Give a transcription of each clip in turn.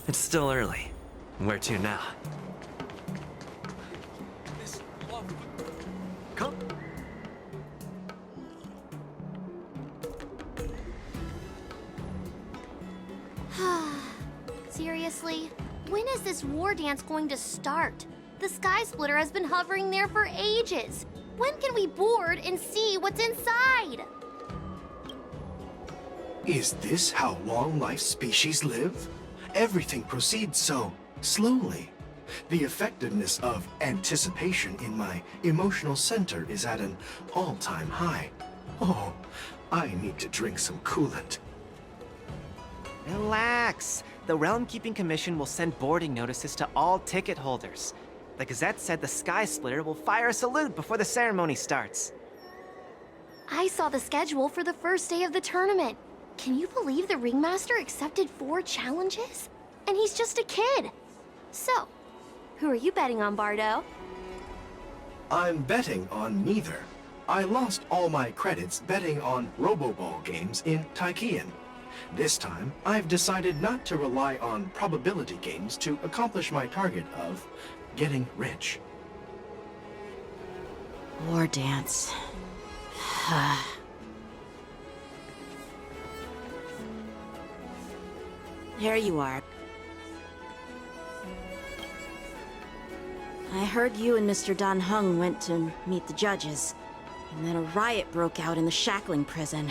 It's still early. Where to now? Come. Seriously? When is this war dance going to start? The Sky Splitter has been hovering there for ages. When can we board and see what's inside? Is this how long-life species live? Everything proceeds so slowly. The effectiveness of anticipation in my emotional center is at an all-time high. Oh, I need to drink some coolant. Relax. The Realm Keeping Commission will send boarding notices to all ticket holders. The Gazette said the Sky Splitter will fire a salute before the ceremony starts. I saw the schedule for the first day of the tournament. Can you believe the Ringmaster accepted 4 challenges? And he's just a kid. So, who are you betting on, Bardo? I'm betting on neither. I lost all my credits betting on Roboball games in Taikian. This time, I've decided not to rely on probability games to accomplish my target of getting rich. War dance. There you are. I heard you and Mr. Dan Heng went to meet the judges, and then a riot broke out in the shackling prison.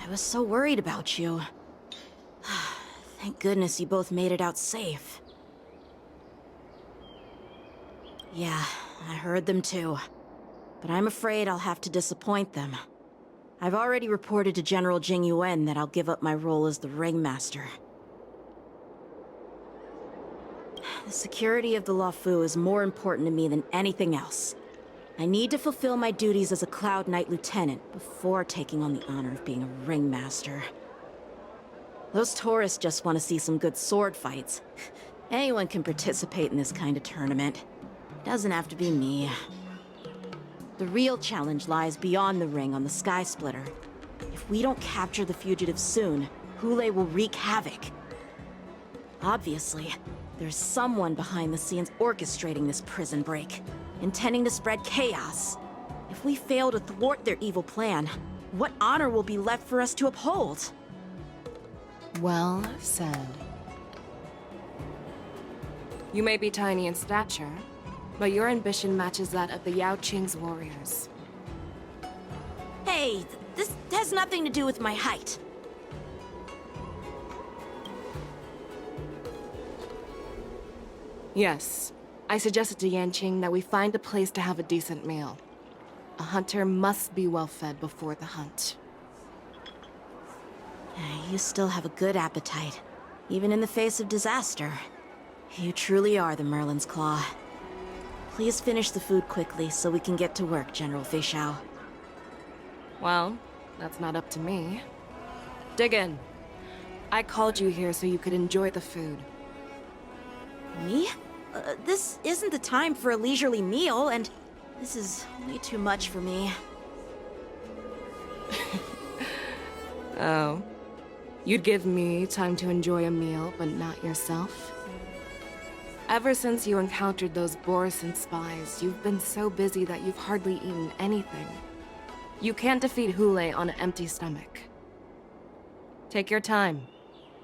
I was so worried about you. Thank goodness you both made it out safe. Yeah, I heard them too. But I'm afraid I'll have to disappoint them. I've already reported to General Jing Yuan that I'll give up my role as the Ringmaster. The security of the Luofu is more important to me than anything else. I need to fulfill my duties as a Cloud Knight Lieutenant before taking on the honor of being a Ringmaster. Those tourists just want to see some good sword fights. Anyone can participate in this kind of tournament. Doesn't have to be me. The real challenge lies beyond the ring on the Sky Splitter. If we don't capture the fugitives soon, Hule will wreak havoc. Obviously, there's someone behind the scenes orchestrating this prison break, intending to spread chaos. If we fail to thwart their evil plan, what honor will be left for us to uphold? Well said. You may be tiny in stature, but your ambition matches that of the Yao Qing's warriors. Hey, this has nothing to do with my height. Yes, I suggested to Yanqing that we find a place to have a decent meal. A hunter must be well fed before the hunt. You still have a good appetite, even in the face of disaster. You truly are the Merlin's Claw. Please finish the food quickly so we can get to work, General Feixiao. Well, that's not up to me. Dig in. I called you here so you could enjoy the food. Me? This isn't the time for a leisurely meal, and this is way too much for me. Oh. You'd give me time to enjoy a meal, but not yourself? Ever since you encountered those Borisin spies, you've been so busy that you've hardly eaten anything. You can't defeat Hule on an empty stomach. Take your time.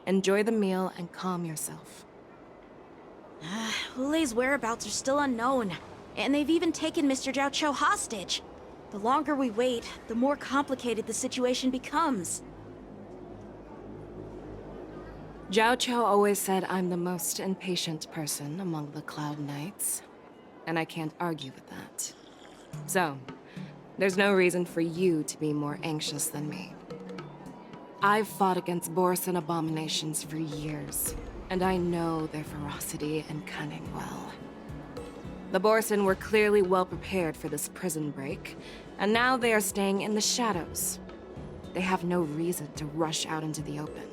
Enjoy the meal and calm yourself. Hule's whereabouts are still unknown, and they've even taken Mr. Zhao Cho hostage. The longer we wait, the more complicated the situation becomes. Zhao Cho always said I'm the most impatient person among the Cloud Knights, and I can't argue with that. So, there's no reason for you to be more anxious than me. I've fought against Borisin abominations for years, and I know their ferocity and cunning well. The Borisin were clearly well prepared for this prison break, and now they are staying in the shadows. They have no reason to rush out into the open.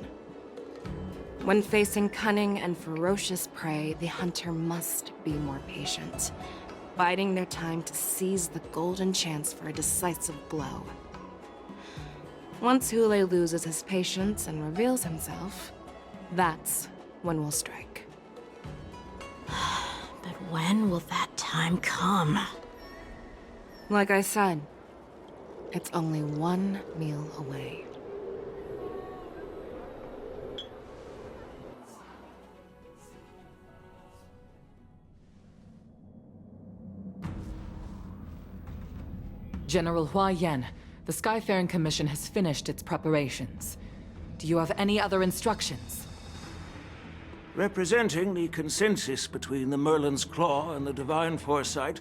When facing cunning and ferocious prey, the hunter must be more patient, biding their time to seize the golden chance for a decisive blow. Once Hule loses his patience and reveals himself, that's when we'll strike. But when will that time come? Like I said, it's only one meal away. General Hua Yan, the Skyfaring Commission has finished its preparations. Do you have any other instructions? Representing the consensus between the Merlin's Claw and the Divine Foresight,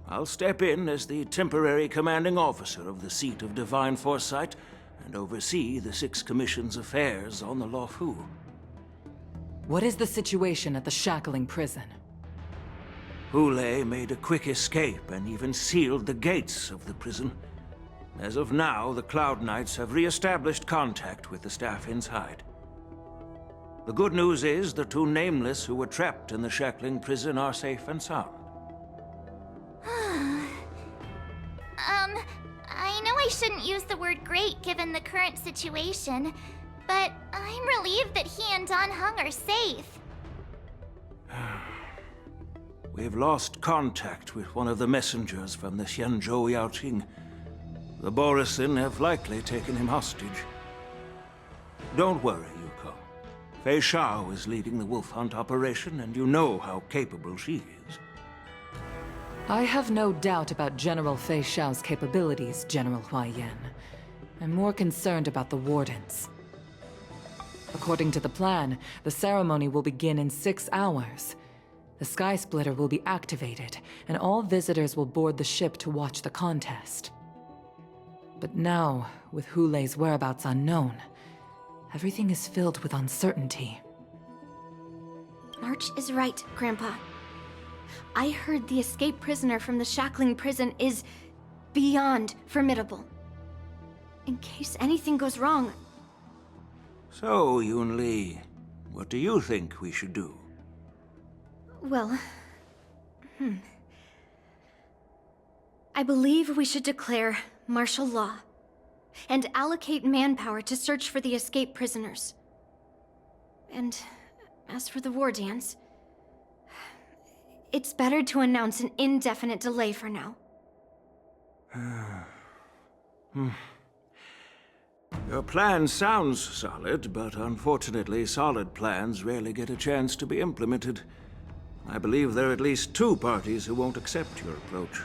I'll step in as the temporary commanding officer of the seat of Divine Foresight and oversee the Six Commission's affairs on the Luofu. What is the situation at the Shackling prison? Hule made a quick escape and even sealed the gates of the prison. As of now, the Cloud Knights have re-established contact with the staff inside. The good news is the two Nameless who were trapped in the Shackling prison are safe and sound. I know I shouldn't use the word great given the current situation, but I'm relieved that he and Don Hung are safe. We've lost contact with one of the messengers from the Xianzhou Yaoqing. The Borisin have likely taken him hostage. Don't worry, Yuko. Fei Shao is leading the wolf hunt operation, and you know how capable she is. I have no doubt about General Fei Shao's capabilities, General Hua Yan. I'm more concerned about the Wardens. According to the plan, the ceremony will begin in 6 hours. The Sky Splitter will be activated, and all visitors will board the ship to watch the contest. But now, with Hule's whereabouts unknown, everything is filled with uncertainty. March is right, Grandpa. I heard the escaped prisoner from the Shackling prison is beyond formidable. In case anything goes wrong. So, Yun Li, what do you think we should do? Well, I believe we should declare martial law and allocate manpower to search for the escaped prisoners. And as for the war dance, it's better to announce an indefinite delay for now. Your plan sounds solid, but unfortunately solid plans rarely get a chance to be implemented. I believe there are at least 2 parties who won't accept your approach.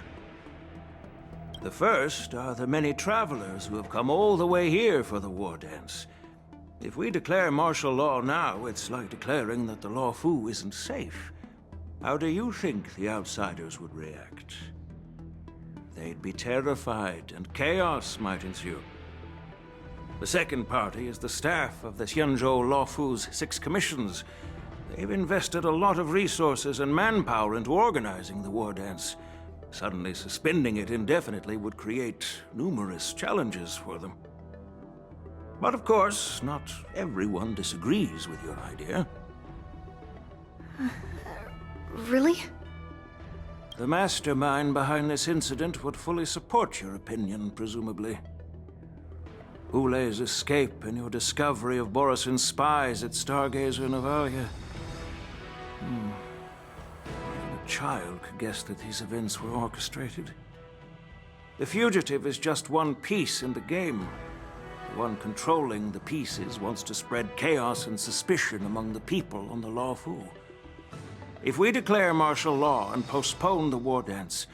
The first are the many travelers who have come all the way here for the war dance. If we declare martial law now, it's like declaring that the Luofu isn't safe. How do you think the outsiders would react? They'd be terrified, and chaos might ensue. The second party is the staff of the Xianzhou Luofu's 6 commissions. They've invested a lot of resources and manpower into organizing the war dance. Suddenly suspending it indefinitely would create numerous challenges for them. But of course, not everyone disagrees with your idea. Really? The mastermind behind this incident would fully support your opinion, presumably. Hule's escape and your discovery of Borisin's spies at Stargazer Navalia. Even a child could guess that these events were orchestrated. The fugitive is just one piece in the game. The one controlling the pieces wants to spread chaos and suspicion among the people on the Luofu. If we declare martial law and postpone the war dance,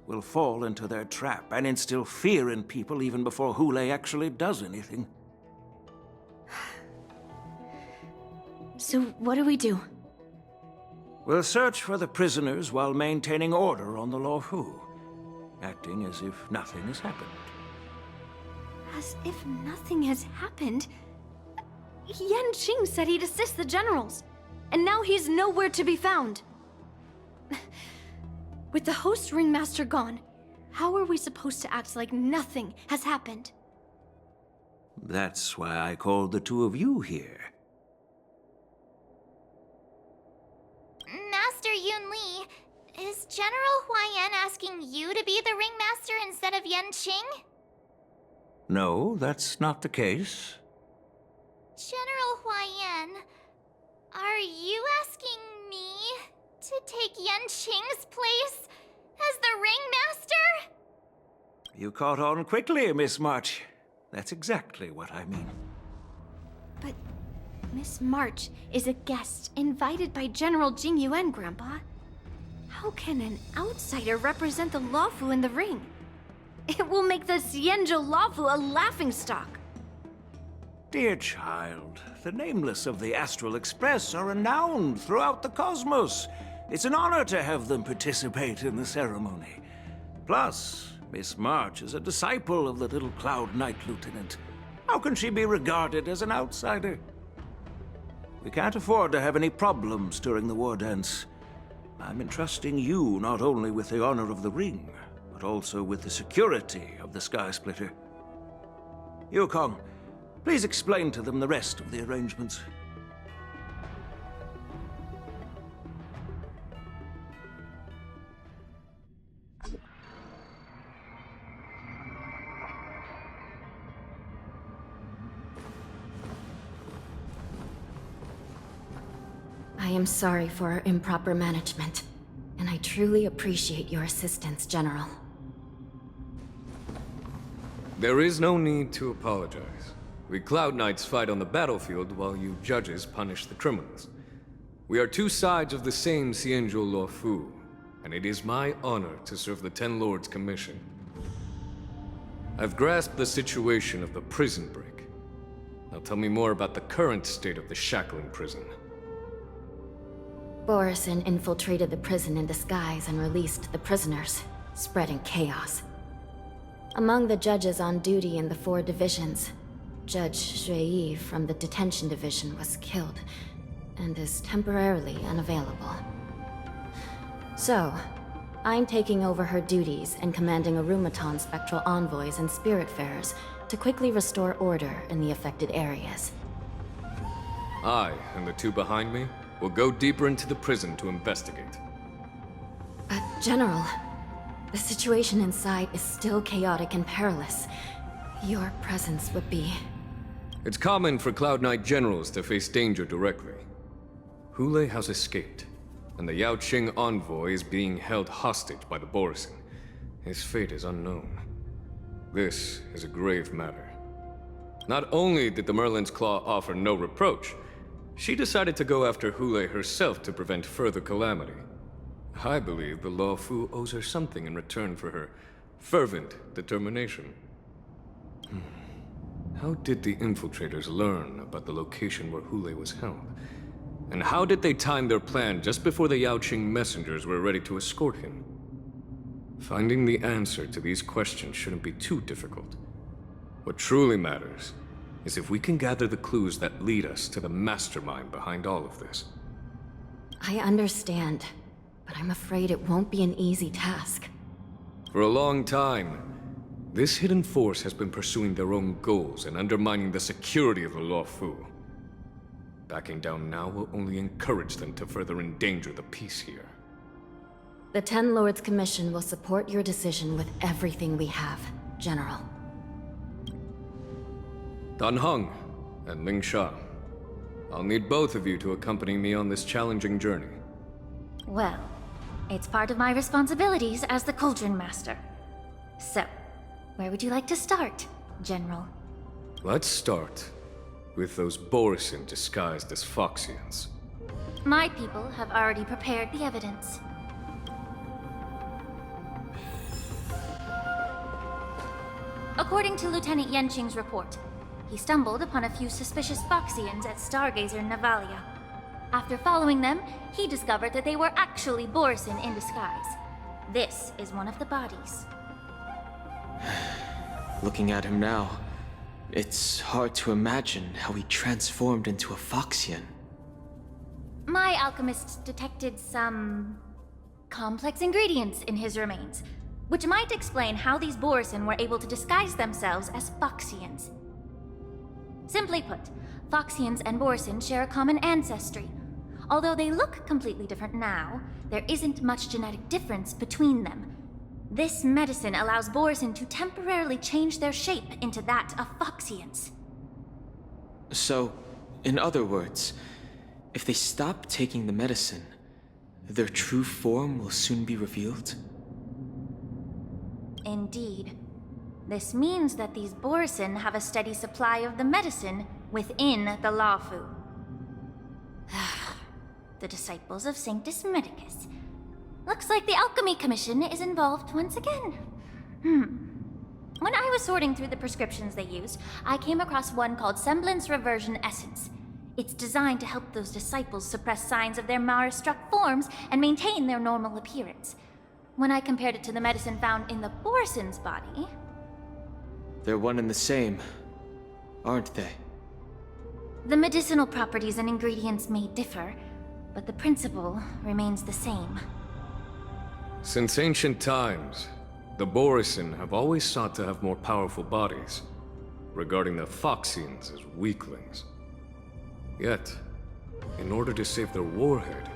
we'll fall into their trap and instill fear in people even before Hule actually does anything. So what do we do? We'll search for the prisoners while maintaining order on the Luofu, acting as if nothing has happened. As if nothing has happened? Yan Qing said he'd assist the generals, and now he's nowhere to be found. With the host ringmaster gone, how are we supposed to act like nothing has happened? That's why I called the 2 of you here. Master Yun Li, is General Huayan asking you to be the ringmaster instead of Yan Qing? No, that's not the case. General Huayan, Are you asking me to take Yanqing's place as the Ringmaster? You caught on quickly, Miss March. That's exactly what I mean. But Miss March is a guest invited by General Jing Yuan, Grandpa. How can an outsider represent the Lawfu in the ring? It will make the Xianzhou Lawfu a laughingstock. Dear child, the nameless of the Astral Express are renowned throughout the cosmos. It's an honor to have them participate in the ceremony. Plus, Miss March is a disciple of the little Cloud Knight Lieutenant. How can she be regarded as an outsider? We can't afford to have any problems during the war dance. I'm entrusting you not only with the honor of the ring, but also with the security of the Sky Splitter. Yukong, please explain to them the rest of the arrangements. I am sorry for our improper management, and I truly appreciate your assistance, General. There is no need to apologize. We Cloud Knights fight on the battlefield while you judges punish the criminals. We are two sides of the same Xianzhou Luofu, and it is my honor to serve the Ten Lords' commission. I've grasped the situation of the prison break. Now tell me more about the current state of the Shackling prison. Borison infiltrated the prison in disguise and released the prisoners, spreading chaos. Among the judges on duty in the 4 divisions, Judge Xueyi from the detention division was killed and is temporarily unavailable. So, I'm taking over her duties and commanding Arumaton spectral envoys and spiritfarers to quickly restore order in the affected areas. I, and the 2 behind me, will go deeper into the prison to investigate. But, General, the situation inside is still chaotic and perilous. Your presence would be... It's common for Cloud Knight generals to face danger directly. Hule has escaped, and the Yaoqing envoy is being held hostage by the Borison. His fate is unknown. This is a grave matter. Not only did the Merlin's Claw offer no reproach, she decided to go after Hule herself to prevent further calamity. I believe the Luofu owes her something in return for her fervent determination. How did the infiltrators learn about the location where Hule was held? And how did they time their plan just before the Yaoqing messengers were ready to escort him? Finding the answer to these questions shouldn't be too difficult. What truly matters is if we can gather the clues that lead us to the mastermind behind all of this. I understand, but I'm afraid it won't be an easy task. For a long time, this hidden force has been pursuing their own goals and undermining the security of the Luofu. Backing down now will only encourage them to further endanger the peace here. The Ten Lords Commission will support your decision with everything we have, General. Dan Heng and Ling Sha, I'll need both of you to accompany me on this challenging journey. Well, it's part of my responsibilities as the Cauldron Master. So, where would you like to start, General? Let's start with those Borison disguised as Foxians. My people have already prepared the evidence. According to Lieutenant Yanqing's report, he stumbled upon a few suspicious Foxians at Stargazer Navalia. After following them, he discovered that they were actually Borison in disguise. This is one of the bodies. Looking at him now, it's hard to imagine how he transformed into a Foxian. My alchemists detected some complex ingredients in his remains, which might explain how these Borison were able to disguise themselves as Foxians. Simply put, Foxians and Borison share a common ancestry. Although they look completely different now, there isn't much genetic difference between them. This medicine allows Borison to temporarily change their shape into that of Foxians. So, in other words, If they stop taking the medicine, their true form will soon be revealed? Indeed. This means that these Borisin have a steady supply of the medicine within the Lafu. The disciples of Sanctus Medicus. Looks like the Alchemy Commission is involved once again. When I was sorting through the prescriptions they used, I came across one called Semblance Reversion Essence. It's designed to help those disciples suppress signs of their Mara-struck forms and maintain their normal appearance. When I compared it to the medicine found in the Borisin's body... They're one and the same, aren't they? The medicinal properties and ingredients may differ, but the principle remains the same. Since ancient times, the Borisin have always sought to have more powerful bodies, regarding the Phoxians as weaklings. Yet, in order to save their warhead,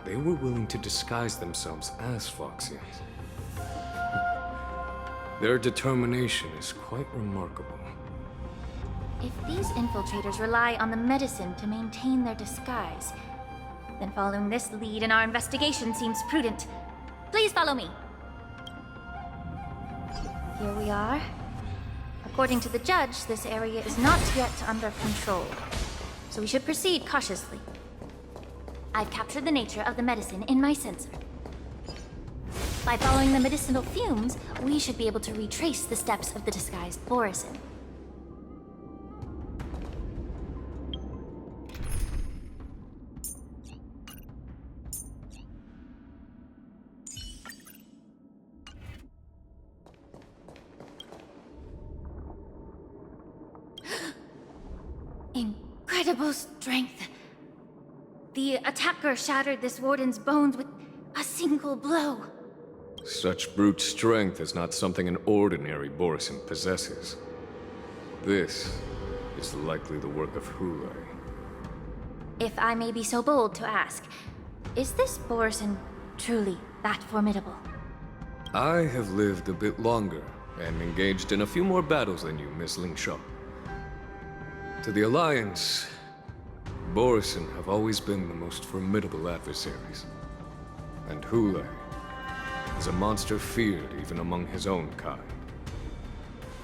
they were willing to disguise themselves as Phoxians. Their determination is quite remarkable. If these infiltrators rely on the medicine to maintain their disguise, then following this lead in our investigation seems prudent. Please follow me. Here we are. According to the judge, this area is not yet under control, so we should proceed cautiously. I've captured the nature of the medicine in my sensor. By following the medicinal fumes, we should be able to retrace the steps of the disguised Borisin. Incredible strength. The attacker shattered this warden's bones with a single blow. Such brute strength is not something an ordinary Borisin possesses. This is likely the work of Hule. If I may be so bold to ask, is this Borisin truly that formidable? I have lived a bit longer and engaged in a few more battles than you, Miss Lingshaw. To the Alliance, Borisin have always been the most formidable adversaries. And Hule is a monster feared even among his own kind.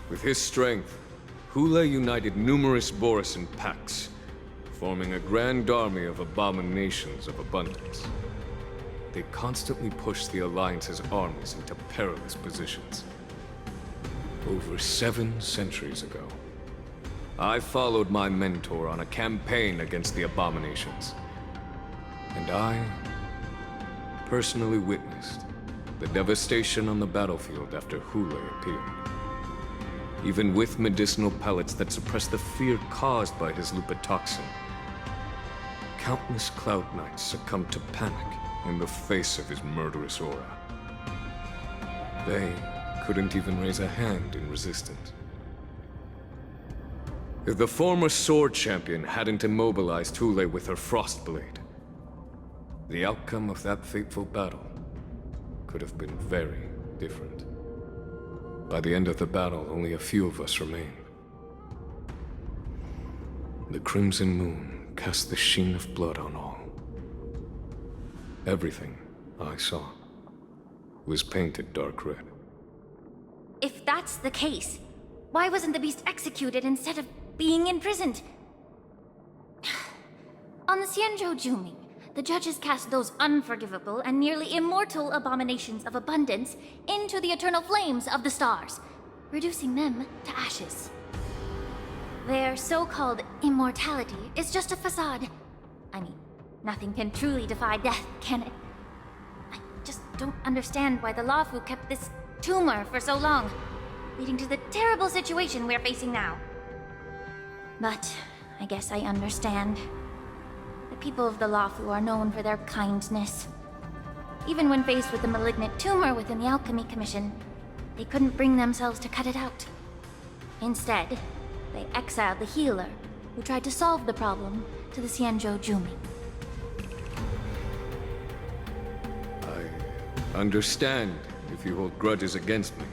With his strength, Hule united numerous Borisin pacts, forming a grand army of abominations of abundance. They constantly pushed the Alliance's armies into perilous positions. Over 7 centuries ago, I followed my mentor on a campaign against the abominations. And I personally witnessed the devastation on the battlefield after Hule appeared. Even with medicinal pellets that suppressed the fear caused by his lupitoxin, countless Cloud Knights succumbed to panic in the face of his murderous aura. They couldn't even raise a hand in resistance. If the former Sword Champion hadn't immobilized Hule with her Frostblade, the outcome of that fateful battle could have been very different. By the end of the battle, only a few of us remained. The Crimson Moon cast the sheen of blood on all. Everything I saw was painted dark red. If that's the case, why wasn't the beast executed instead of being imprisoned? On the Xianzhou Juming, the judges cast those unforgivable and nearly immortal abominations of abundance into the eternal flames of the stars, reducing them to ashes. Their so-called immortality is just a facade. I mean, nothing can truly defy death, can it? I just don't understand why the Lafu kept this tumor for so long, leading to the terrible situation we're facing now. But I guess I understand. The people of the Lafu are known for their kindness. Even when faced with the malignant tumor within the Alchemy Commission, they couldn't bring themselves to cut it out. Instead, they exiled the healer, who tried to solve the problem, to the Xianzhou Juming. I understand if you hold grudges against me,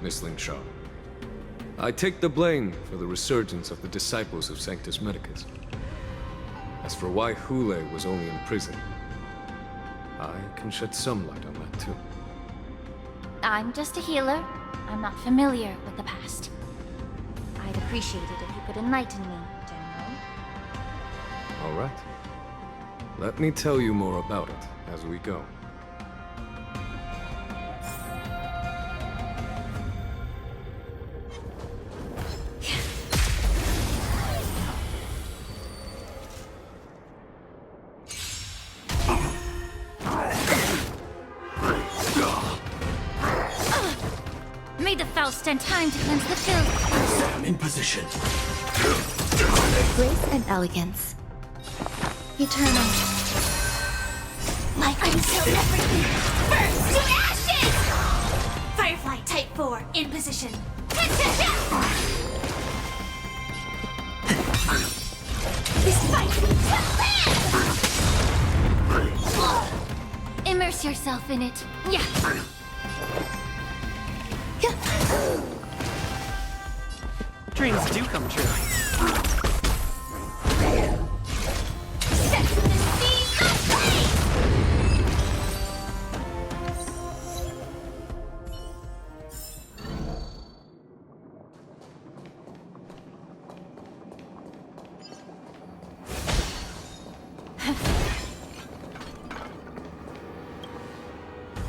Miss Lingshaw. I take the blame for the resurgence of the disciples of Sanctus Medicus. A As for why Hule was only in prison, I can shed some light on that too. I'm just a healer. I'm not familiar with the past. I'd appreciate it if you could enlighten me, General. All right. Let me tell you more about it as we go. May the Faust stand time to cleanse the filth. I'm in position. Grace and elegance. Eternal. Like until everything burns to ashes! Firefly Type 4 in position. This fight to immerse yourself in it. Yeah. Dreams do come true. Set to the speed of light!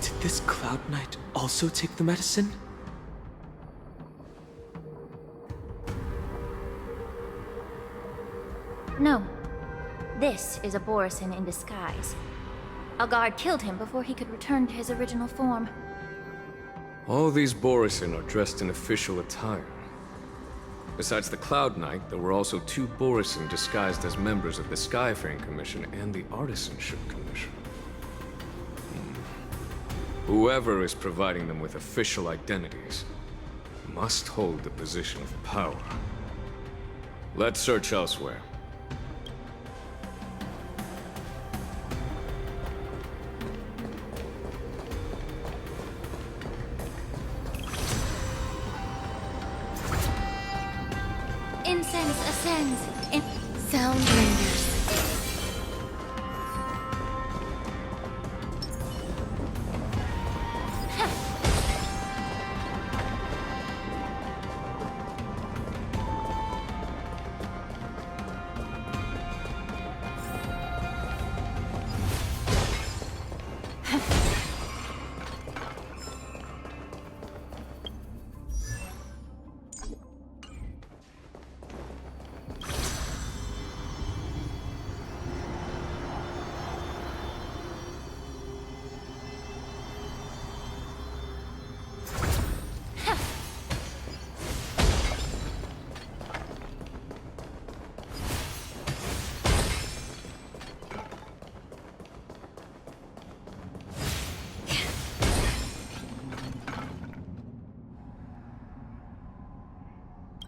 Did this Cloud Knight also take the medicine? No. This is a Borison in disguise. A guard killed him before he could return to his original form. All these Borison are dressed in official attire. Besides the Cloud Knight, there were also 2 Borison disguised as members of the Skyfaring Commission and the Artisanship Commission. Whoever is providing them with official identities must hold the position of power. Let's search elsewhere. Incense ascends. Sound lingers.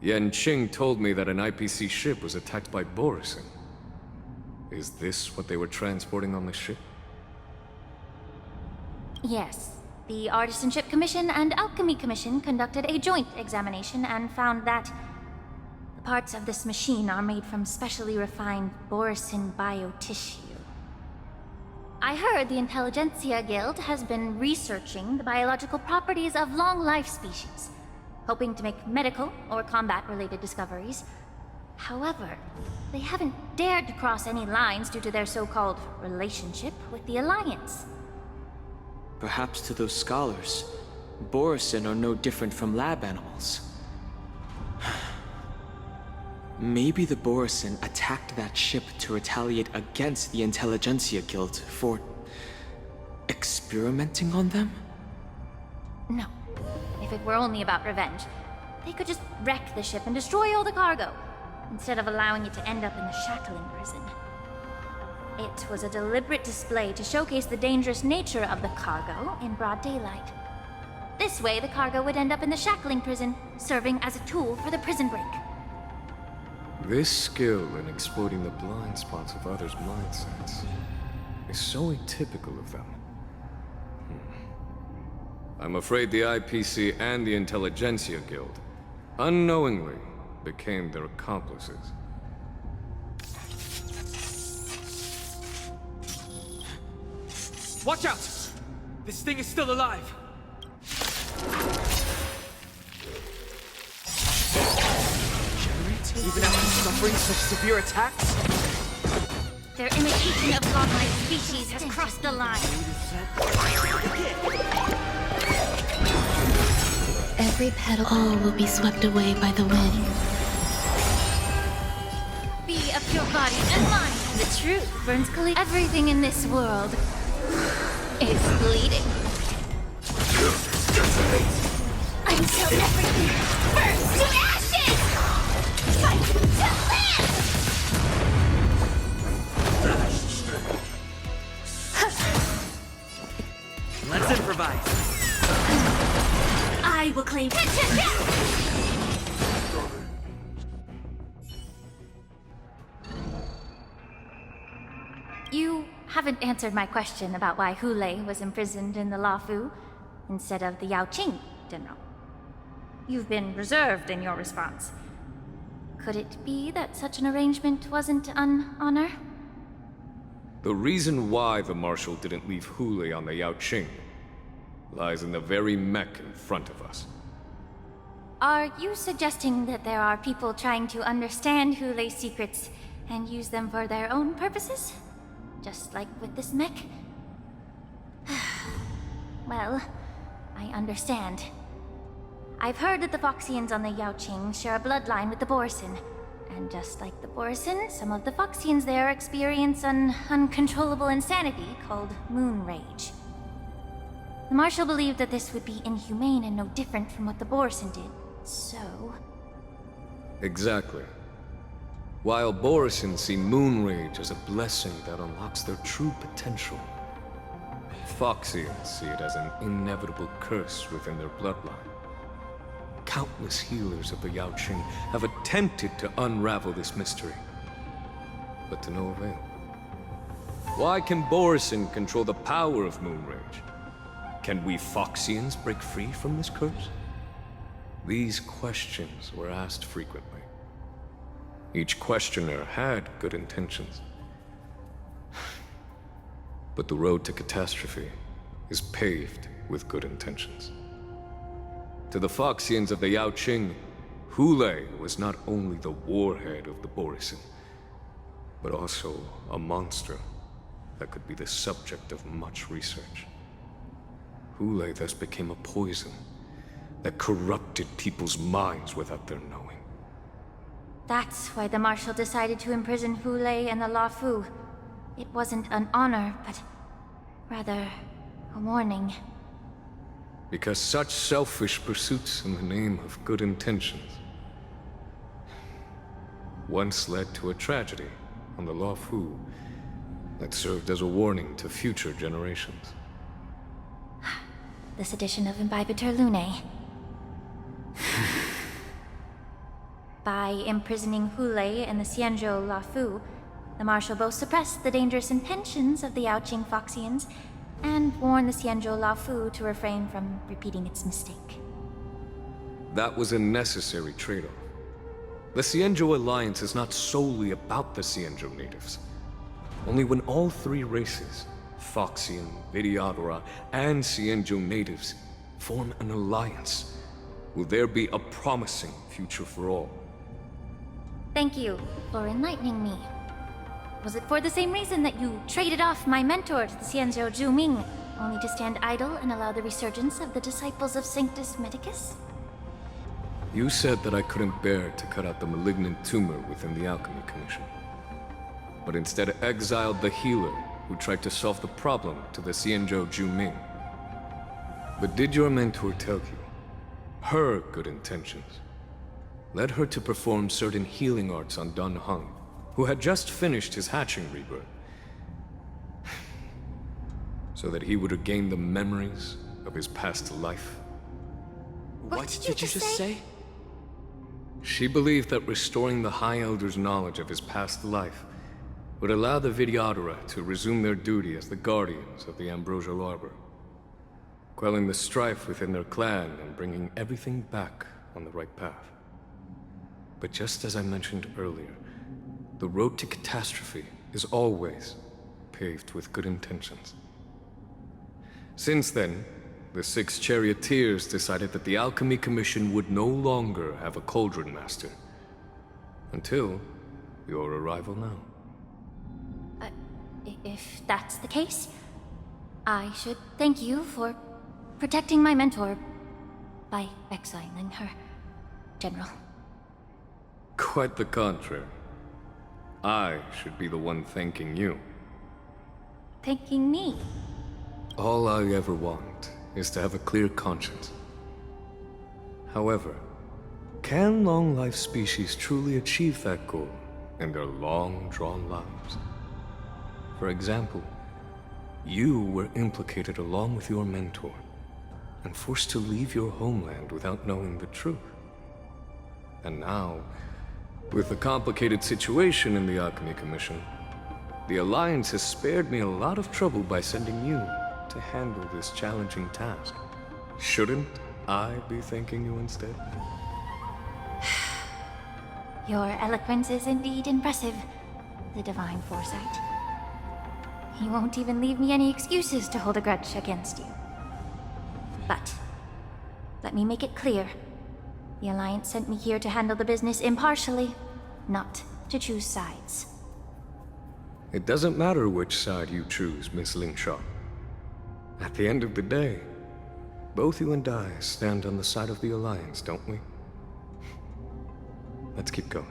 Yanqing told me that an IPC ship was attacked by Borison. Is this what they were transporting on the ship? Yes. The Artisanship Commission and Alchemy Commission conducted a joint examination and found that the parts of this machine are made from specially refined Borison biotissue. I heard the Intelligentsia Guild has been researching the biological properties of long-life species, hoping to make medical or combat-related discoveries. However, they haven't dared to cross any lines due to their so-called relationship with the Alliance. Perhaps to those scholars, Borison are no different from lab animals. Maybe the Borison attacked that ship to retaliate against the Intelligentsia Guild for experimenting on them? No. If it were only about revenge, they could just wreck the ship and destroy all the cargo, instead of allowing it to end up in the shackling prison. It was a deliberate display to showcase the dangerous nature of the cargo in broad daylight. This way, the cargo would end up in the shackling prison, serving as a tool for the prison break. This skill in exploiting the blind spots of others' mindsets is so atypical of them. I'm afraid the IPC and the Intelligentsia Guild unknowingly became their accomplices. Watch out! This thing is still alive! Generate? Even after suffering such severe attacks? Their imitation of godlike species has crossed the line. Every petal, all will be swept away by the wind. Be of pure body and mind. The truth burns clean. Everything in this world is bleeding. Until everything burns to ashes! Fight to live! Let's improvise. I will claim You haven't answered my question about why Hule was imprisoned in the Lafu instead of the Yaoqing, General. You've been reserved in your response. Could it be that such an arrangement wasn't an honor? The reason why the Marshal didn't leave Hule on the Yaoqing lies in the very mech in front of us. Are you suggesting that there are people trying to understand Hule's secrets and use them for their own purposes? Just like with this mech? Well, I understand. I've heard that the Foxians on the Yaoqing share a bloodline with the Borison. And just like the Borison, some of the Foxians there experience an uncontrollable insanity called moon rage. The Marshal believed that this would be inhumane and no different from what the Borison did, so... Exactly. While Borison see moon rage as a blessing that unlocks their true potential, Foxians see it as an inevitable curse within their bloodline. Countless healers of the Yaoqing have attempted to unravel this mystery, but to no avail. Why can Borison control the power of moon rage? Can we Foxians break free from this curse? These questions were asked frequently. Each questioner had good intentions. But the road to catastrophe is paved with good intentions. To the Foxians of the Yaoqing, Hule was not only the warhead of the Borison, but also a monster that could be the subject of much research. Hule thus became a poison that corrupted people's minds without their knowing. That's why the Marshal decided to imprison Hule and the Lafu. It wasn't an honor, but rather a warning. Because such selfish pursuits in the name of good intentions once led to a tragedy on the Lafu that served as a warning to future generations. This edition of Imbibitor Lunae. By imprisoning Hule and the Xianzhou Lafu, the Marshal both suppressed the dangerous intentions of the Yaoqing Foxians and warned the Xianzhou Lafu to refrain from repeating its mistake. That was a necessary trade-off. The Xianzhou alliance is not solely about the Xianzhou natives. Only when all three races, Foxian, Videodora, and Xianzhou natives, form an alliance, will there be a promising future for all. Thank you for enlightening me. Was it for the same reason that you traded off my mentor to the Xianzhou Zhuming, only to stand idle and allow the resurgence of the disciples of Sanctus Medicus? You said that I couldn't bear to cut out the malignant tumor within the Alchemy Commission, but instead exiled the healer who tried to solve the problem to the Xianzhou Zhuming. But did your mentor tell you her good intentions led her to perform certain healing arts on Dun Hung, who had just finished his hatching rebirth, so that he would regain the memories of his past life? What did you just say? She believed that restoring the High Elder's knowledge of his past life would allow the Videodora to resume their duty as the guardians of the Ambrosial Arbor, quelling the strife within their clan and bringing everything back on the right path. But just as I mentioned earlier, the road to catastrophe is always paved with good intentions. Since then, the 6 charioteers decided that the Alchemy Commission would no longer have a Cauldron Master. Until your arrival now. If that's the case, I should thank you for protecting my mentor by exiling her, General. Quite the contrary. I should be the one thanking you. Thanking me? All I ever want is to have a clear conscience. However, can long-life species truly achieve that goal in their long-drawn lives? For example, you were implicated along with your mentor, and forced to leave your homeland without knowing the truth. And now, with the complicated situation in the Alchemy Commission, the Alliance has spared me a lot of trouble by sending you to handle this challenging task. Shouldn't I be thanking you instead? Your eloquence is indeed impressive, the Divine Foresight. You won't even leave me any excuses to hold a grudge against you. But, let me make it clear. The Alliance sent me here to handle the business impartially, not to choose sides. It doesn't matter which side you choose, Miss Lingshaw. At the end of the day, both you and I stand on the side of the Alliance, don't we? Let's keep going.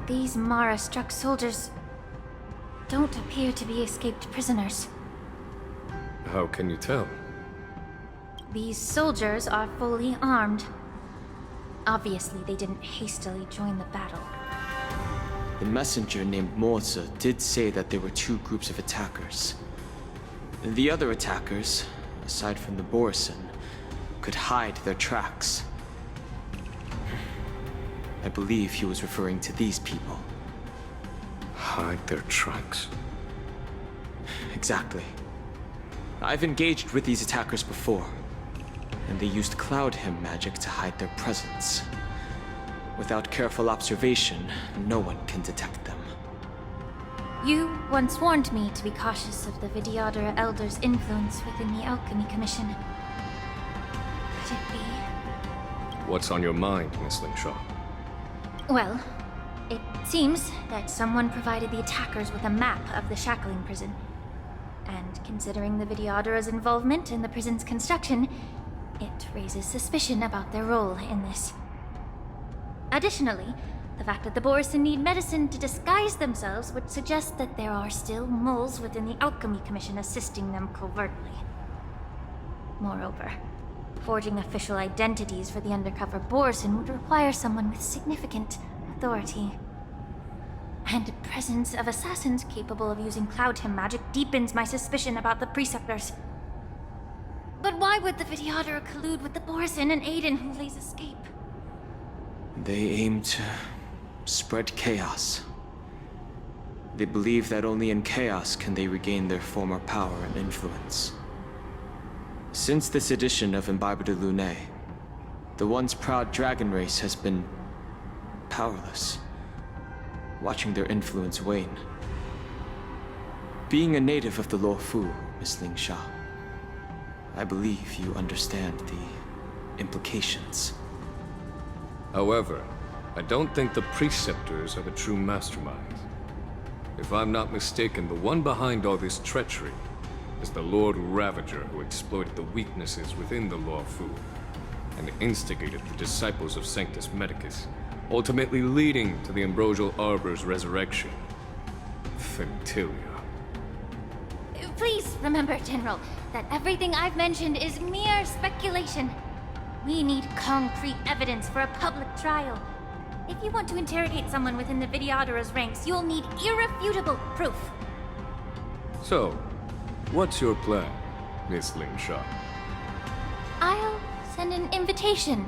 These Mara-struck soldiers don't appear to be escaped prisoners. How can you tell? These soldiers are fully armed. Obviously, they didn't hastily join the battle. The messenger named Morza did say that there were 2 groups of attackers. The other attackers, aside from the Borison, could hide their tracks. I believe he was referring to these people. Hide their tracks? Exactly. I've engaged with these attackers before, and they used Cloud Hymn magic to hide their presence. Without careful observation, no one can detect them. You once warned me to be cautious of the Vidyadhara Elder's influence within the Alchemy Commission. Could it be? What's on your mind, Miss Lingshaw? Well, it seems that someone provided the attackers with a map of the shackling prison. And considering the Vidyadhara's involvement in the prison's construction, it raises suspicion about their role in this. Additionally, the fact that the Borison need medicine to disguise themselves would suggest that there are still moles within the Alchemy Commission assisting them covertly. Moreover, forging official identities for the undercover Borison would require someone with significant authority. And the presence of assassins capable of using Cloud Hymn magic deepens my suspicion about the Preceptors. But why would the Vidyadhara collude with the Borison and aid in Hulei's escape? They aim to spread chaos. They believe that only in chaos can they regain their former power and influence. Since this edition of Imbibe de Lune, the once proud dragon race has been powerless, watching their influence wane. Being a native of the Luofu, Miss Lingshaw, I believe you understand the implications. However, I don't think the Preceptors are the true masterminds. If I'm not mistaken, the one behind all this treachery is the Lord Ravager who exploited the weaknesses within the Luofu and instigated the disciples of Sanctus Medicus, ultimately leading to the Ambrosial Arbor's resurrection. Fentilia. Please remember, General, that everything I've mentioned is mere speculation. We need concrete evidence for a public trial. If you want to interrogate someone within the Videodara's ranks, you'll need irrefutable proof. So, what's your plan, Miss Lingshaw? I'll send an invitation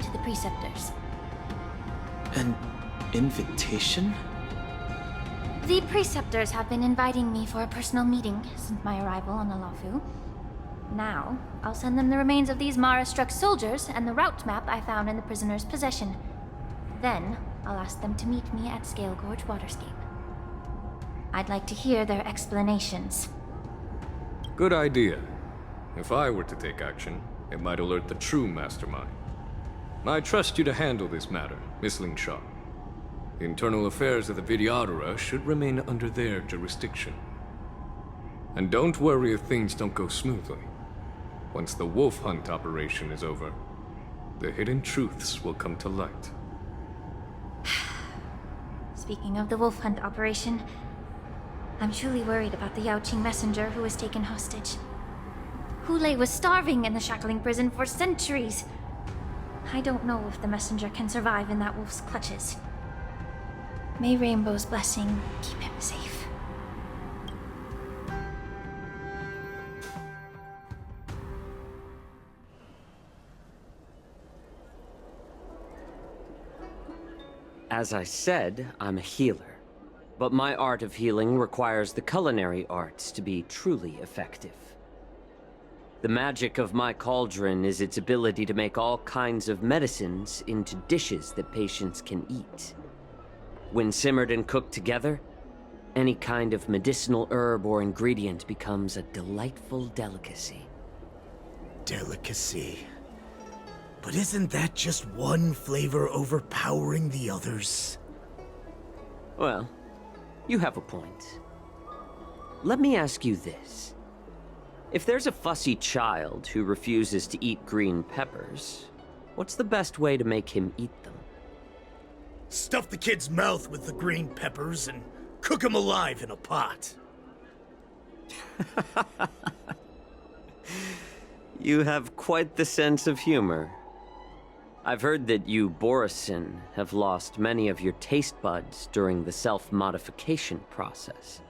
to the Preceptors. An invitation? The Preceptors have been inviting me for a personal meeting since my arrival on the Lafu. Now, I'll send them the remains of these Mara-struck soldiers and the route map I found in the prisoner's possession. Then, I'll ask them to meet me at Scale Gorge Waterscape. I'd like to hear their explanations. Good idea. If I were to take action, it might alert the true mastermind. I trust you to handle this matter, Miss Lingshaw. The internal affairs of the Videodara should remain under their jurisdiction. And don't worry if things don't go smoothly. Once the wolf hunt operation is over, the hidden truths will come to light. Speaking of the wolf hunt operation, I'm truly worried about the Yaoqing messenger who was taken hostage. Hulei was starving in the shackling prison for centuries. I don't know if the messenger can survive in that wolf's clutches. May Rainbow's blessing keep him safe. As I said, I'm a healer. But my art of healing requires the culinary arts to be truly effective. The magic of my cauldron is its ability to make all kinds of medicines into dishes that patients can eat. When simmered and cooked together, any kind of medicinal herb or ingredient becomes a delightful delicacy. Delicacy? But isn't that just one flavor overpowering the others? Well, you have a point. Let me ask you this. If there's a fussy child who refuses to eat green peppers, what's the best way to make him eat them? Stuff the kid's mouth with the green peppers and cook him alive in a pot. You have quite the sense of humor. I've heard that you, Borisin, have lost many of your taste buds during the self-modification process,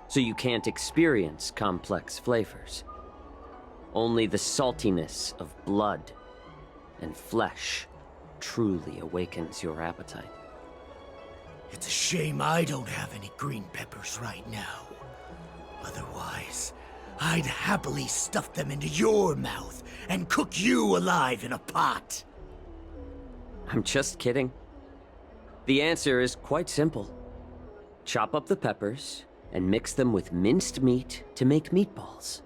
so you can't experience complex flavors. Only the saltiness of blood and flesh truly awakens your appetite. It's a shame I don't have any green peppers right now. Otherwise, I'd happily stuff them into your mouth and cook you alive in a pot. I'm just kidding. The answer is quite simple. Chop up the peppers and mix them with minced meat to make meatballs.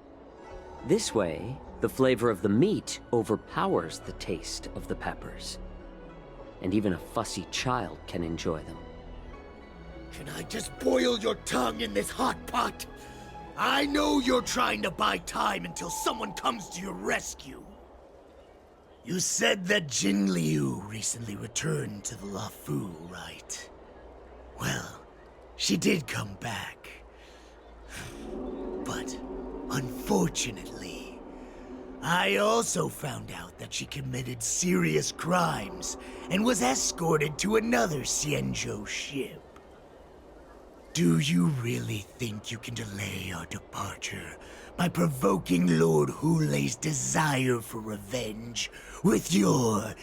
This way, the flavor of the meat overpowers the taste of the peppers. And even a fussy child can enjoy them. Can I just boil your tongue in this hot pot? I know you're trying to buy time until someone comes to your rescue. You said that Jin Liu recently returned to the Lafu, right? Well, she did come back. But, unfortunately, I also found out that she committed serious crimes and was escorted to another Xianzhou ship. Do you really think you can delay our departure by provoking Lord Hulei's desire for revenge with your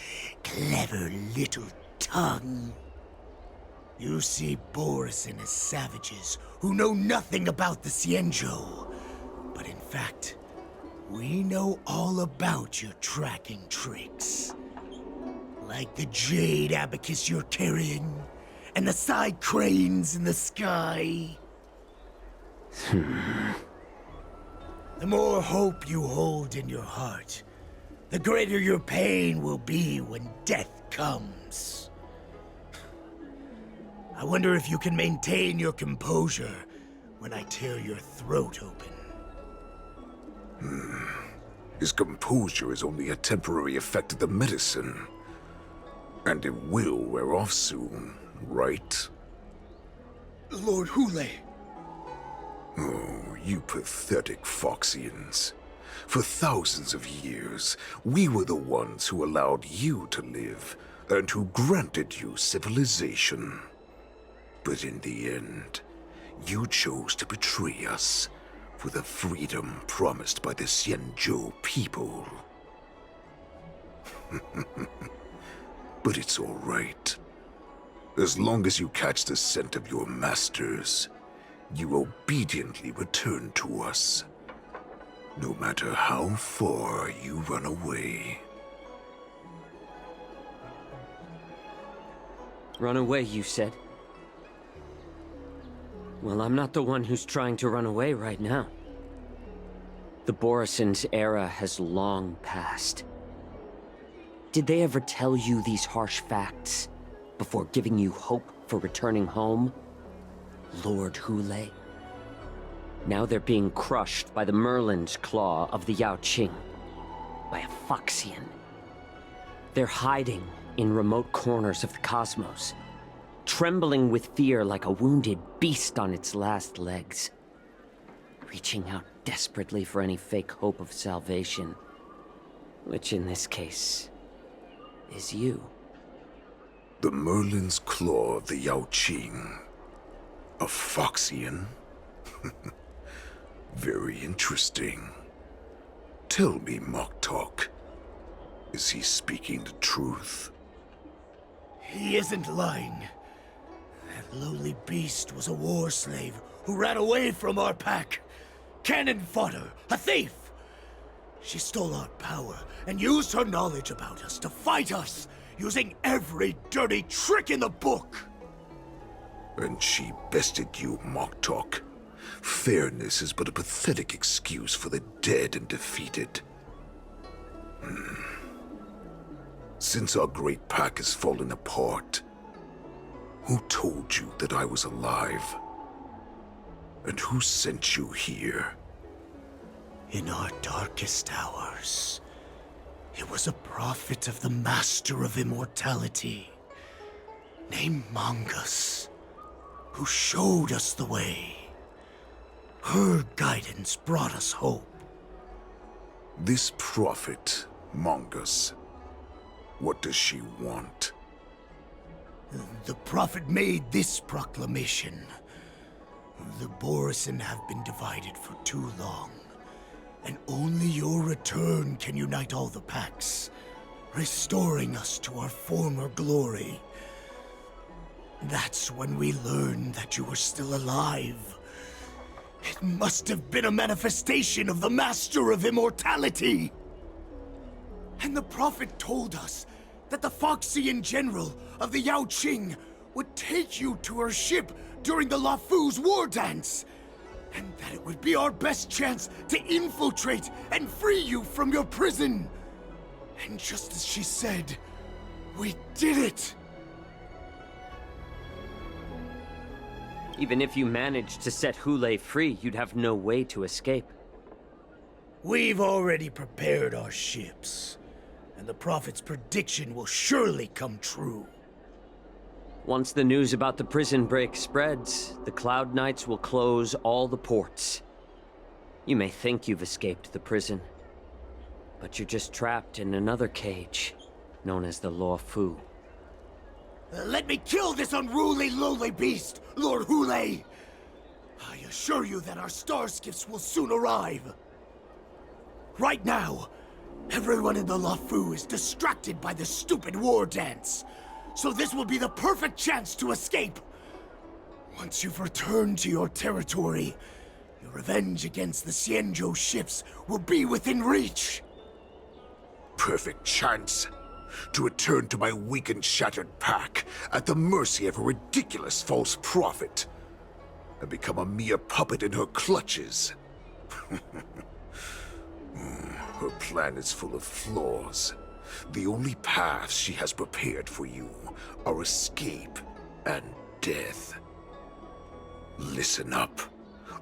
clever little tongue? You see Borisin as savages who know nothing about the Xianzhou, but in fact, we know all about your tracking tricks. Like the jade abacus you're carrying, and the side cranes in the sky. The more hope you hold in your heart, the greater your pain will be when death comes. I wonder if you can maintain your composure when I tear your throat open. His composure is only a temporary effect of the medicine. And it will wear off soon, right? Lord Hulei! Oh, you pathetic Foxians. For thousands of years, we were the ones who allowed you to live, and who granted you civilization. But in the end, you chose to betray us for the freedom promised by the Xianzhou people. But it's all right. As long as you catch the scent of your masters, you obediently return to us. No matter how far you run away. Run away, you said? Well, I'm not the one who's trying to run away right now. The Borison's era has long passed. Did they ever tell you these harsh facts before giving you hope for returning home? Lord Hule? Now they're being crushed by the Merlin's claw of the Yaoqing, by a Foxian. They're hiding in remote corners of the cosmos, trembling with fear like a wounded beast on its last legs, reaching out desperately for any fake hope of salvation, which in this case is you. The Merlin's claw of the Yaoqing. A Foxian? Very interesting. Tell me, Moktok, is he speaking the truth? He isn't lying. That lowly beast was a war slave who ran away from our pack. Cannon fodder, a thief! She stole our power and used her knowledge about us to fight us, using every dirty trick in the book! And she bested you, Moktok. Fairness is but a pathetic excuse for the dead and defeated. Since our great pack has fallen apart, who told you that I was alive? And who sent you here? In our darkest hours, it was a prophet of the Master of Immortality, named Mongus, who showed us the way. Her guidance brought us hope. This prophet, Mongus, what does she want? The prophet made this proclamation. The Borison have been divided for too long, and only your return can unite all the packs, restoring us to our former glory. That's when we learned that you were still alive. It must have been a manifestation of the Master of Immortality! And the prophet told us that the Foxian general of the Yaoqing would take you to her ship during the Lafu's war dance, and that it would be our best chance to infiltrate and free you from your prison. And just as she said, we did it! Even if you managed to set Hule free, you'd have no way to escape. We've already prepared our ships, and the prophet's prediction will surely come true. Once the news about the prison break spreads, the Cloud Knights will close all the ports. You may think you've escaped the prison, but you're just trapped in another cage, known as the Lafu. Let me kill this unruly, lowly beast, Lord Hule! I assure you that our star skiffs will soon arrive. Right now, everyone in the Lafu is distracted by the stupid war dance, so this will be the perfect chance to escape. Once you've returned to your territory, your revenge against the Xianzhou ships will be within reach. Perfect chance to return to my weak and shattered pack at the mercy of a ridiculous false prophet and become a mere puppet in her clutches. Her plan is full of flaws. The only paths she has prepared for you are escape and death. Listen up.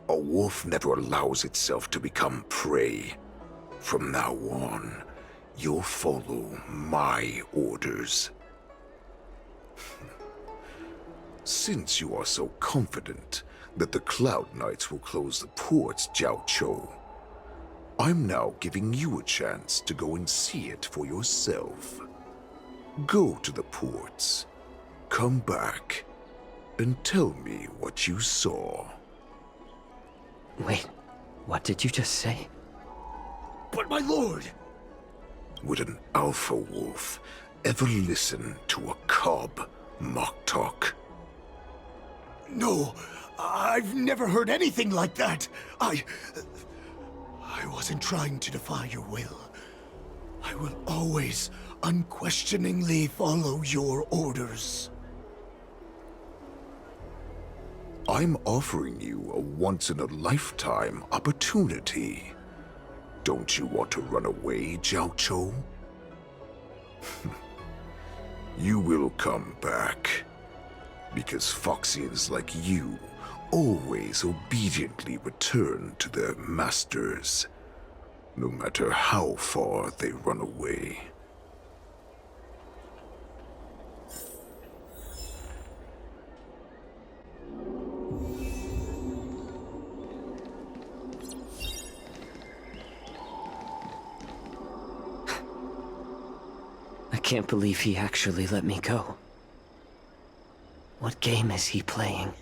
A wolf never allows itself to become prey. From now on, you'll follow my orders. Since you are so confident that the Cloud Knights will close the ports, Jiaoqiu, I'm now giving you a chance to go and see it for yourself. Go to the ports. Come back and tell me what you saw. Wait, what did you just say? But my lord! Would an alpha wolf ever listen to a cub mock talk? No, I've never heard anything like that. I wasn't trying to defy your will. I will always unquestioningly follow your orders. I'm offering you a once-in-a-lifetime opportunity. Don't you want to run away, Jiao? You will come back. Because Foxians like you always obediently return to their masters, no matter how far they run away. I can't believe he actually let me go. What game is he playing?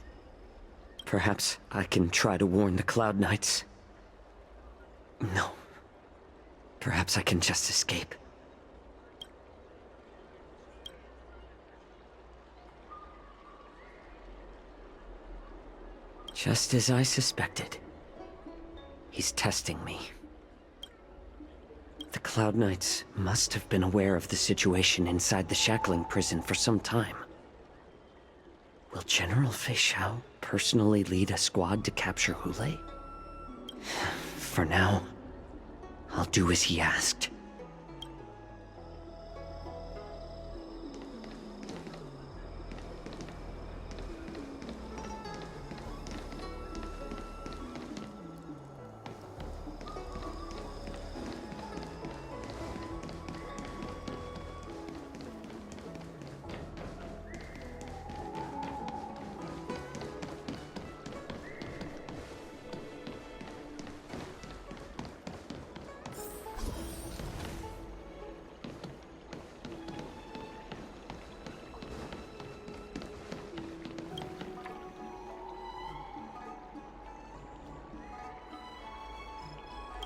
Perhaps I can try to warn the Cloud Knights. No. Perhaps I can just escape. Just as I suspected. He's testing me. The Cloud Knights must have been aware of the situation inside the shackling prison for some time. Will General Fei Xiao personally lead a squad to capture Hule? For now, I'll do as he asked.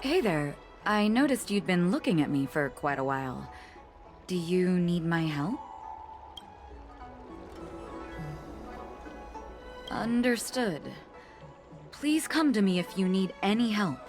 Hey there. I noticed you'd been looking at me for quite a while. Do you need my help? Understood. Please come to me if you need any help.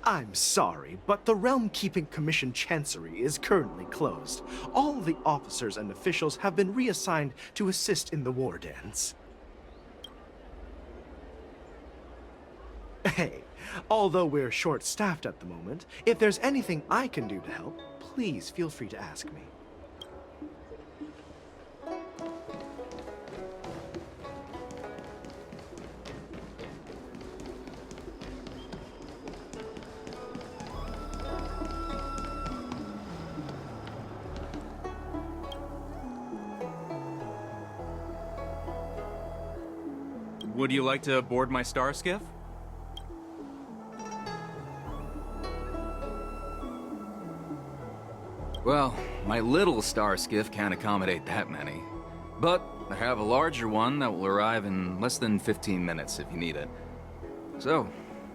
I'm sorry, but the Realm Keeping Commission Chancery is currently closed. All the officers and officials have been reassigned to assist in the war dance. Hey, although we're short-staffed at the moment, if there's anything I can do to help, please feel free to ask me. Would you like to board my star skiff? Well, my little star skiff can't accommodate that many. But I have a larger one that will arrive in less than 15 minutes if you need it. So,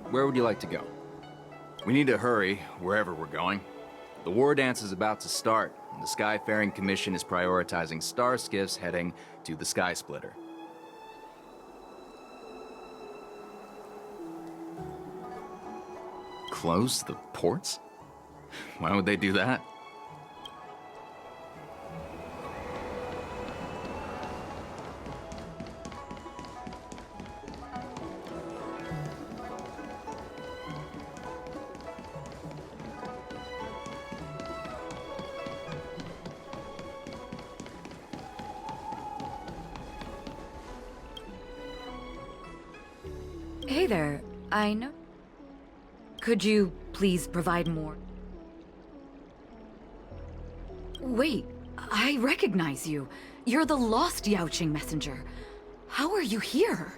where would you like to go? We need to hurry wherever we're going. The war dance is about to start, and the Skyfaring Commission is prioritizing star skiffs heading to the Sky Splitter. Close the ports? Why would they do that? Hey there, I know. Could you please provide more? Wait, I recognize you. You're the lost Yaoqing messenger. How are you here?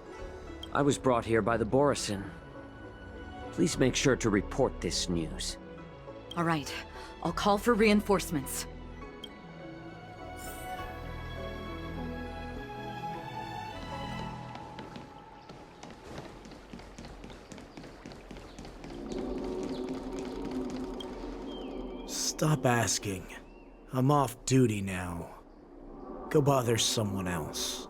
I was brought here by the Borisin. Please make sure to report this news. All right, I'll call for reinforcements. Stop asking. I'm off duty now. Go bother someone else.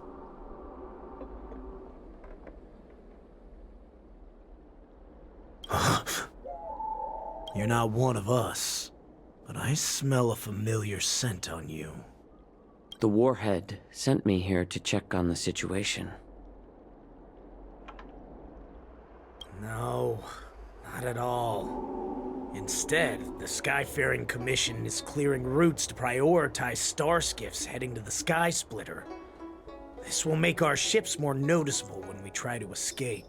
You're not one of us, but I smell a familiar scent on you. The Warhead sent me here to check on the situation. No, not at all. Instead, the Skyfaring Commission is clearing routes to prioritize starskiffs heading to the Sky Splitter. This will make our ships more noticeable when we try to escape.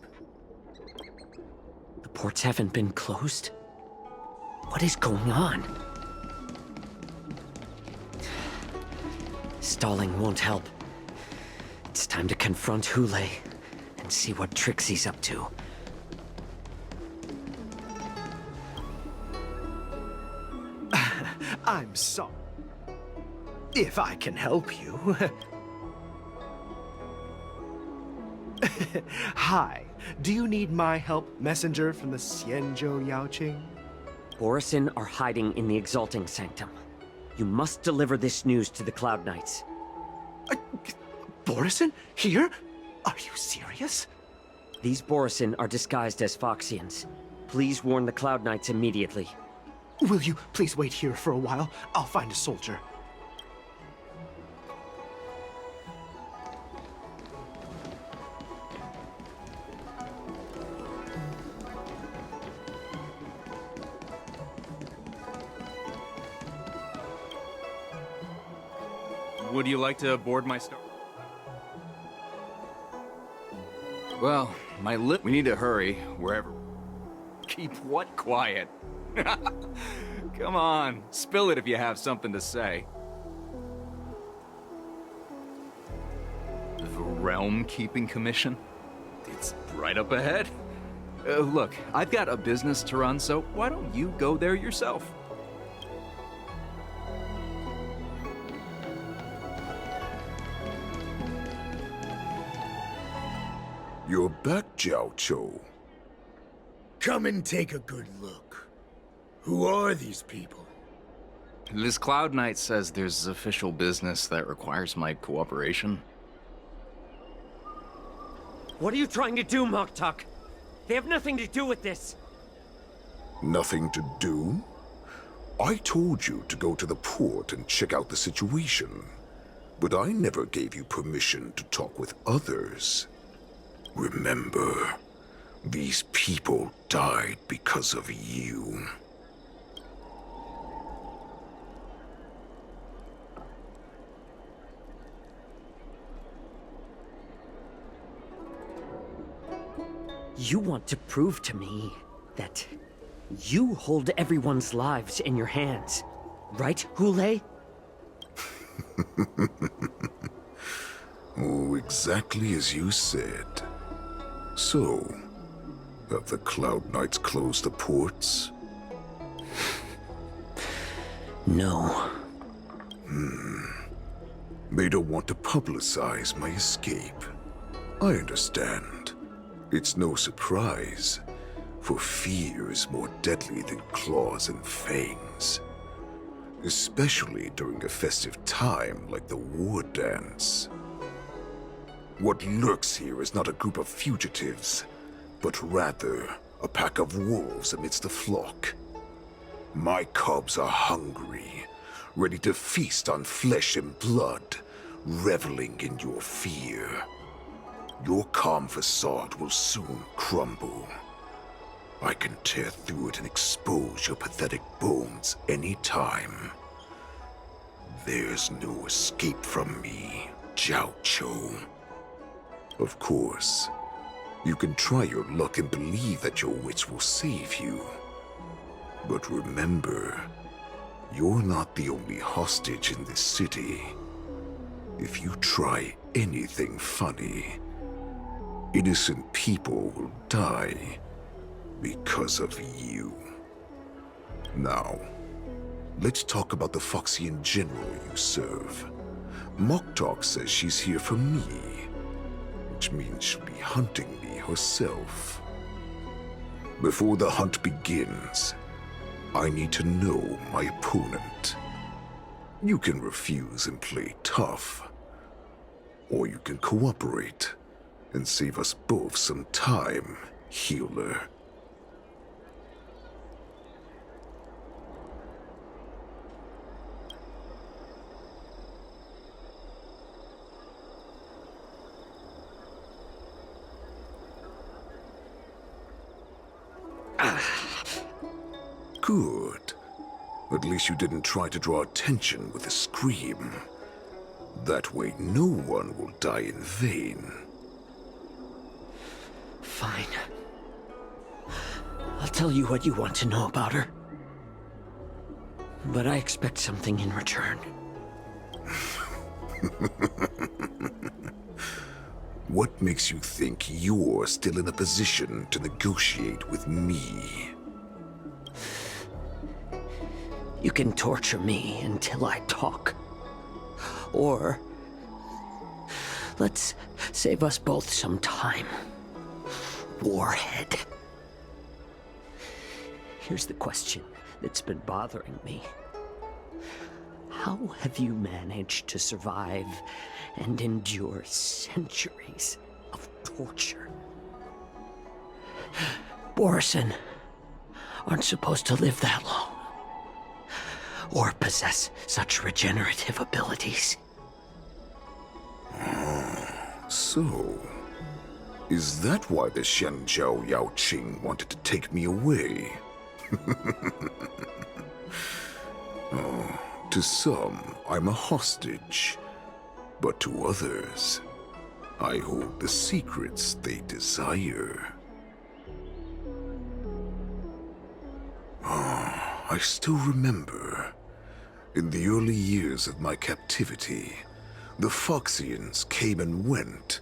The ports haven't been closed? What is going on? Stalling won't help. It's time to confront Hule and see what tricks he's up to. I'm sorry. If I can help you. Hi. Do you need my help, messenger from the Xianzhou Yaoqing? Borisin are hiding in the Exalting Sanctum. You must deliver this news to the Cloud Knights. Borisin? Here? Are you serious? These Borisin are disguised as Foxians. Please warn the Cloud Knights immediately. Will you please wait here for a while? I'll find a soldier. Would you like to board my star? Well, we need to hurry, wherever. Keep what quiet? Come on, spill it if you have something to say. The Realm Keeping Commission? It's right up ahead. Look, I've got a business to run, so why don't you go there yourself? You're back, Jiao Cho. Come and take a good look. Who are these people? This Cloud Knight says there's official business that requires my cooperation. What are you trying to do, Moktuk? They have nothing to do with this. Nothing to do? I told you to go to the port and check out the situation. But I never gave you permission to talk with others. Remember, these people died because of you. You want to prove to me that you hold everyone's lives in your hands, right, Hule? Oh, exactly as you said. So, have the Cloud Knights closed the ports? No. They don't want to publicize my escape. I understand. It's no surprise, for fear is more deadly than claws and fangs. Especially during a festive time like the War Dance. What lurks here is not a group of fugitives, but rather a pack of wolves amidst the flock. My cubs are hungry, ready to feast on flesh and blood, reveling in your fear. Your calm facade will soon crumble. I can tear through it and expose your pathetic bones any time. There's no escape from me, Jiao Cho. Of course, You can try your luck and believe that your wits will save you. But remember, you're not the only hostage in this city. If you try anything funny, innocent people will die because of you. Now, let's talk about the Foxian general you serve. Moktok says she's here for me, which means she'll be hunting me herself. Before the hunt begins, I need to know my opponent. You can refuse and play tough, or you can cooperate and save us both some time, healer. Good. At least you didn't try to draw attention with a scream. That way no one will die in vain. Fine. I'll tell you what you want to know about her. But I expect something in return. What makes you think you're still in a position to negotiate with me? You can torture me until I talk. Or let's save us both some time. Warhead. Here's the question that's been bothering me. How have you managed to survive and endure centuries of torture? Borison aren't supposed to live that long, or possess such regenerative abilities. So, is that why the Shenjiao Yaoqing wanted to take me away? Oh, to some, I'm a hostage. But to others, I hold the secrets they desire. Oh, I still remember. In the early years of my captivity, the Foxians came and went.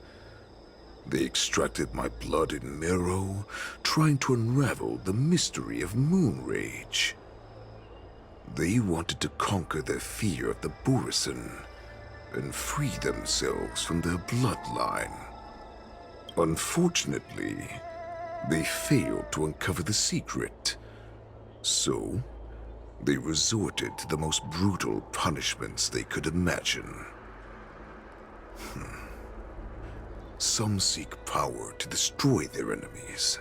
They extracted my blood and marrow, trying to unravel the mystery of moon rage. They wanted to conquer their fear of the Borison and free themselves from their bloodline. Unfortunately, they failed to uncover the secret. So, they resorted to the most brutal punishments they could imagine. Some seek power to destroy their enemies,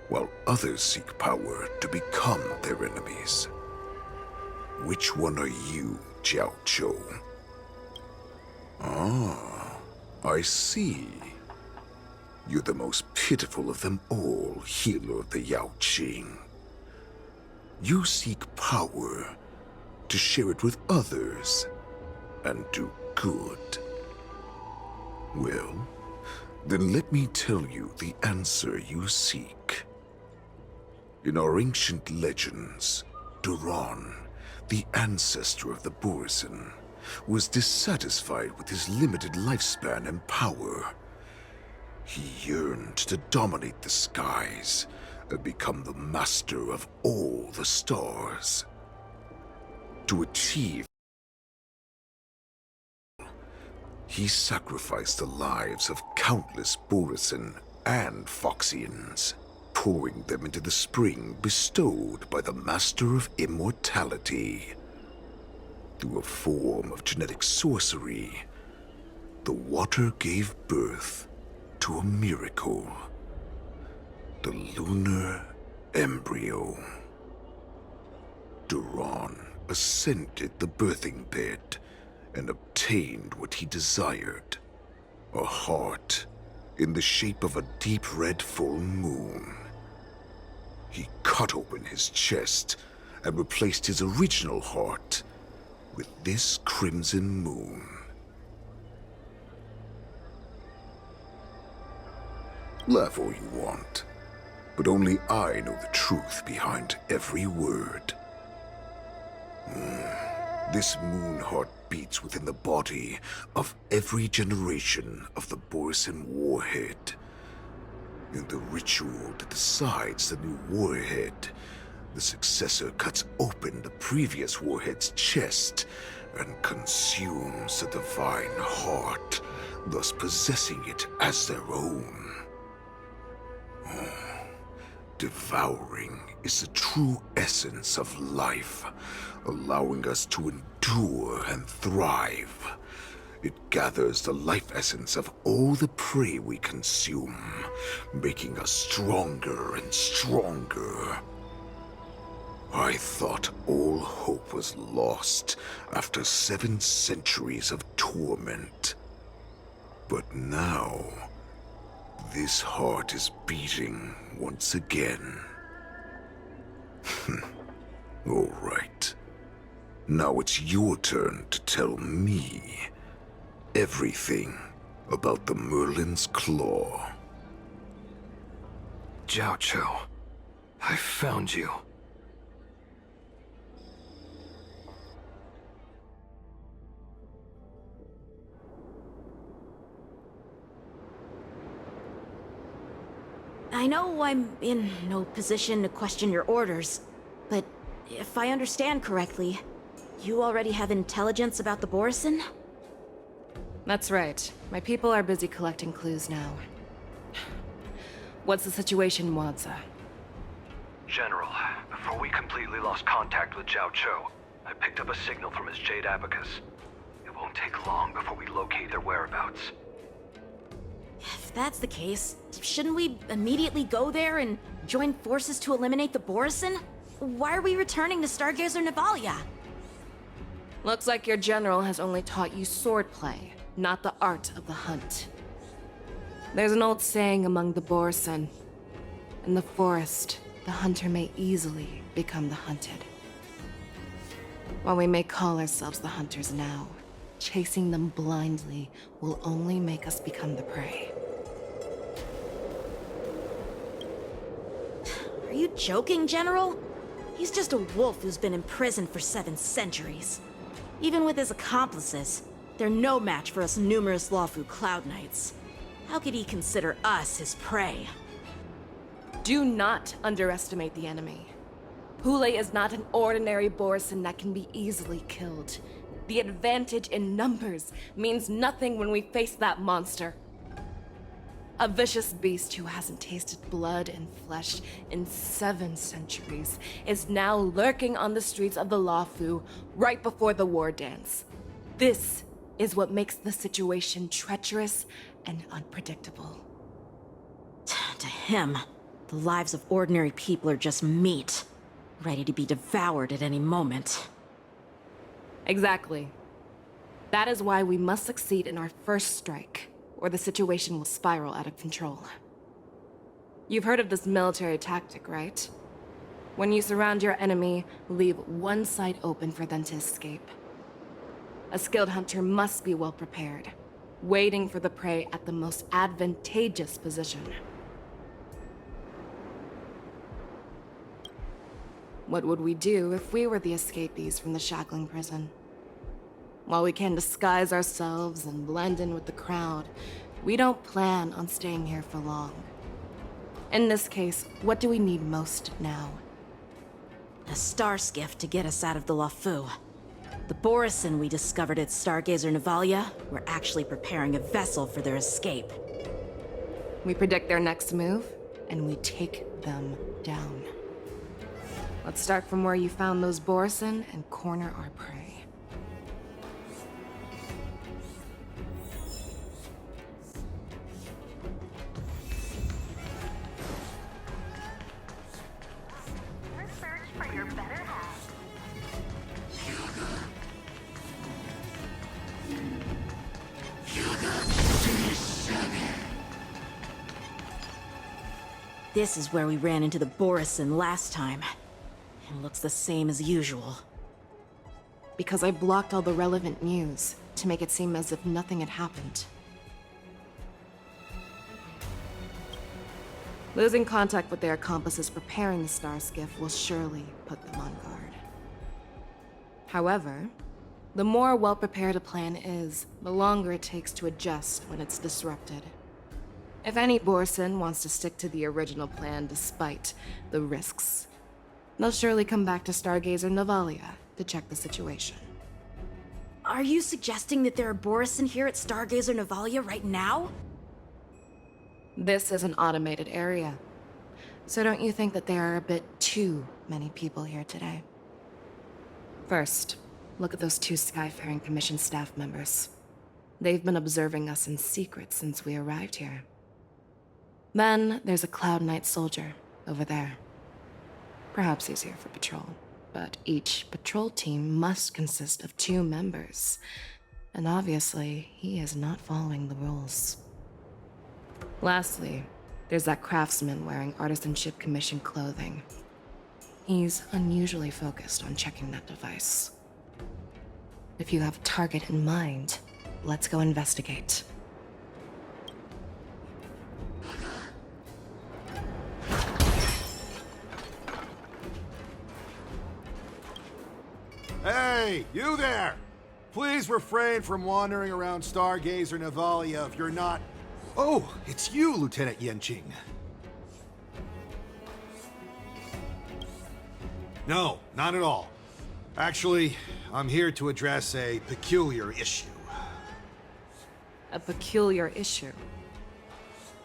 while others seek power to become their enemies. Which one are you, Jiao Chou? Ah, I see. You're the most pitiful of them all, healer of the Yaoqing. You seek power to share it with others and do good. Well, then let me tell you the answer you seek. In our ancient legends, Duran, the ancestor of the Borison, was dissatisfied with his limited lifespan and power. He yearned to dominate the skies and become the master of all the stars. To achieve, he sacrificed the lives of countless Borison and Foxians, pouring them into the spring bestowed by the Master of Immortality. Through a form of genetic sorcery, the water gave birth to a miracle. The lunar embryo. Duran ascended the birthing bed and obtained what he desired. A heart in the shape of a deep red full moon. He cut open his chest and replaced his original heart with this crimson moon. Laugh all you want, but only I know the truth behind every word. This moon heart beats within the body of every generation of the Borisin warhead. In the ritual that decides the new warhead, the successor cuts open the previous warhead's chest and consumes the divine heart, thus possessing it as their own. Devouring is the true essence of life, allowing us to endure and thrive. It gathers the life essence of all the prey we consume, making us stronger and stronger. I thought all hope was lost after 7 centuries of torment. But now, this heart is beating once again. All right. Now it's your turn to tell me everything about the Merlin's Claw. Jiaoqiu, I found you. I know I'm in no position to question your orders, but if I understand correctly, you already have intelligence about the Borisin? That's right. My people are busy collecting clues now. What's the situation, Wadza? General, before we completely lost contact with Jiaoqiu, I picked up a signal from his Jade Abacus. It won't take long before we locate their whereabouts. If that's the case, shouldn't we immediately go there and join forces to eliminate the Borisin? Why are we returning to Stargazer Navalia? Looks like your general has only taught you swordplay, not the art of the hunt. There's an old saying among the Borisin. In the forest, the hunter may easily become the hunted. While we may call ourselves the hunters now, chasing them blindly will only make us become the prey. Are you joking, General? He's just a wolf who's been imprisoned for 7 centuries. Even with his accomplices, they're no match for us numerous Lawfu Cloud Knights. How could he consider us his prey? Do not underestimate the enemy. Hule is not an ordinary Borisin that can be easily killed. The advantage in numbers means nothing when we face that monster. A vicious beast who hasn't tasted blood and flesh in 7 centuries is now lurking on the streets of the Lawfu right before the war dance. This is what makes the situation treacherous and unpredictable. To him, the lives of ordinary people are just meat, ready to be devoured at any moment. Exactly. That is why we must succeed in our first strike, or the situation will spiral out of control. You've heard of this military tactic, right? When you surround your enemy, leave one side open for them to escape. A skilled hunter must be well prepared, waiting for the prey at the most advantageous position. What would we do if we were the escapees from the shackling prison? While we can disguise ourselves and blend in with the crowd, we don't plan on staying here for long. In this case, what do we need most now? A star skiff to get us out of the Lawfu. The Borisin we discovered at Stargazer Navalia were actually preparing a vessel for their escape. We predict their next move, and we take them down. Let's start from where you found those Borisin and corner our prey. This is where we ran into the Borisin last time. It looks the same as usual. Because I blocked all the relevant news to make it seem as if nothing had happened. Losing contact with their accomplices preparing the Star Skiff will surely put them on guard. However, the more well-prepared a plan is, the longer it takes to adjust when it's disrupted. If any Borson wants to stick to the original plan despite the risks, they'll surely come back to Stargazer Navalia to check the situation. Are you suggesting that there are Borison here at Stargazer Navalia right now? This is an automated area, so don't you think that there are a bit too many people here today? First, look at those 2 Skyfaring Commission staff members. They've been observing us in secret since we arrived here. Then, there's a Cloud Knight soldier over there. Perhaps he's here for patrol, but each patrol team must consist of 2 members, and obviously, he is not following the rules. Lastly, there's that craftsman wearing Artisanship Commission clothing. He's unusually focused on checking that device. If you have a target in mind, let's go investigate. Hey, you there! Please refrain from wandering around Stargazer Navalia if you're not... Oh, it's you, Lieutenant Yenqing. No, not at all. Actually, I'm here to address a peculiar issue. A peculiar issue?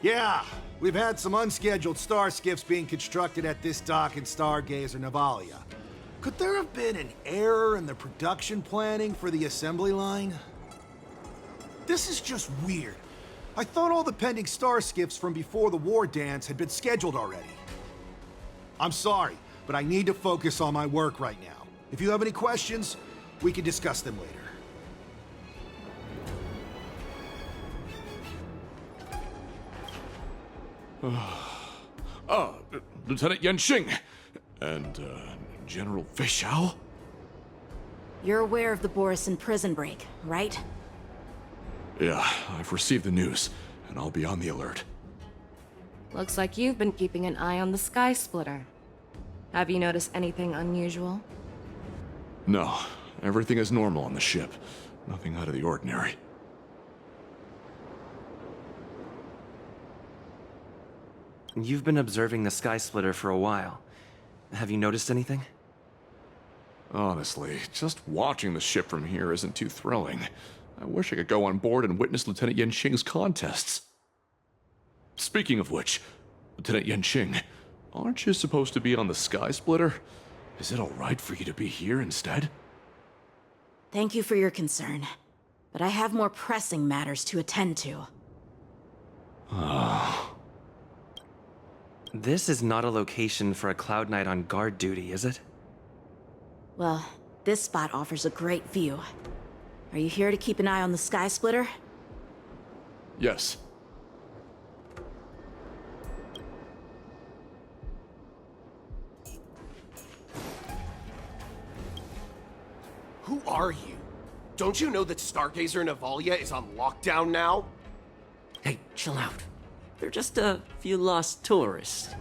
Yeah, we've had some unscheduled star skiffs being constructed at this dock in Stargazer Navalia. Could there have been an error in the production planning for the assembly line? This is just weird. I thought all the pending star skiffs from before the war dance had been scheduled already. I'm sorry, but I need to focus on my work right now. If you have any questions, we can discuss them later. Lieutenant Yenqing and General Fei Xiao? You're aware of the Borison prison break, right? Yeah, I've received the news, and I'll be on the alert. Looks like you've been keeping an eye on the Sky Splitter. Have you noticed anything unusual? No, everything is normal on the ship. Nothing out of the ordinary. You've been observing the Sky Splitter for a while. Have you noticed anything? Honestly, just watching the ship from here isn't too thrilling. I wish I could go on board and witness Lieutenant Yenqing's contests. Speaking of which, Lieutenant Yenqing, aren't you supposed to be on the Sky Splitter? Is it alright for you to be here instead? Thank you for your concern, but I have more pressing matters to attend to. This is not a location for a Cloud Knight on guard duty, is it? Well, this spot offers a great view. Are you here to keep an eye on the Sky Splitter? Yes. Who are you? Don't you know that Stargazer Navalia is on lockdown now? Hey, chill out. They're just a few lost tourists.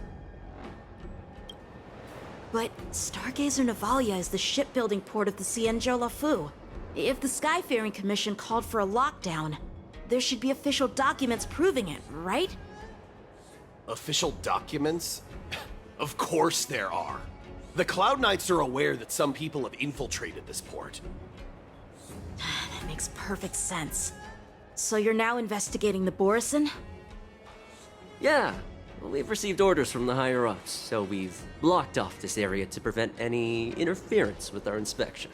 But Stargazer Navalia is the shipbuilding port of the Xianzhou Lafu. If the Skyfaring Commission called for a lockdown, there should be official documents proving it, right? Official documents? Of course there are. The Cloud Knights are aware that some people have infiltrated this port. That makes perfect sense. So you're now investigating the Borison? Yeah, we've received orders from the higher-ups, so we've blocked off this area to prevent any interference with our inspection.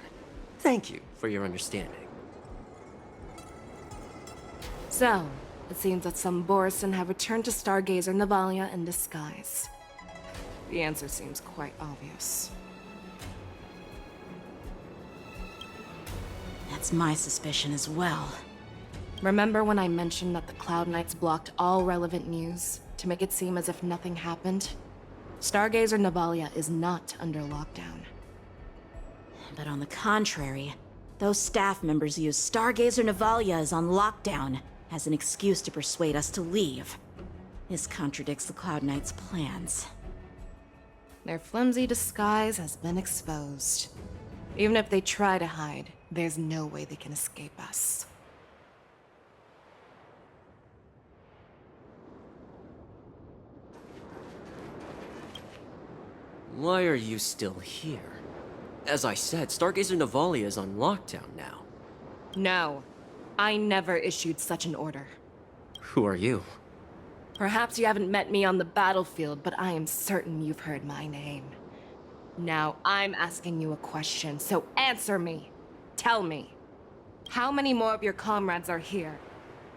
Thank you for your understanding. So, it seems that some Borison have returned to Stargazer Navalia in disguise. The answer seems quite obvious. That's my suspicion as well. Remember when I mentioned that the Cloud Knights blocked all relevant news to make it seem as if nothing happened? Stargazer Navalia is not under lockdown. But on the contrary, those staff members use Stargazer Navalia is on lockdown as an excuse to persuade us to leave. This contradicts the Cloud Knight's plans. Their flimsy disguise has been exposed. Even if they try to hide, there's no way they can escape us. Why are you still here? As I said, Stargazer Navalia is on lockdown now. No, I never issued such an order. Who are you? Perhaps you haven't met me on the battlefield, but I am certain you've heard my name. Now, I'm asking you a question, so answer me. Tell me, how many more of your comrades are here?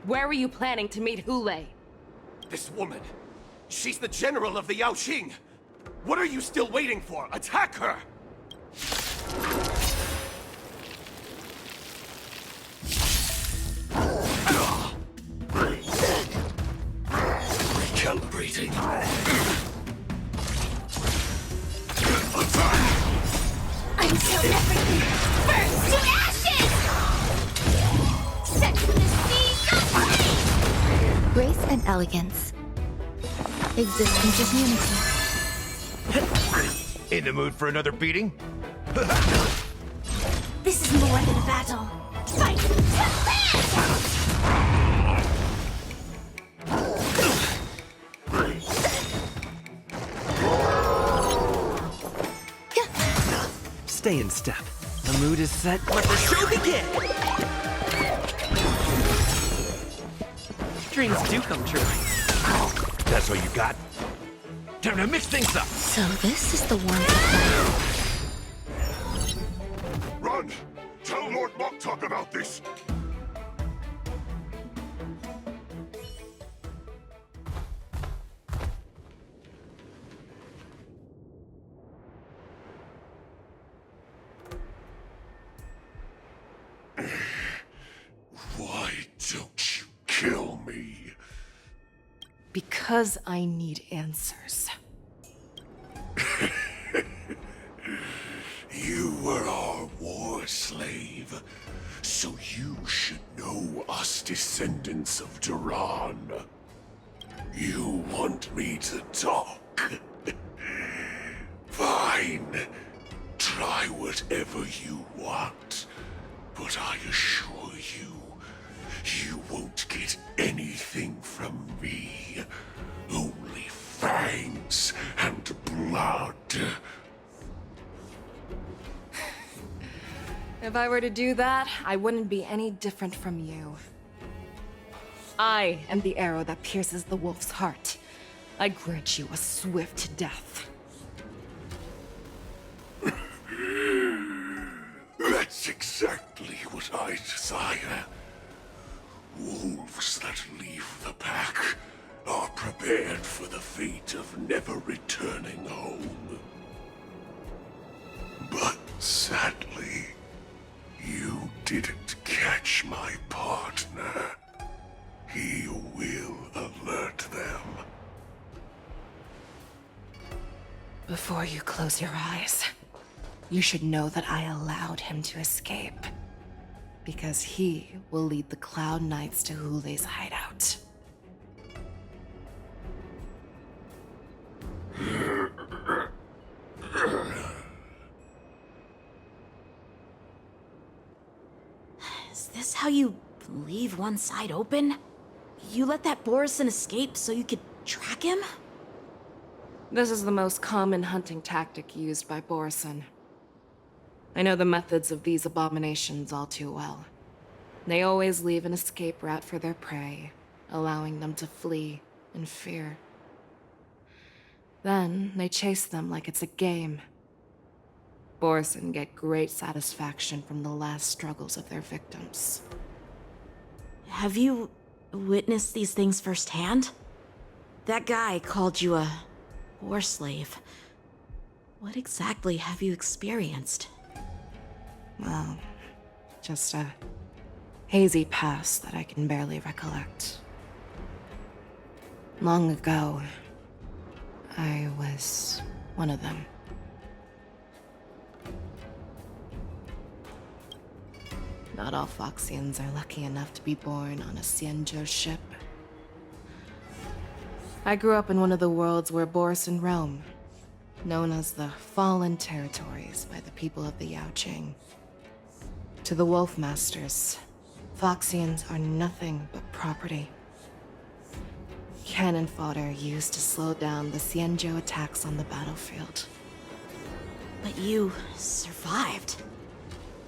Where were you planning to meet Hule? This woman, she's the general of the Yaoqing! What are you still waiting for? Attack her! Recalibrating. Until everything burns to ashes! Set the seas aflame! Grace and elegance. Existence is unity. In the mood for another beating? This is more than a battle. Fight to the Stay in step. The mood is set. Let the show begin! Dreams do come true. That's all you got? Time to mix things up! So this is the one. Run! Tell Lord Moktok about this! Why don't you kill me? Because I need answers. You were our war slave, so you should know us descendants of Duran. You want me to talk? Fine. Try whatever you want, but I assure you, you won't get anything from me. Only fangs and blood. If I were to do that, I wouldn't be any different from you. I am the arrow that pierces the wolf's heart. I grant you a swift death. That's exactly what I desire. Wolves that leave the pack are prepared for the fate of never returning home. But sadly, you didn't catch my partner. He will alert them. Before you close your eyes, you should know that I allowed him to escape. Because he will lead the Cloud Knights to Hule's hideout. Is this how you leave one side open? You let that Borison escape so you could track him? This is the most common hunting tactic used by Borison. I know the methods of these abominations all too well. They always leave an escape route for their prey, allowing them to flee in fear. Then they chase them like it's a game. Borison get great satisfaction from the last struggles of their victims. Have you witnessed these things firsthand? That guy called you a war slave. What exactly have you experienced? Well, just a hazy past that I can barely recollect. Long ago, I was one of them. Not all Foxians are lucky enough to be born on a Xianzhou ship. I grew up in one of the worlds where Borison roam, known as the Fallen Territories by the people of the Yaoqing. To the Wolf Masters, Foxians are nothing but property. Cannon fodder used to slow down the Xianzhou attacks on the battlefield. But you survived.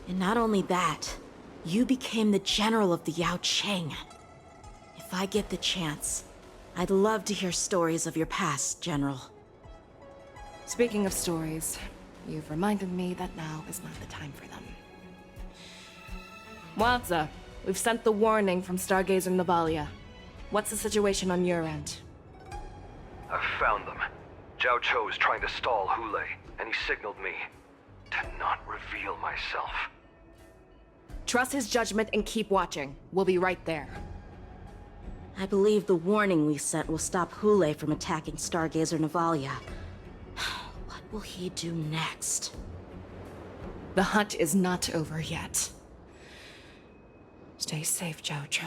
And not only that, you became the general of the Yaoqing. If I get the chance, I'd love to hear stories of your past, General. Speaking of stories, you've reminded me that now is not the time for them. Wadza, we've sent the warning from Stargazer Navalia. What's the situation on your end? I've found them. Zhao Cho is trying to stall Hule, and he signaled me to not reveal myself. Trust his judgment and keep watching. We'll be right there. I believe the warning we sent will stop Hule from attacking Stargazer Navalia. What will he do next? The hunt is not over yet. Stay safe, Zhao Cho.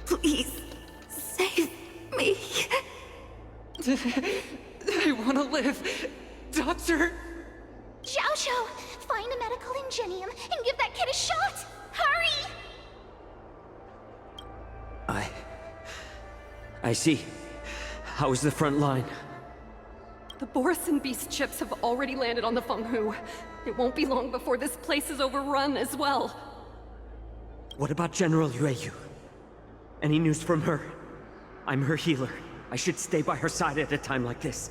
Please, save me. I want to live. Doctor? Zhao Cho, find a medical ingenium and give that kid a shot! Hurry! I see. How is the front line? The Borison Beast ships have already landed on the Fenghu. It won't be long before this place is overrun as well. What about General Yueyu? Any news from her? I'm her healer. I should stay by her side at a time like this.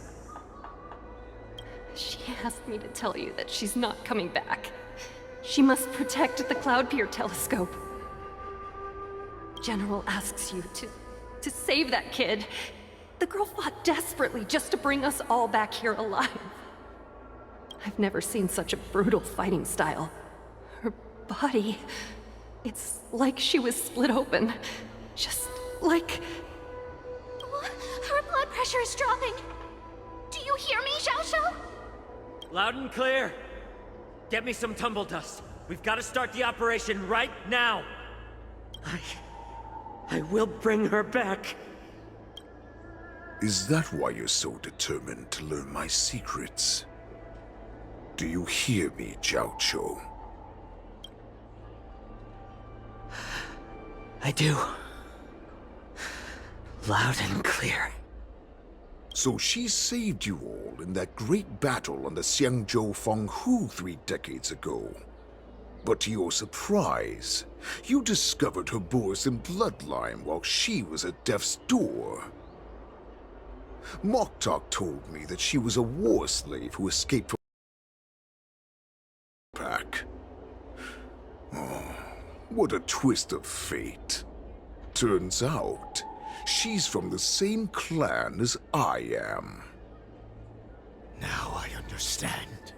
She asked me to tell you that she's not coming back. She must protect the Cloudpeer telescope. General asks you to save that kid. The girl fought desperately just to bring us all back here alive. I've never seen such a brutal fighting style. Her body, it's like she was split open. Just like... Her blood pressure is dropping. Do you hear me, Zhao Cho? Loud and clear. Get me some tumble dust. We've got to start the operation right now. I will bring her back. Is that why you're so determined to learn my secrets? Do you hear me, Zhao Cho? I do. Loud and clear. So she saved you all in that great battle on the Xianzhou Fenghu 3 decades ago. But to your surprise, you discovered her Borison bloodline while she was at death's door. Moktok told me that she was a war slave who escaped from pack. Oh, what a twist of fate. Turns out, she's from the same clan as I am. Now I understand.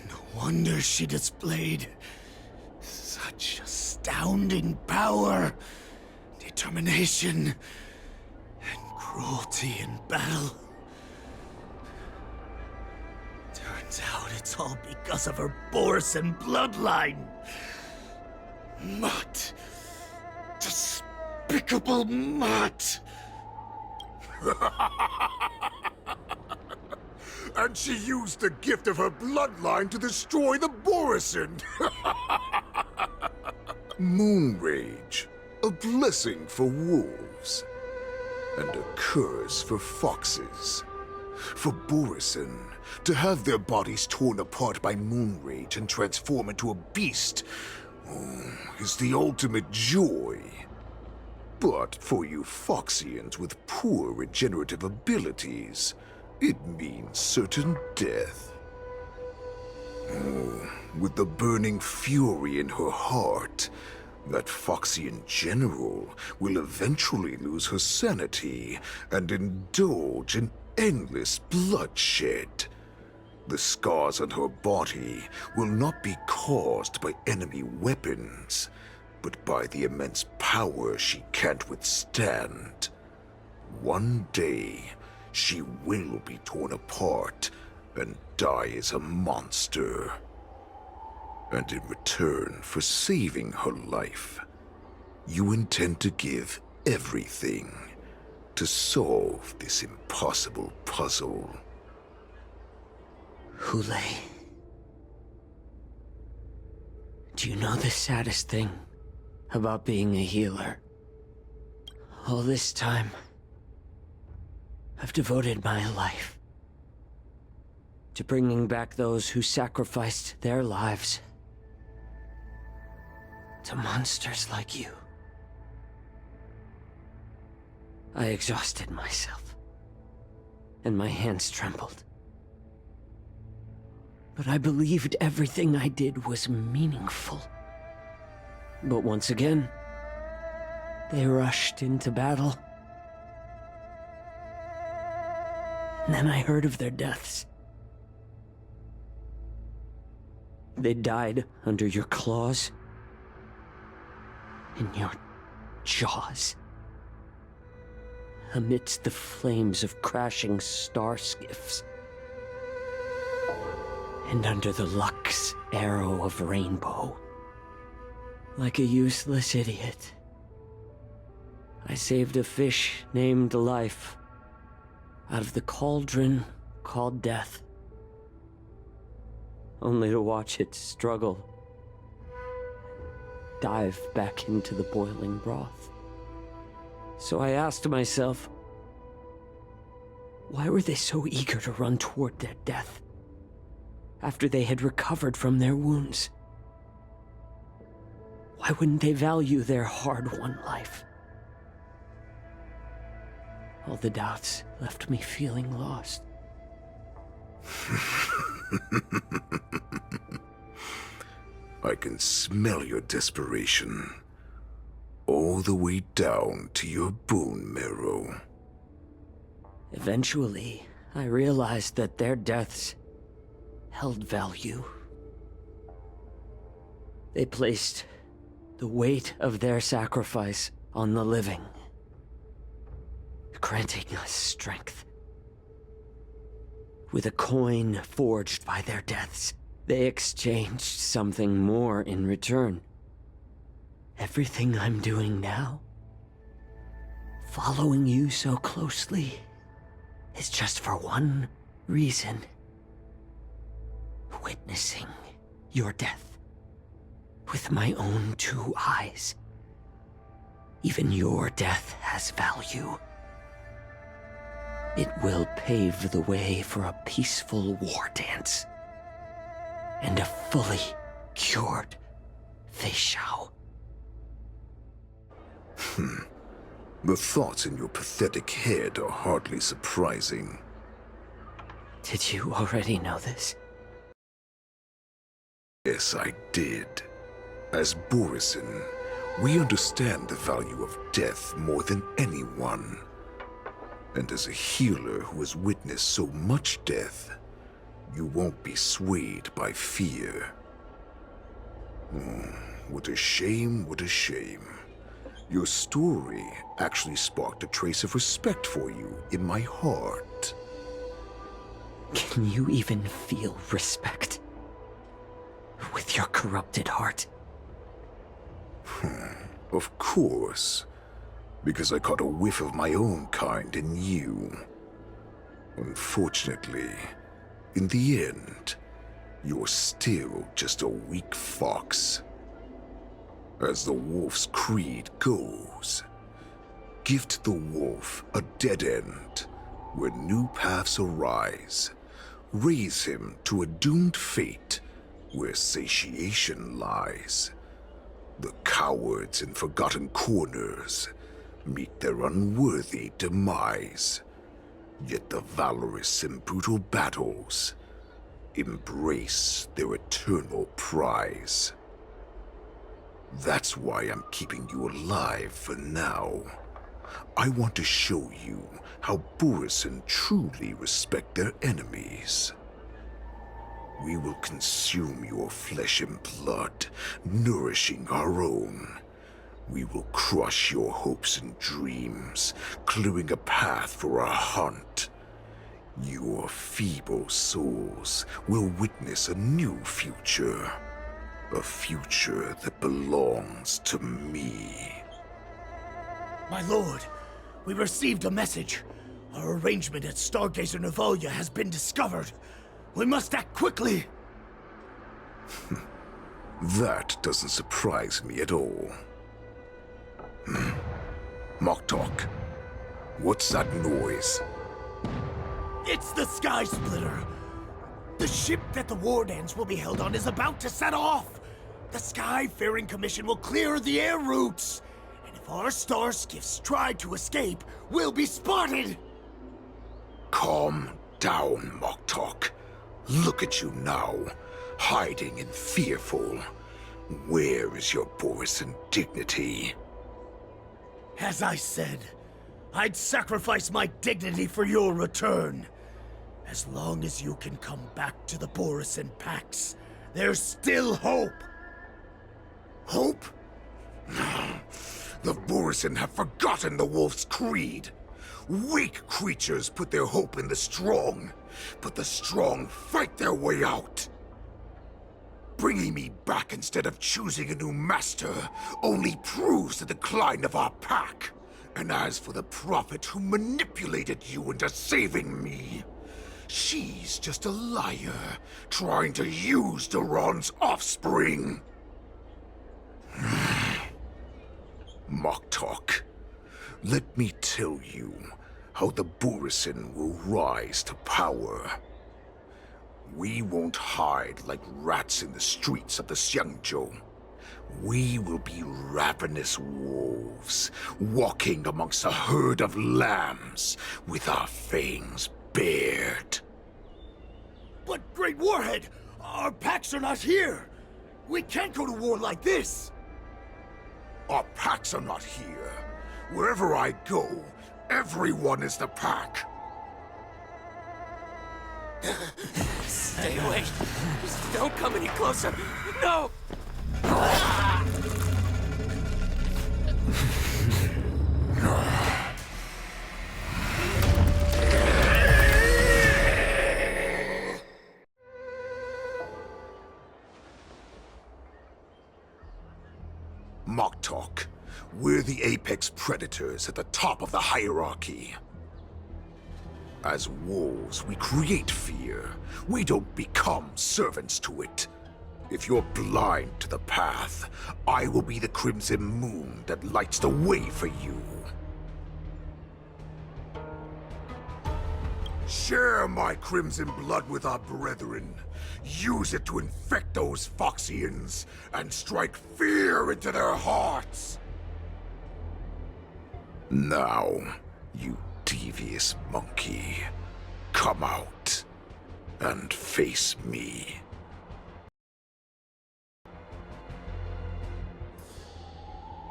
No wonder she displayed such astounding power, determination, and cruelty in battle. Turns out it's all because of her Borison bloodline. Mutt. Despicable mutt. And she used the gift of her bloodline to destroy the Borison. Moon Rage, a blessing for wolves, and a curse for foxes. For Borison, to have their bodies torn apart by Moon Rage and transform into a beast is the ultimate joy. But for you Foxians with poor regenerative abilities, it means certain death. With the burning fury in her heart, that Foxian general will eventually lose her sanity and indulge in endless bloodshed. The scars on her body will not be caused by enemy weapons, but by the immense power she can't withstand. One day, she will be torn apart, and die as a monster. And in return for saving her life, you intend to give everything to solve this impossible puzzle. Hule, do you know the saddest thing about being a healer? All this time, I've devoted my life to bringing back those who sacrificed their lives to monsters like you. I exhausted myself, and my hands trembled. But I believed everything I did was meaningful. But once again, they rushed into battle. And then I heard of their deaths. They died under your claws, in your jaws, amidst the flames of crashing star skiffs, and under the Luck's arrow of rainbow. Like a useless idiot, I saved a fish named Life out of the cauldron called Death, only to watch it struggle, dive back into the boiling broth. So I asked myself, why were they so eager to run toward their death after they had recovered from their wounds? Why wouldn't they value their hard-won life? All the doubts left me feeling lost. I can smell your desperation, all the way down to your bone marrow. Eventually, I realized that their deaths held value. They placed the weight of their sacrifice on the living, granting us strength. With a coin forged by their deaths, they exchanged something more in return. Everything I'm doing now, following you so closely, is just for one reason: witnessing your death with my own two eyes. Even your death has value. It will pave the way for a peaceful war dance and a fully cured Fei Shao. The thoughts in your pathetic head are hardly surprising. Did you already know this? Yes, I did. As Borisin, we understand the value of death more than anyone. And as a healer who has witnessed so much death, you won't be swayed by fear. What a shame, what a shame. Your story actually sparked a trace of respect for you in my heart. Can you even feel respect with your corrupted heart? Of course. Because I caught a whiff of my own kind in you. Unfortunately, in the end, you're still just a weak fox. As the wolf's creed goes, gift the wolf a dead end where new paths arise. Raise him to a doomed fate where satiation lies. The cowards in forgotten corners meet their unworthy demise. Yet the valorous in brutal battles embrace their eternal prize. That's why I'm keeping you alive for now. I want to show you how Borisin truly respect their enemies. We will consume your flesh and blood, nourishing our own. We will crush your hopes and dreams, clearing a path for our hunt. Your feeble souls will witness a new future. A future that belongs to me. My lord, we received a message. Our arrangement at Stargazer Navalia has been discovered. We must act quickly. That doesn't surprise me at all. Moktok, what's that noise? It's the Sky Splitter. The ship that the Wardens will be held on is about to set off. The Skyfaring Commission will clear the air routes. And if our star skiffs try to escape, we'll be spotted. Calm down, Moktok. Look at you now, hiding and fearful. Where is your Borisan dignity? As I said, I'd sacrifice my dignity for your return. As long as you can come back to the Borisan Pax, there's still hope. Hope? The Borisan have forgotten the wolf's creed. Weak creatures put their hope in the strong, but the strong fight their way out. Bringing me back instead of choosing a new master only proves the decline of our pack. And as for the prophet who manipulated you into saving me, she's just a liar trying to use Duran's offspring. Moktok, let me tell you how the Borisan will rise to power. We won't hide like rats in the streets of the Xiangzhou. We will be ravenous wolves, walking amongst a herd of lambs with our fangs bared. But Great Warhead, our packs are not here. We can't go to war like this. Our packs are not here. Wherever I go, everyone is the pack. Stay away. Just don't come any closer. No! Moktok, we're the apex predators at the top of the hierarchy. As wolves, we create fear. We don't become servants to it. If you're blind to the path, I will be the crimson moon that lights the way for you. Share my crimson blood with our brethren. Use it to infect those Foxians and strike fear into their hearts. Now, you devious monkey, come out and face me.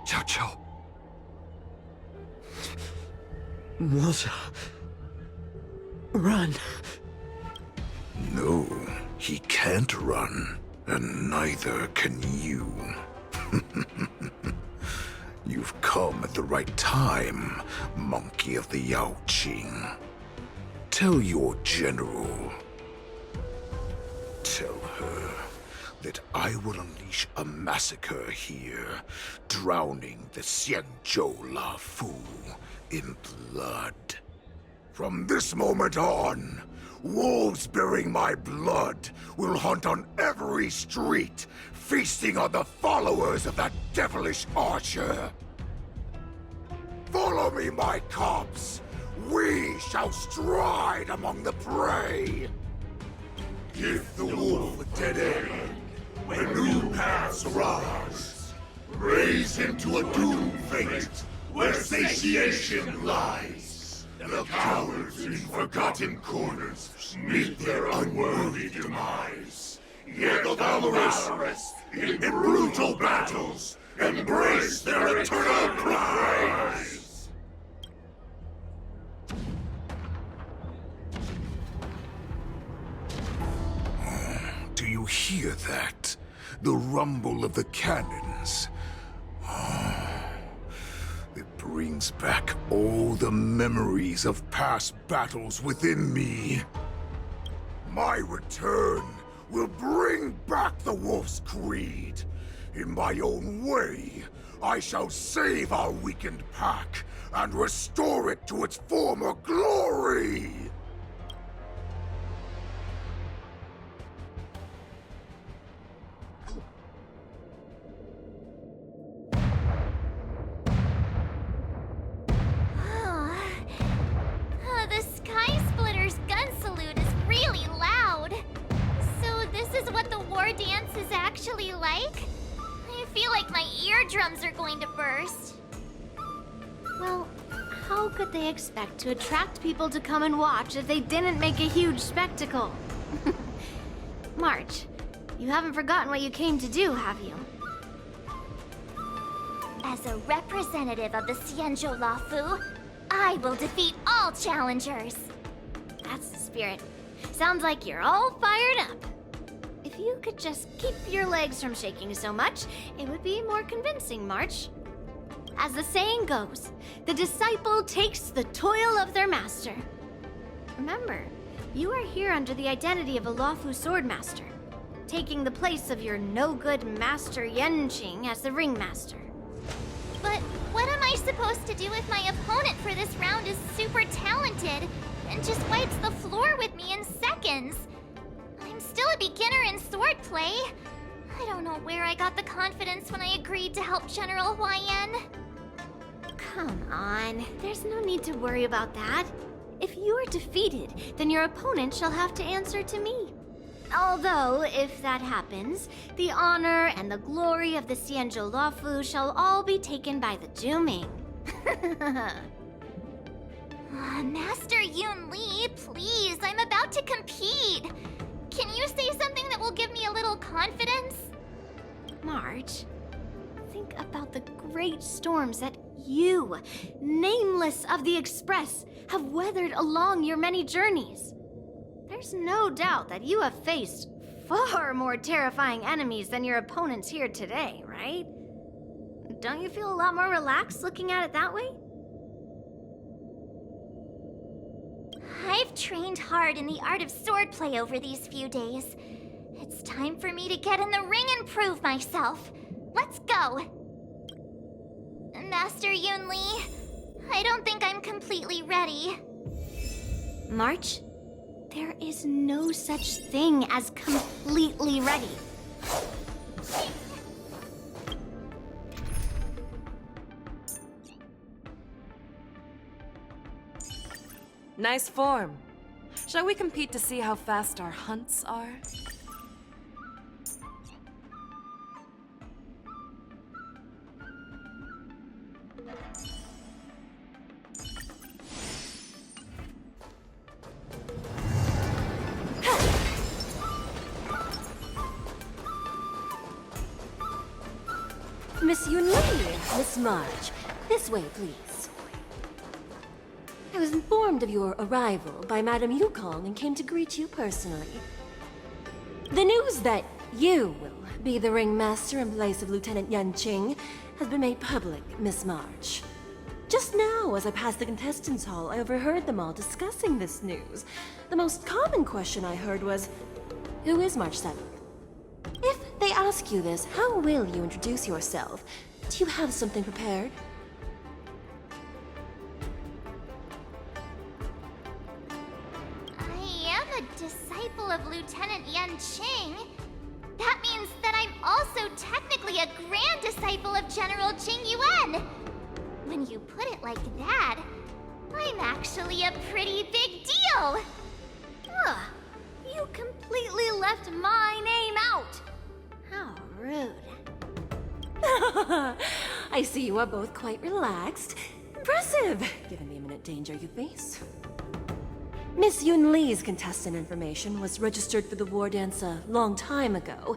Xiao. Moza. Run. No, he can't run, and neither can you. You've come at the right time, monkey of the Yaoqing. Tell your general. Tell her that I will unleash a massacre here, drowning the Xianzhou Lafu in blood. From this moment on, wolves bearing my blood will hunt on every street, feasting on the followers of that devilish archer. Follow me, my cubs. We shall stride among the prey. Give the wolf a dead end when new paths arise. Raise him to a doomed fate where satiation lies. The cowards in forgotten corners meet their unworthy demise. Yet the valorous in brutal battles embrace their eternal prize. Do you hear that? The rumble of the cannons. It brings back all the memories of past battles within me. My return will bring back the Wolf's Creed. In my own way, I shall save our weakened pack and restore it to its former glory! The Sky Splitter's gun salute is really loud. So this is what the war dance is actually like? I feel like my eardrums are going to burst. Well, how could they expect to attract people to come and watch if they didn't make a huge spectacle? March, you haven't forgotten what you came to do, have you? As a representative of the Xianzhou Lafu, I will defeat all challengers. That's the spirit. Sounds like you're all fired up. If you could just keep your legs from shaking so much, it would be more convincing, March. As the saying goes, the disciple takes the toil of their master. Remember, you are here under the identity of a Lafu swordmaster, taking the place of your no-good master Yenqing as the ringmaster. But what am I supposed to do if my opponent for this round is super talented and just wipes the floor with me in seconds? I'm still a beginner in swordplay. I don't know where I got the confidence when I agreed to help General Huayan. Come on, there's no need to worry about that. If you are defeated, then your opponent shall have to answer to me. Although, if that happens, the honor and the glory of the Xianzhou Lafu shall all be taken by the Juming. Master Yun Li, please, I'm about to compete. Can you say something that will give me a little confidence? March, think about the great storms that you, nameless of the Express, have weathered along your many journeys. There's no doubt that you have faced far more terrifying enemies than your opponents here today, right? Don't you feel a lot more relaxed looking at it that way? I've trained hard in the art of swordplay over these few days. It's time for me to get in the ring and prove myself. Let's go! Master Yun Li, I don't think I'm completely ready. March, there is no such thing as completely ready. Nice form. Shall we compete to see how fast our hunts are? Miss Yun Li, Miss March, this way, please. I was informed of your arrival by Madame Yukong and came to greet you personally. The news that you will be the ringmaster in place of Lieutenant Yenqing has been made public, Miss March. Just now, as I passed the contestants' hall, I overheard them all discussing this news. The most common question I heard was, who is March 7th? If they ask you this, how will you introduce yourself? Do you have something prepared? I am a disciple of Lieutenant Yenqing. That means that I'm also technically a grand disciple of General Jing Yuan. When you put it like that, I'm actually a pretty big deal. Ugh, you completely left my name out. How rude. I see you are both quite relaxed. Impressive, given the imminent danger you face. Miss Yun Li's contestant information was registered for the war dance a long time ago.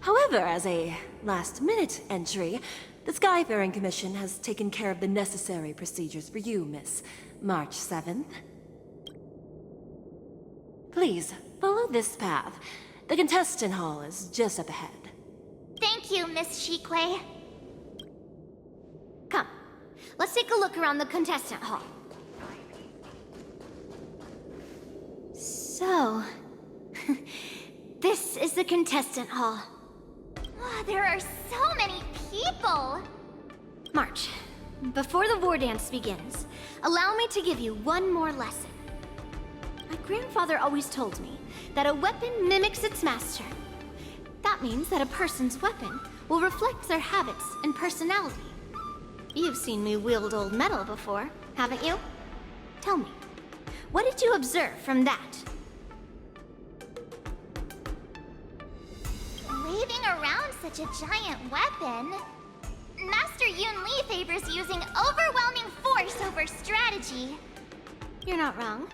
However, as a last-minute entry, the Skyfaring Commission has taken care of the necessary procedures for you, Miss March 7th. Please, follow this path. The contestant hall is just up ahead. Thank you, Miss Shikwe. Come, let's take a look around the contestant hall. So, this is the contestant hall. Oh, there are so many people! March, before the war dance begins, allow me to give you one more lesson. My grandfather always told me that a weapon mimics its master. That means that a person's weapon will reflect their habits and personality. You've seen me wield old metal before, haven't you? Tell me, what did you observe from that? Waving around such a giant weapon. Master Yun Li favors using overwhelming force over strategy. You're not wrong.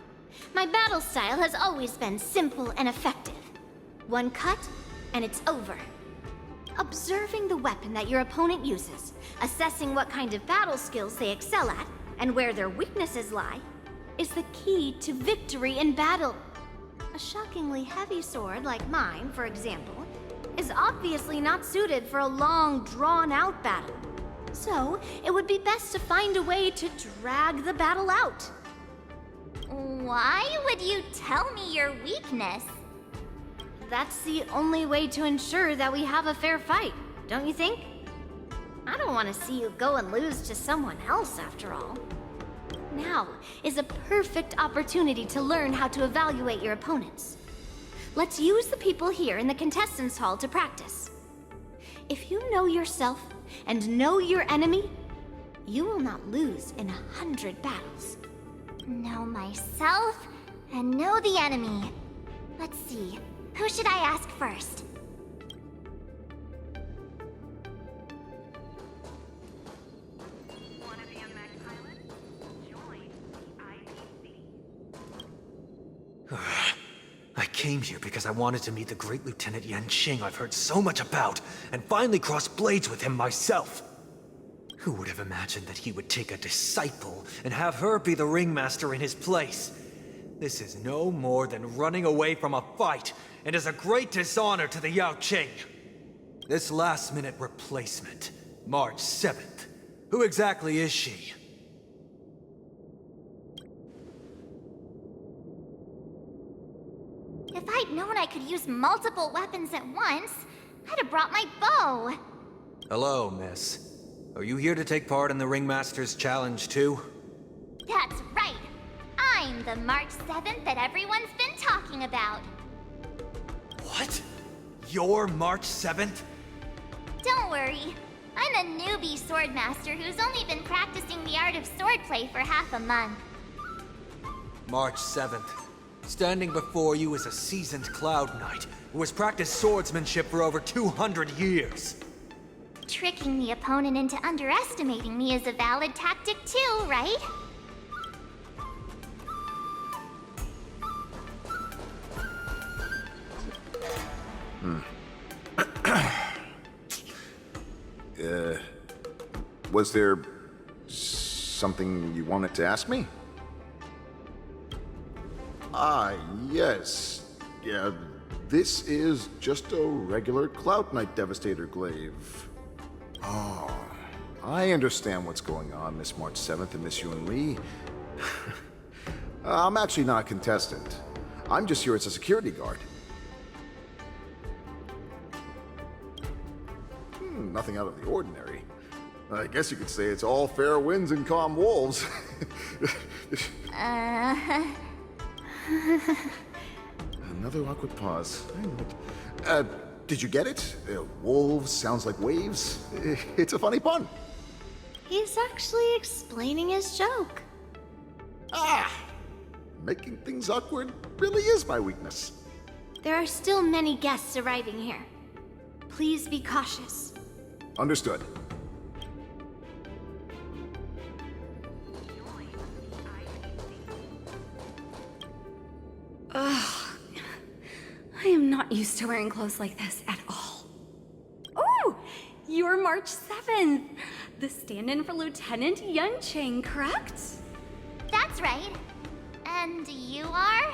My battle style has always been simple and effective. One cut, and it's over. Observing the weapon that your opponent uses, assessing what kind of battle skills they excel at, and where their weaknesses lie, is the key to victory in battle. A shockingly heavy sword like mine, for example, is obviously not suited for a long, drawn-out battle. So, it would be best to find a way to drag the battle out. Why would you tell me your weakness? That's the only way to ensure that we have a fair fight, don't you think? I don't want to see you go and lose to someone else, after all. Now is a perfect opportunity to learn how to evaluate your opponents. Let's use the people here in the contestants hall to practice. If you know yourself and know your enemy, you will not lose in 100 battles. Know myself and know the enemy. Let's see, who should I ask first? I came here because I wanted to meet the great Lieutenant Yanqing I've heard so much about, and finally cross blades with him myself. Who would have imagined that he would take a disciple and have her be the ringmaster in his place? This is no more than running away from a fight, and is a great dishonor to the Yaoqing. This last-minute replacement, March 7th. Who exactly is she? If I'd known I could use multiple weapons at once, I'd have brought my bow. Hello, miss. Are you here to take part in the Ringmaster's Challenge too? That's right. I'm the March 7th that everyone's been talking about. What? You're March 7th? Don't worry. I'm a newbie swordmaster who's only been practicing the art of swordplay for half a month. March 7th. Standing before you is a seasoned Cloud Knight who has practiced swordsmanship for over 200 years. Tricking the opponent into underestimating me is a valid tactic too, right? Was there something you wanted to ask me? Ah, yes. Yeah, this is just a regular Cloud Knight Devastator glaive. Oh, I understand what's going on, Miss March 7th and Miss Yun Li. I'm actually not a contestant. I'm just here as a security guard. Nothing out of the ordinary. I guess you could say it's all fair winds and calm wolves. Another awkward pause. Did you get it? Wolves sounds like waves. It's a funny pun. He's actually explaining his joke. Ah! Making things awkward really is my weakness. There are still many guests arriving here. Please be cautious. Understood. Ugh. I am not used to wearing clothes like this at all. Oh! You're March 7th! The stand-in for Lieutenant Yanqing, correct? That's right. And you are?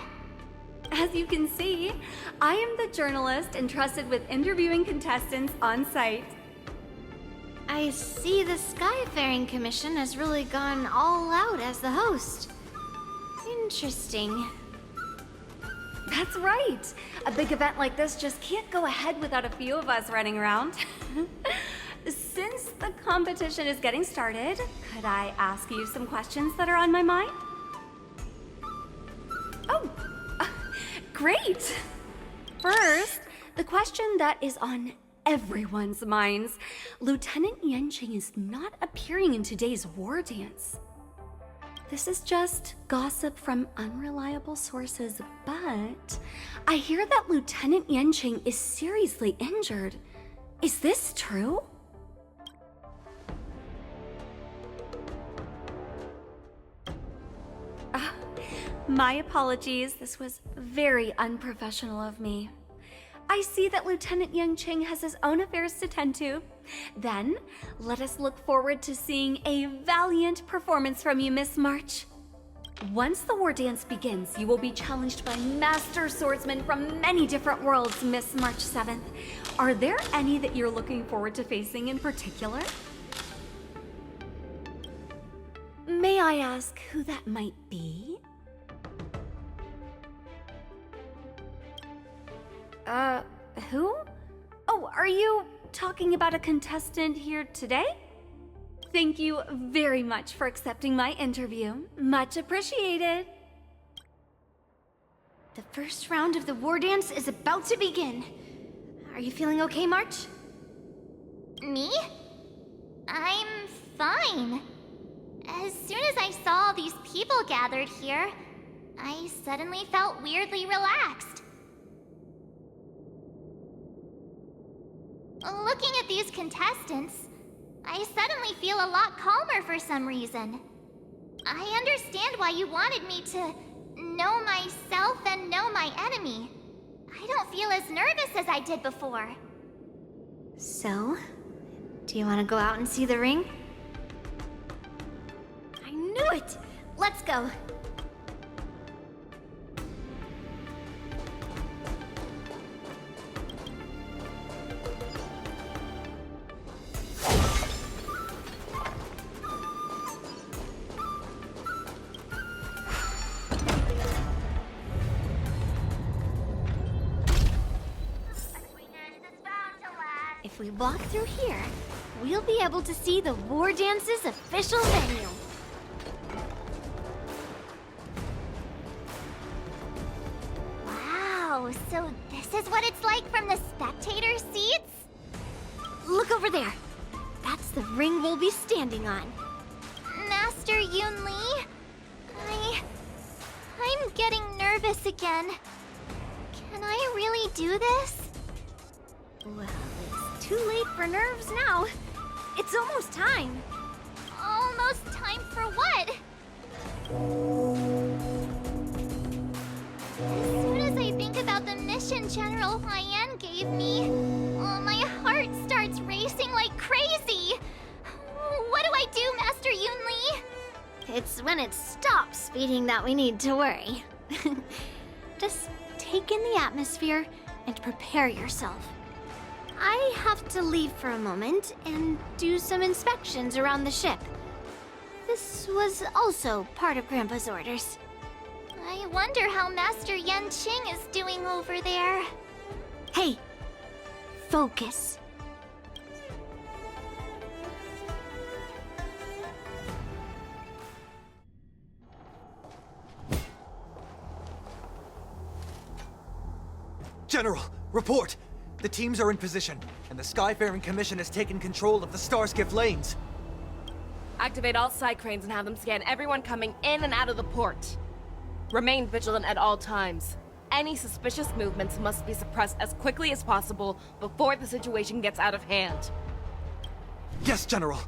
As you can see, I am the journalist entrusted with interviewing contestants on site. I see the Skyfaring Commission has really gone all out as the host. Interesting. That's right. A big event like this just can't go ahead without a few of us running around. Since the competition is getting started, could I ask you some questions that are on my mind? Oh, great! First, the question that is on everyone's minds. Lieutenant Yanqing is not appearing in today's war dance. This is just gossip from unreliable sources, but I hear that Lieutenant Yanqing is seriously injured. Is this true? My apologies. This was very unprofessional of me. I see that Lieutenant Yanqing has his own affairs to tend to. Then, let us look forward to seeing a valiant performance from you, Miss March. Once the war dance begins, you will be challenged by master swordsmen from many different worlds, Miss March 7th. Are there any that you're looking forward to facing in particular? May I ask who that might be? Who? Oh, are you talking about a contestant here today? Thank you very much for accepting my interview. Much appreciated. The first round of the war dance is about to begin. Are you feeling okay, March? Me? I'm fine. As soon as I saw these people gathered here, I suddenly felt weirdly relaxed. Looking at these contestants, I suddenly feel a lot calmer for some reason. I understand why you wanted me to know myself and know my enemy. I don't feel as nervous as I did before. So, do you want to go out and see the ring? I knew it! Let's go! If we walk through here, we'll be able to see the war dance's official venue. Wow, so this is what it's like from the spectator seats? Look over there. That's the ring we'll be standing on. Master Yunli, I'm getting nervous again. Can I really do this? Well, it's too late for nerves now. It's almost time. Almost time for what? As soon as I think about the mission General Huayan gave me, my heart starts racing like crazy. What do I do, Master Yunli? It's when it stops beating that we need to worry. Just take in the atmosphere and prepare yourself. I have to leave for a moment and do some inspections around the ship. This was also part of Grandpa's orders. I wonder how Master Yanqing is doing over there. Hey, focus. General, report! The teams are in position, and the Skyfaring Commission has taken control of the Starskiff lanes. Activate all side cranes and have them scan everyone coming in and out of the port. Remain vigilant at all times. Any suspicious movements must be suppressed as quickly as possible before the situation gets out of hand. Yes, General.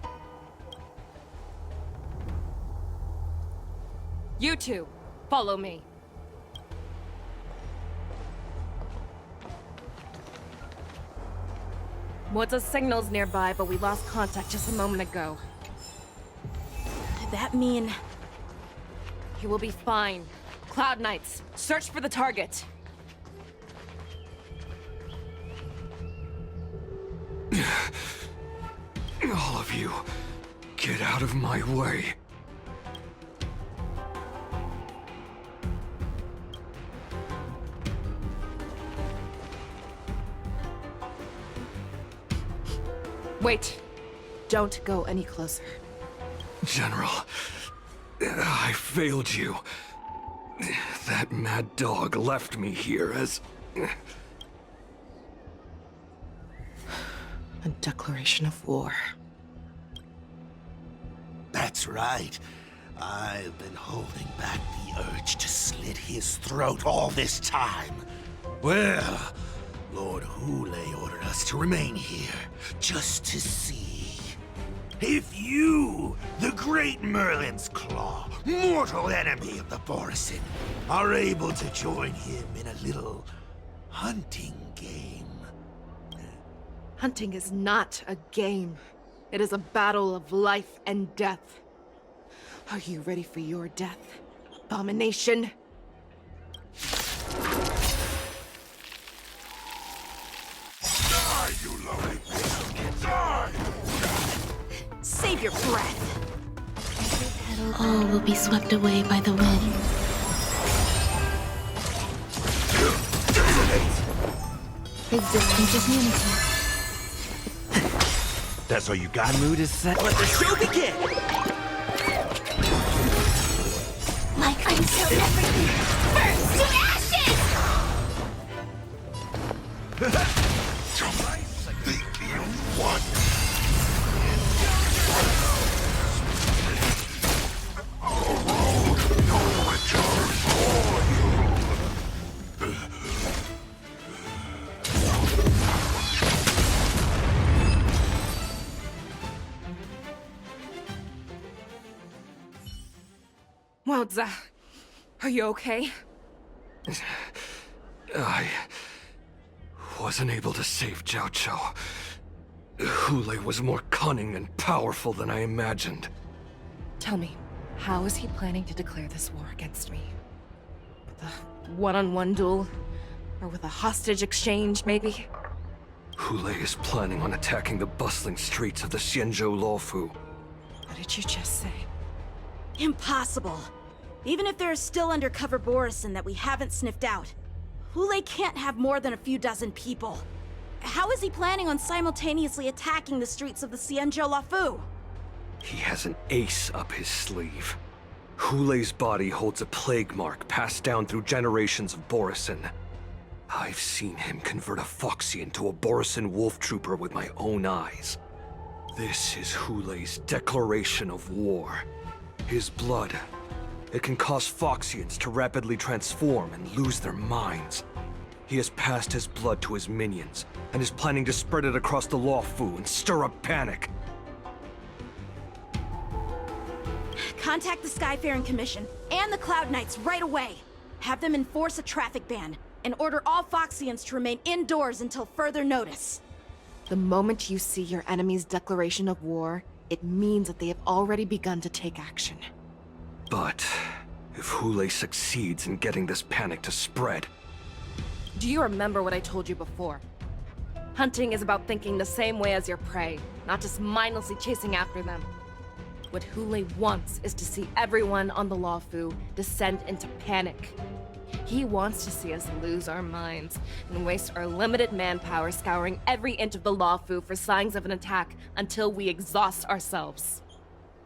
You two, follow me. What's signals nearby, but we lost contact just a moment ago. That mean... He will be fine. Cloud Knights, search for the target. All of you, get out of my way. Wait. Don't go any closer. General, I failed you. That mad dog left me here as... A declaration of war. That's right. I've been holding back the urge to slit his throat all this time. Well, Lord Hule ordered us to remain here, just to see if you, the great Merlin's Claw, mortal enemy of the Borisin, are able to join him in a little hunting game. Hunting is not a game. It is a battle of life and death. Are you ready for your death, abomination? Die, you lonely bitch! Die! Save your breath. All will be swept away by the wind. Existence is unity. That's all you got? Mood is set. Let the show begin! Like until everything burns to ashes! The ill one! No return for you! Wowza. Are you okay? I wasn't able to save Jiao Chou. Hule was more cunning and powerful than I imagined. Tell me, how is he planning to declare this war against me? With a one-on-one duel? Or with a hostage exchange, maybe? Hule is planning on attacking the bustling streets of the Xianzhou Luofu. What did you just say? Impossible. Even if there are still undercover Borisin that we haven't sniffed out, Hule can't have more than a few dozen people. How is he planning on simultaneously attacking the streets of the Xianzhou Luofu? He has an ace up his sleeve. Hule's body holds a plague mark passed down through generations of Borisin. I've seen him convert a Foxy into a Borisin wolf trooper with my own eyes. This is Hule's declaration of war. His blood. It can cause Foxians to rapidly transform and lose their minds. He has passed his blood to his minions, and is planning to spread it across the Luofu and stir up panic. Contact the Skyfaring Commission and the Cloud Knights right away. Have them enforce a traffic ban and order all Foxians to remain indoors until further notice. The moment you see your enemy's declaration of war, it means that they have already begun to take action. But if Hule succeeds in getting this panic to spread... Do you remember what I told you before? Hunting is about thinking the same way as your prey, not just mindlessly chasing after them. What Hule wants is to see everyone on the Luofu descend into panic. He wants to see us lose our minds and waste our limited manpower scouring every inch of the Luofu for signs of an attack until we exhaust ourselves.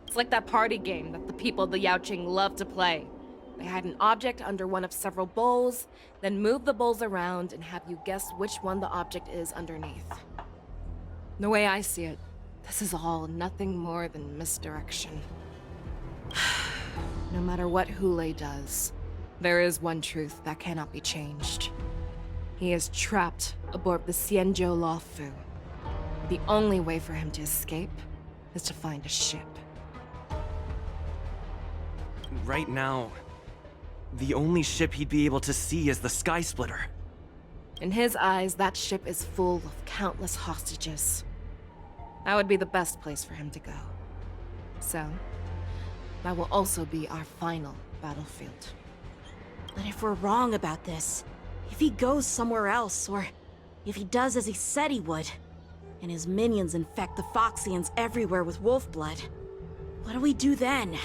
It's like that party game that the people of the Yaoqing love to play. They hide an object under one of several bowls, then move the bowls around and have you guess which one the object is underneath. The way I see it, this is all nothing more than misdirection. No matter what Hule does, there is one truth that cannot be changed. He is trapped aboard the Xianzhou Luofu. The only way for him to escape is to find a ship. Right now, the only ship he'd be able to see is the Sky Splitter. In his eyes, that ship is full of countless hostages. That would be the best place for him to go. So, that will also be our final battlefield. But if we're wrong about this, if he goes somewhere else, or if he does as he said he would, and his minions infect the Foxians everywhere with wolf blood. What do we do then?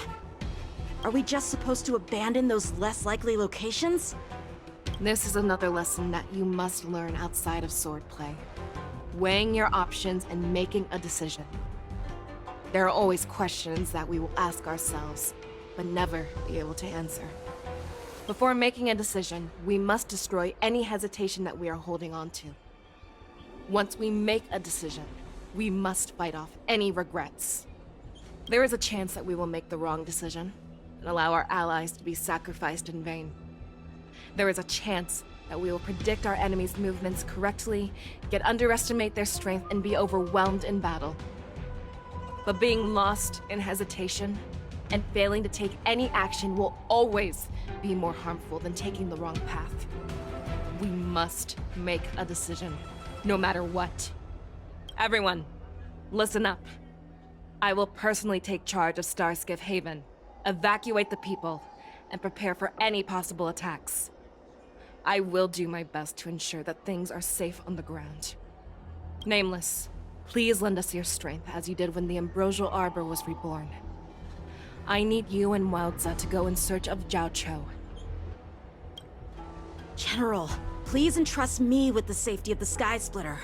Are we just supposed to abandon those less likely locations? This is another lesson that you must learn outside of swordplay. Weighing your options and making a decision. There are always questions that we will ask ourselves, but never be able to answer. Before making a decision, we must destroy any hesitation that we are holding on to. Once we make a decision, we must fight off any regrets. There is a chance that we will make the wrong decision and allow our allies to be sacrificed in vain. There is a chance that we will predict our enemies' movements correctly, yet underestimate their strength and be overwhelmed in battle. But being lost in hesitation and failing to take any action will always be more harmful than taking the wrong path. We must make a decision, no matter what. Everyone, listen up. I will personally take charge of Starskiff Haven, evacuate the people, and prepare for any possible attacks. I will do my best to ensure that things are safe on the ground. Nameless, please lend us your strength as you did when the Ambrosial Arbor was reborn. I need you and Wildza to go in search of Jiao Cho. General, please entrust me with the safety of the Sky Splitter.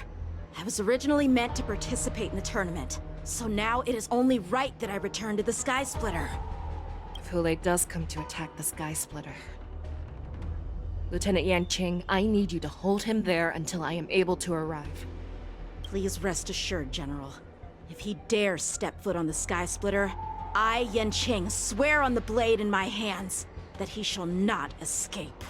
I was originally meant to participate in the tournament, so now it is only right that I return to the Sky Splitter. If Hulei does come to attack the Sky Splitter, Lieutenant Yanqing, I need you to hold him there until I am able to arrive. Please rest assured, General. If he dares step foot on the Sky Splitter, I, Yanqing, swear on the blade in my hands that he shall not escape.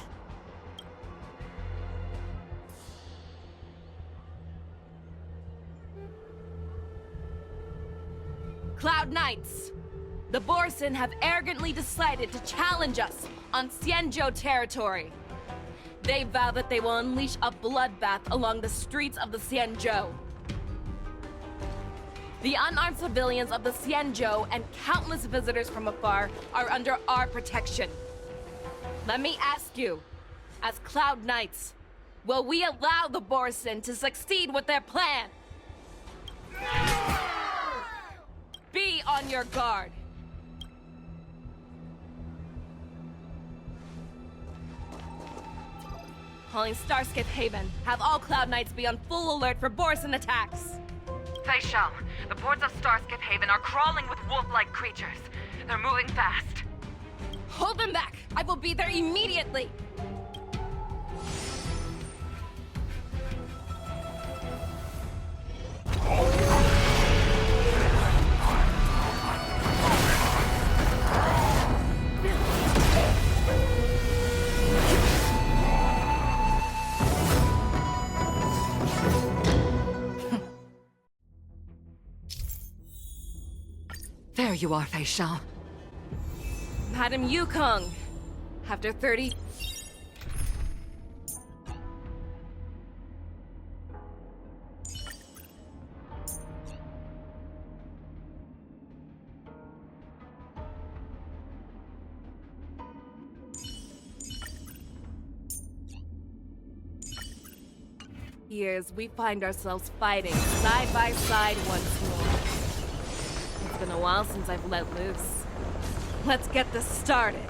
Cloud Knights! The Borsin have arrogantly decided to challenge us on Xianzhou territory. They vow that they will unleash a bloodbath along the streets of the Xianzhou. The unarmed civilians of the Xianzhou and countless visitors from afar are under our protection. Let me ask you, as Cloud Knights, will we allow the Borsin to succeed with their plan? Be on your guard. Calling Starskiff Haven. Have all Cloud Knights be on full alert for Borsin attacks. Fei Shao, the boards of Starskiff Haven are crawling with wolf-like creatures. They're moving fast. Hold them back! I will be there immediately! There you are, Fei Shao. Madam Yukong, after 30... years, we find ourselves fighting side by side once more. It's been a while since I've let loose. Let's get this started.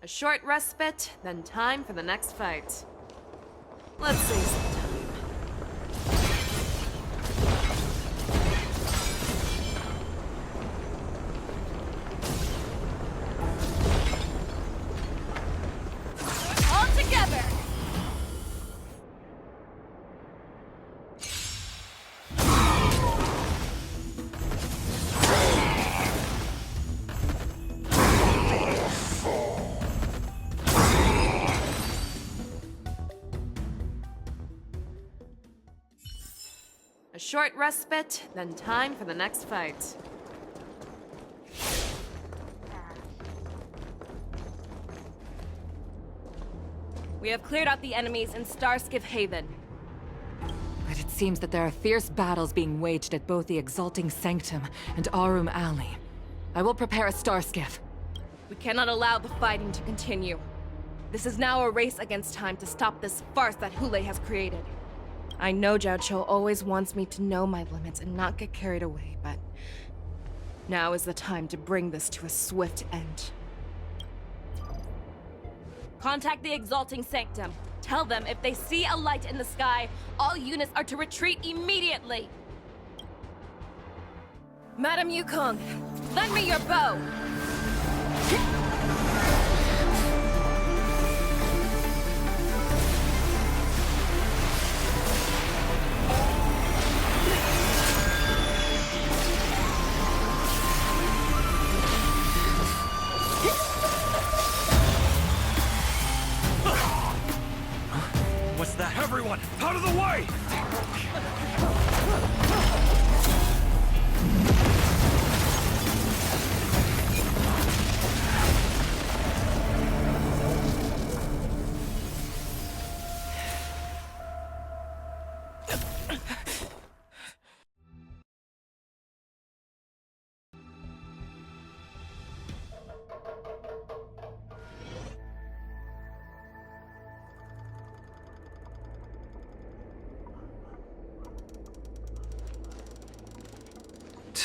A short respite, then time for the next fight. Let's save some time. All together! A short respite, then time for the next fight. We have cleared out the enemies in Starskiff Haven. But it seems that there are fierce battles being waged at both the Exalting Sanctum and Arum Alley. I will prepare a Starskiff. We cannot allow the fighting to continue. This is now a race against time to stop this farce that Hule has created. I know Jiaoqiu always wants me to know my limits and not get carried away, but now is the time to bring this to a swift end. Contact the Exalting Sanctum. Tell them if they see a light in the sky, all units are to retreat immediately. Madam Yukong, lend me your bow. What's that? Everyone, out of the way!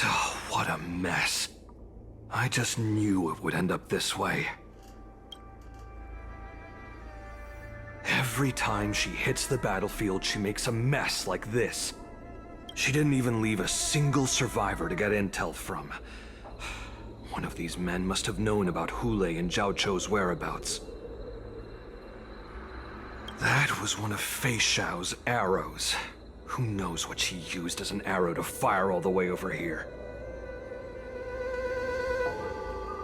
Oh, what a mess. I just knew it would end up this way. Every time she hits the battlefield, she makes a mess like this. She didn't even leave a single survivor to get intel from. One of these men must have known about Hule and Jiaoqiu's whereabouts. That was one of Fei Xiao's arrows. Who knows what she used as an arrow to fire all the way over here?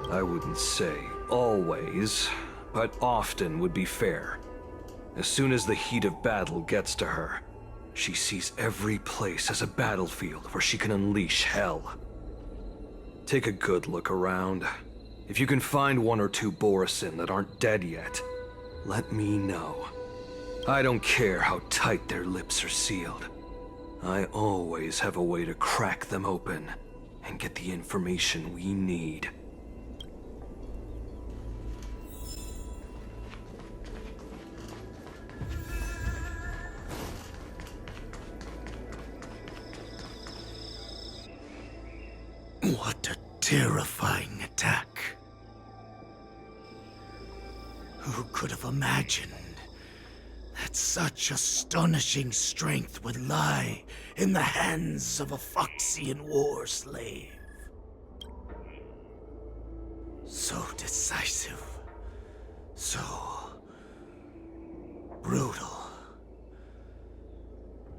I wouldn't say always, but often would be fair. As soon as the heat of battle gets to her, she sees every place as a battlefield where she can unleash hell. Take a good look around. If you can find one or two Borisin that aren't dead yet, let me know. I don't care how tight their lips are sealed. I always have a way to crack them open and get the information we need. What a terrifying attack. Who could have imagined that such astonishing strength would lie in the hands of a Foxian war slave? So decisive, so brutal.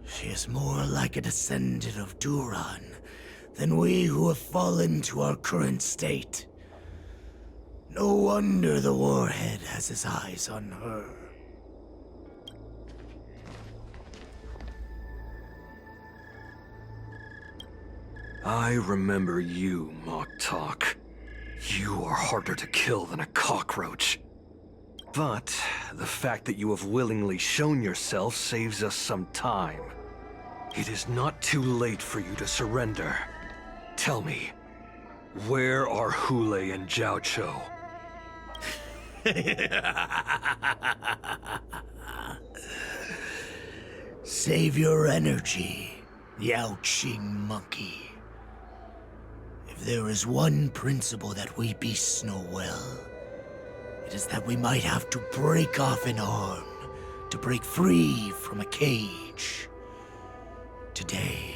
She is more like a descendant of Duran than we who have fallen to our current state. No wonder the Warhead has his eyes on her. I remember you, Mock Talk. You are harder to kill than a cockroach. But the fact that you have willingly shown yourself saves us some time. It is not too late for you to surrender. Tell me, where are Hule and Jiaoqiu? Save your energy, Yao Qing monkey. If there is one principle that we beasts know well, it is that we might have to break off an arm to break free from a cage. Today,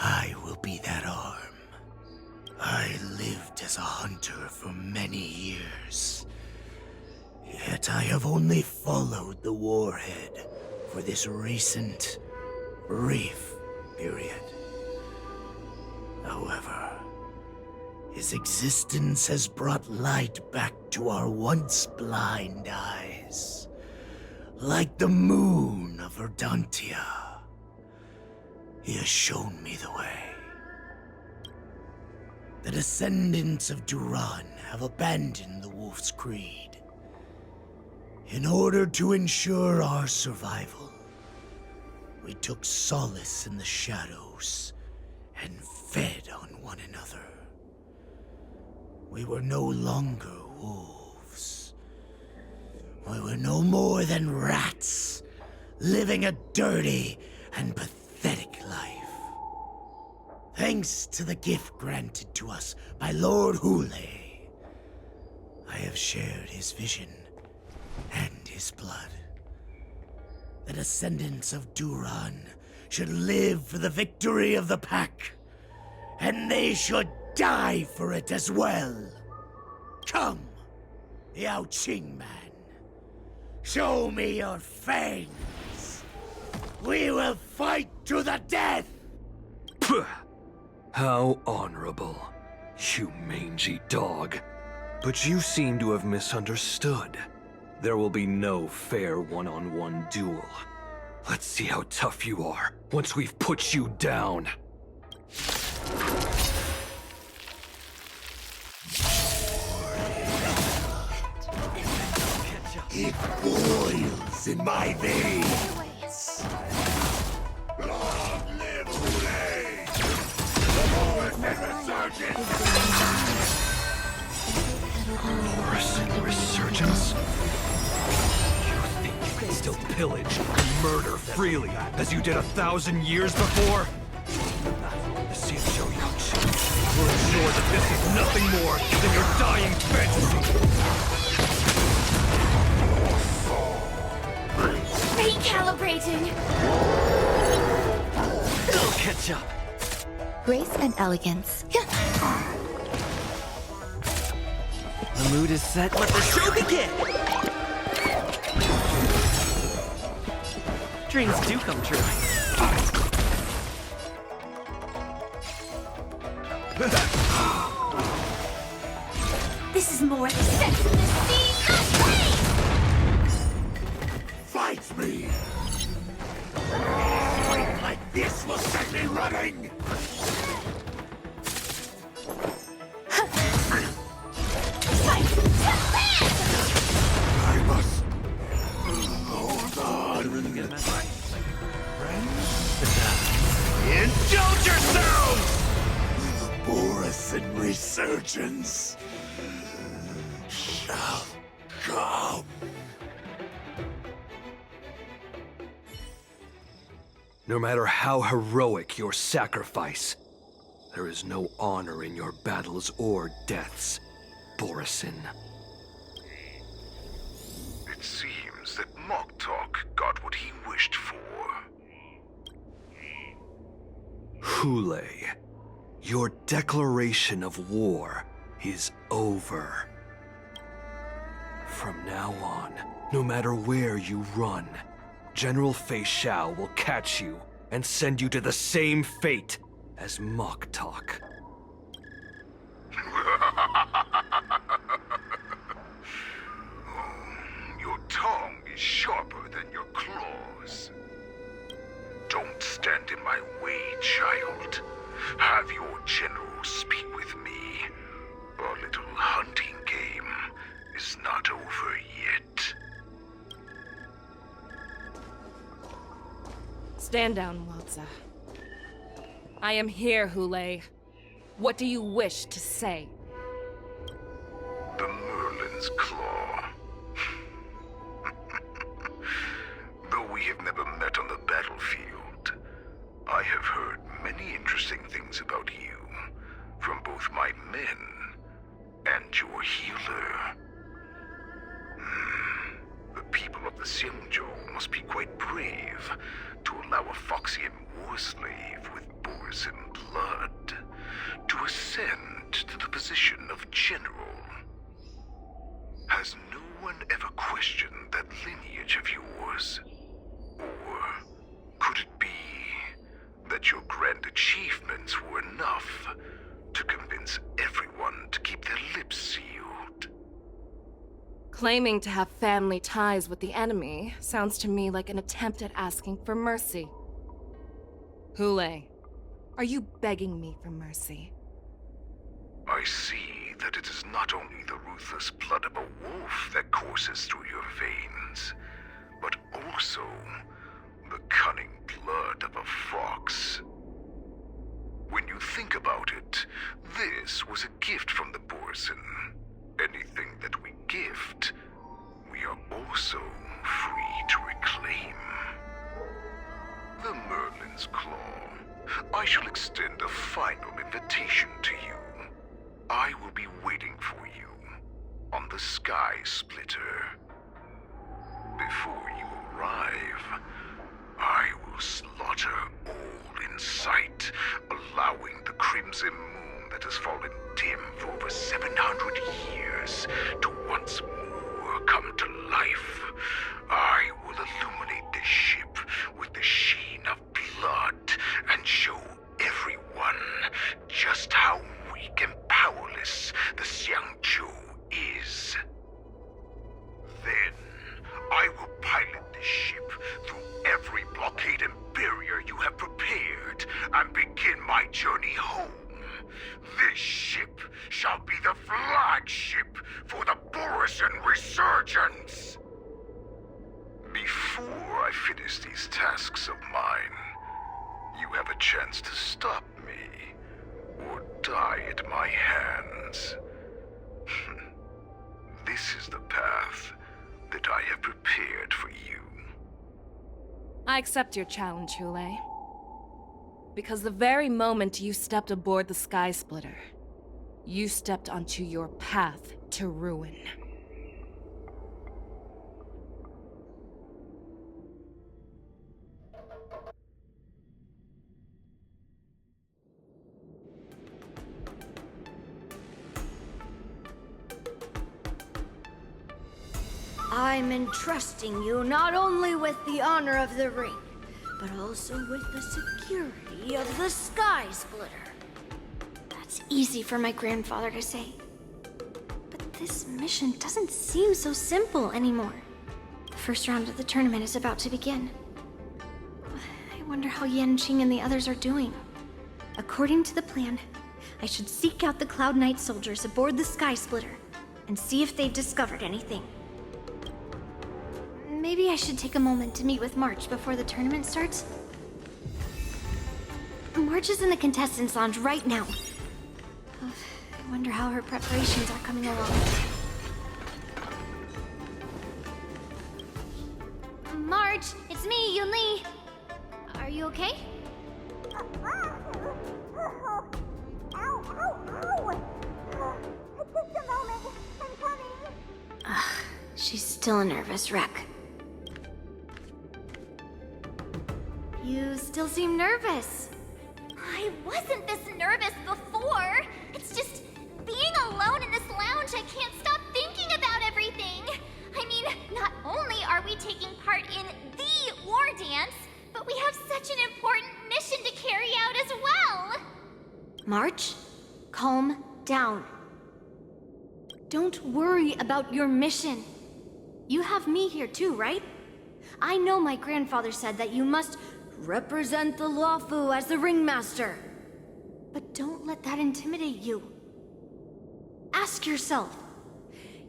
I will be that arm. I lived as a hunter for many years, yet I have only followed the Warhead for this recent, brief period. However, his existence has brought light back to our once blind eyes, like the moon of Verdantia. He has shown me the way. The descendants of Duran have abandoned the Wolf's Creed. In order to ensure our survival, we took solace in the shadows and fed on one another. We were no longer wolves. We were no more than rats, living a dirty and pathetic life. Thanks to the gift granted to us by Lord Hule, I have shared his vision and his blood. The descendants of Duran should live for the victory of the pack, and they should die for it as well. Come, Yao Qing man. Show me your fangs. We will fight to the death! Puh. How honorable, you mangy dog. But you seem to have misunderstood. There will be no fair one-on-one duel. Let's see how tough you are once we've put you down. It boils in my veins. Long live Hule! The Morrison Resurgence! Morrison Resurgence? You think you can still pillage and murder freely, as you did 1,000 years before? The Zenithal will ensure that this is nothing more than your dying fantasy. Recalibrating! I'll catch up. Grace and elegance. The mood is set. Let the show begin! Dreams do come true. This is more the sex in the sea of Fight me! A fight like this will set me running! I must hold on. Indulge yourselves! The Morrison Resurgence shall come. No matter how heroic your sacrifice, there is no honor in your battles or deaths, Borison. It seems that Moktok got what he wished for. Hule, your declaration of war is over. From now on, no matter where you run, General Fei Shao will catch you and send you to the same fate as Moktok. Your tongue is sharper than your claws. Don't stand in my way, child. Have your general speak with me. Our little hunting game is not over yet. Stand down, Walza. I am here, Hule. What do you wish to say? The Merlin's Claw. Though we have never met on the battlefield, I have heard many interesting things about you from both my men and your healer. The people of the Xiangzhou must be quite brave to allow a Foxian war slave with Borison blood to ascend to the position of general. Has no one ever questioned that lineage of yours? Or could it be that your grand achievements were enough to convince everyone to keep their lips sealed? Claiming to have family ties with the enemy sounds to me like an attempt at asking for mercy. Hule, are you begging me for mercy? I see believe that it is not only the ruthless blood of a wolf that courses through your veins, but also the cunning blood of a fox. When you think about it, this was a gift from the Borson. Anything that we gift, we are also free to reclaim. The Merlin's Claw. I shall extend a final invitation to you. I will be waiting for you on the Sky Splitter. Before you arrive, I will slaughter all in sight, allowing the crimson moon that has fallen dim for over 700 years to once more come to life. I will illuminate this ship with the sheen of blood and show everyone just how weak and powerless the Xiangzhou is. Then, I will pilot this ship through every blockade and barrier you have prepared and begin my journey home. This ship shall be the flagship for the Borison Resurgence. Before I finish these tasks of mine, you have a chance to stop me or die at my hands. This is the path that I have prepared for you. I accept your challenge, Hule. Because the very moment you stepped aboard the Sky Splitter, you stepped onto your path to ruin. I'm entrusting you not only with the honor of the ring, but also with the security of the Sky Splitter. That's easy for my grandfather to say. But this mission doesn't seem so simple anymore. The first round of the tournament is about to begin. I wonder how Yanqing and the others are doing. According to the plan, I should seek out the Cloud Knight soldiers aboard the Sky Splitter and see if they've discovered anything. Maybe I should take a moment to meet with March before the tournament starts. March is in the contestants' lounge right now. I wonder how her preparations are coming along. March, it's me, Yunli. Are you okay? She's still a nervous wreck. You still seem nervous. I wasn't this nervous before. It's just being alone in this lounge, I can't stop thinking about everything. I mean, not only are we taking part in the war dance, but we have such an important mission to carry out as well. March, calm down. Don't worry about your mission. You have me here too, right? I know my grandfather said that you must represent the Luofu as the ringmaster. But don't let that intimidate you. Ask yourself,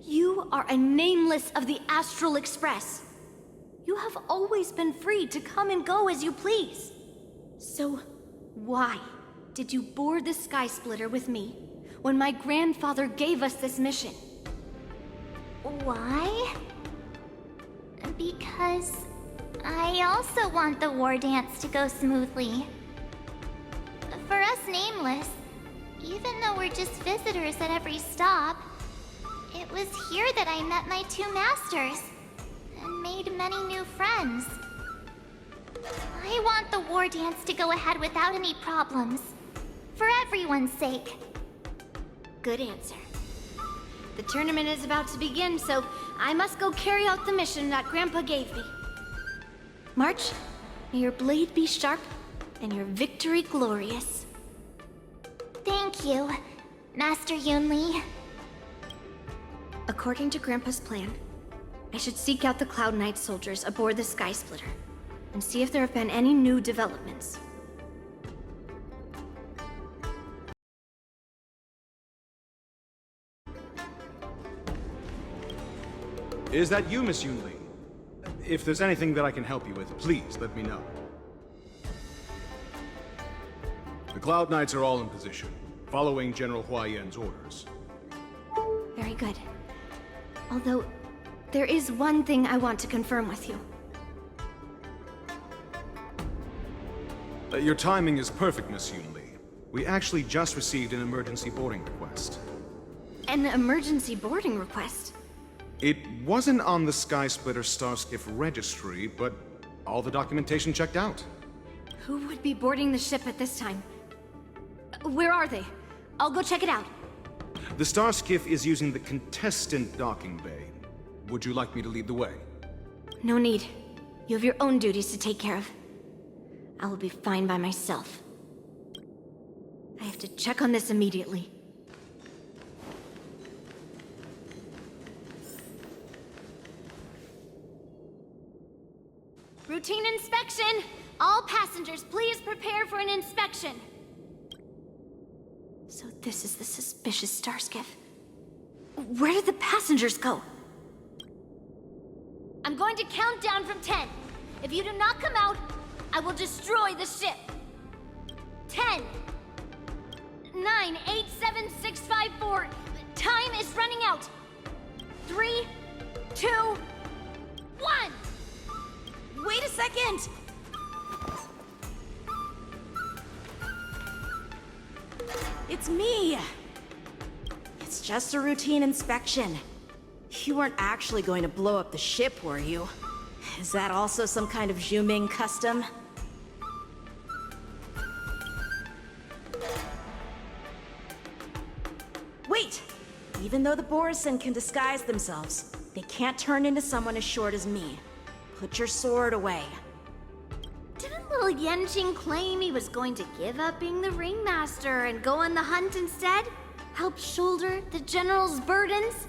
you are a nameless of the Astral Express. You have always been free to come and go as you please. So why did you board the Sky Splitter with me when my grandfather gave us this mission? Why? Because I also want the war dance to go smoothly. For us Nameless, even though we're just visitors at every stop, it was here that I met my two masters and made many new friends. I want the war dance to go ahead without any problems, for everyone's sake. Good answer. The tournament is about to begin, so I must go carry out the mission that Grandpa gave me. March, may your blade be sharp and your victory glorious. Thank you, Master Yunli. According to Grandpa's plan, I should seek out the Cloud Knight soldiers aboard the Sky Splitter and see if there have been any new developments. Is that you, Miss Yunli? If there's anything that I can help you with, please let me know. The Cloud Knights are all in position, following General Hua Yan's orders. Very good. Although, there is one thing I want to confirm with you. Your timing is perfect, Miss Yunli. We actually just received an emergency boarding request. An emergency boarding request? It wasn't on the Skysplitter Starskiff registry, but all the documentation checked out. Who would be boarding the ship at this time? Where are they? I'll go check it out. The Starskiff is using the contestant docking bay. Would you like me to lead the way? No need. You have your own duties to take care of. I will be fine by myself. I have to check on this immediately. Routine inspection! All passengers, please prepare for an inspection. So this is the suspicious Starskiff. Where did the passengers go? I'm going to count down from 10. If you do not come out, I will destroy the ship. 10, 9, 8, 7, 6, 5, 4. Time is running out. 3, 2, 1. Wait a second! It's me! It's just a routine inspection. You weren't actually going to blow up the ship, were you? Is that also some kind of Zhuming custom? Wait! Even though the Borisin can disguise themselves, they can't turn into someone as short as me. Put your sword away. Didn't little Yanqing claim he was going to give up being the ringmaster and go on the hunt instead? Help shoulder the general's burdens?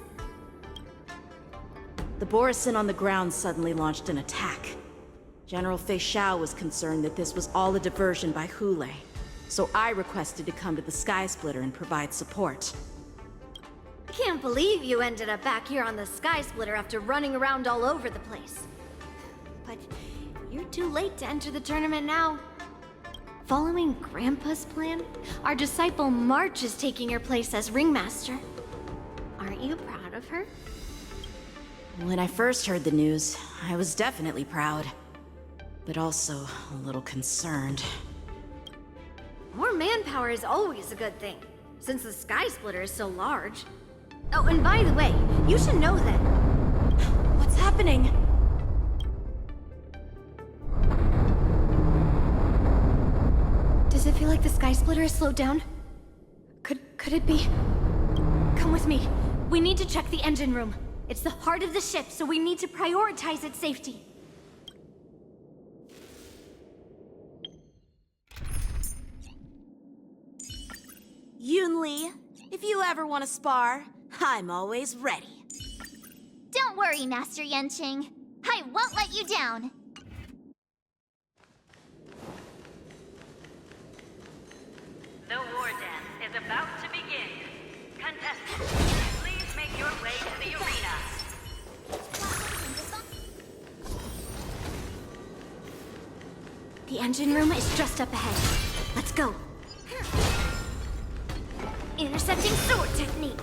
The Borisin on the ground suddenly launched an attack. General Fei Xiao was concerned that this was all a diversion by Hulei, so I requested to come to the Skysplitter and provide support. I can't believe you ended up back here on the Skysplitter after running around all over the place. But you're too late to enter the tournament now. Following Grandpa's plan, our disciple March is taking your place as ringmaster. Aren't you proud of her? When I first heard the news, I was definitely proud, but also a little concerned. More manpower is always a good thing, since the Skysplitter is so large. Oh, and by the way, you should know that... What's happening? Does it feel like the Skysplitter has slowed down? Could it be? Come with me. We need to check the engine room. It's the heart of the ship, so we need to prioritize its safety. Yunli, if you ever want to spar, I'm always ready. Don't worry, Master Yanqing. I won't let you down. The war dance is about to begin. Contestants, please make your way to the arena. The engine room is just up ahead. Let's go. Intercepting sword technique.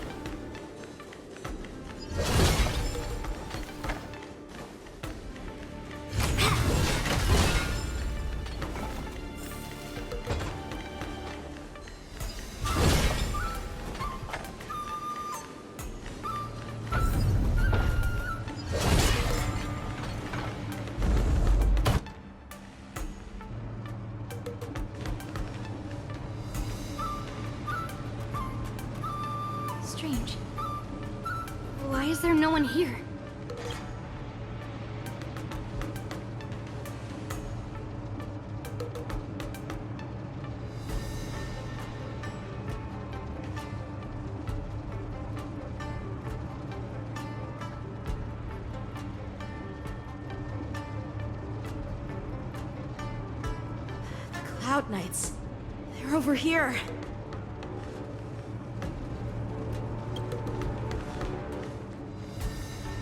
Strange. Why is there no one here? The Cloud Knights. They're over here.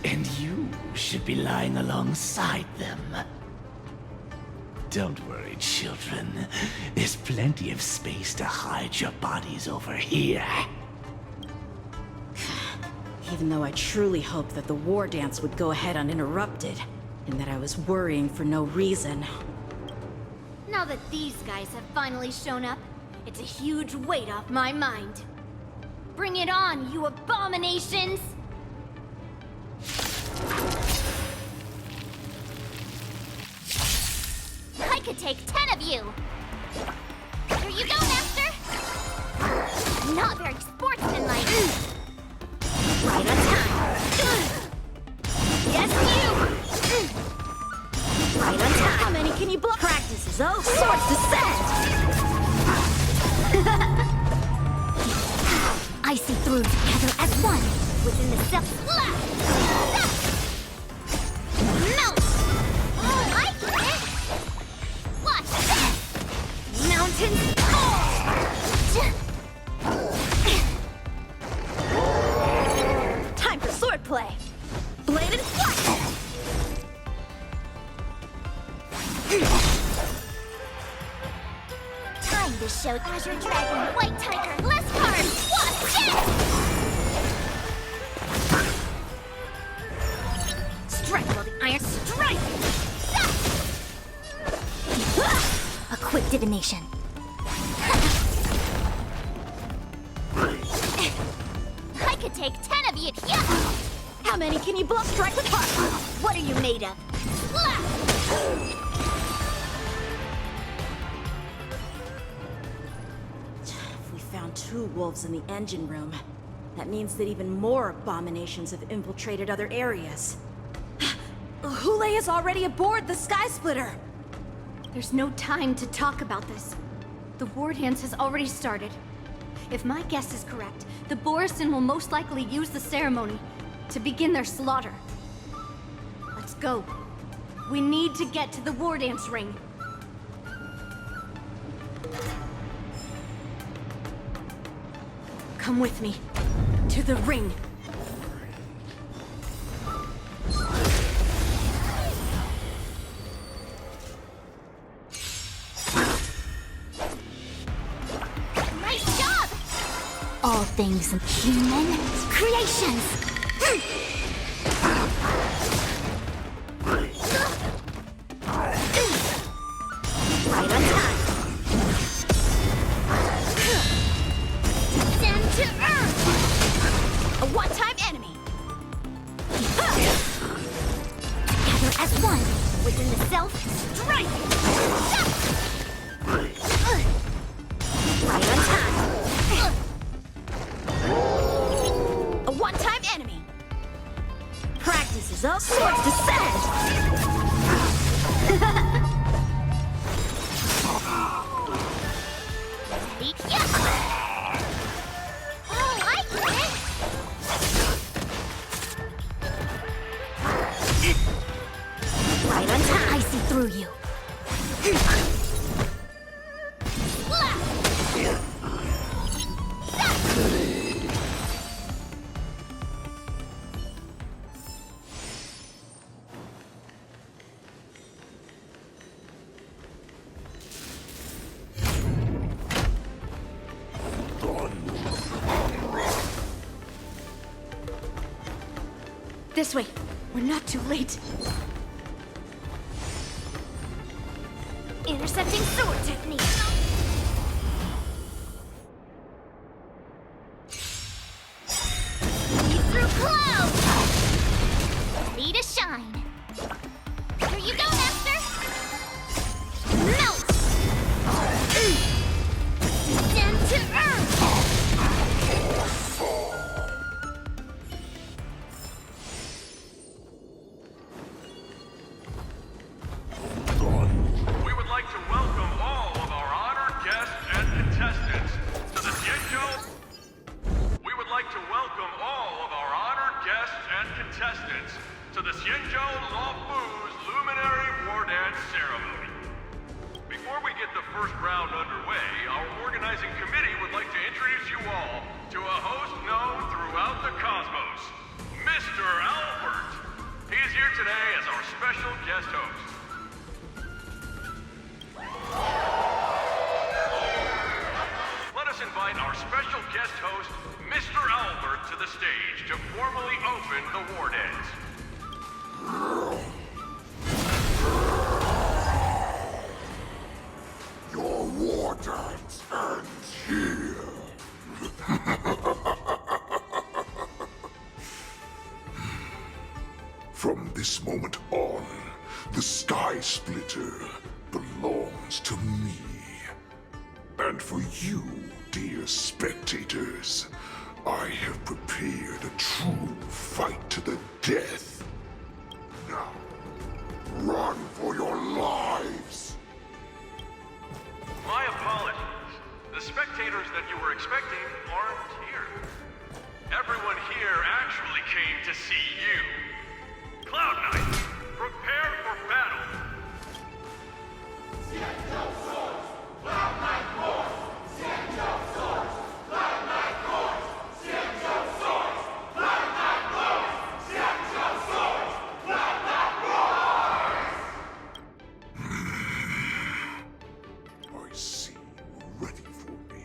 And you, should be lying alongside them. Don't worry, children. There's plenty of space to hide your bodies over here. Even though I truly hoped that the war dance would go ahead uninterrupted, and that I was worrying for no reason. Now that these guys have finally shown up, it's a huge weight off my mind. Bring it on, you abominations! I could take 10 of you! Here you go, Master! Not very sportsmanlike. Right on time. Yes, you! Right on time. How many can you block? Practice is over. Swords descend! I see through together as one, within the self. Melt! Oh, I get it! Watch this! Mountains fall! Time for swordplay! Bladed flash! Time to show Azure Dragon, White Tiger, less cards! Watch this! Strike while the iron strike! A quick divination. I could take 10 of you. Yeah. How many can you block? Strike with heart! What are you made of? If we found 2 wolves in the engine room, that means that even more abominations have infiltrated other areas. Hule is already aboard the Sky Splitter! There's no time to talk about this. The war dance has already started. If my guess is correct, the Borison will most likely use the ceremony to begin their slaughter. Let's go. We need to get to the war dance ring. Come with me. To the ring. Nice job! All things human creations! Right on time. Descend to earth! A one-time enemy! Together as one, within the self, strike! Right on time. A one-time enemy! Practice is up, swords descend! Right on time. I see through you. This way. We're not too late. Intercepting sword technique. See through clouds. Ready to shine. Here you go, Master. Melt. Descend to earth. We would like to welcome all of our honored guests and contestants to the Zenithal. We would like to welcome all of our honored guests and contestants to the Zenithal Lawfu's Luminary War Dance Ceremony. Before we get the first round underway, our organizing committee would like to introduce you all to a host known throughout the cosmos, Mr. Albert. He is here today as our special guest host. Let us invite our special guest host, Mr. Albert, to the stage to formally open the war dance. Your war dance ends here. From this moment on, the Sky Splitter belongs to me. And for you, dear spectators, I have prepared a true fight to the death. Now, run for your lives! My apologies. The spectators that you were expecting aren't here. Everyone here actually came to see you. Cloud Knight, prepare for battle! I see you ready for me.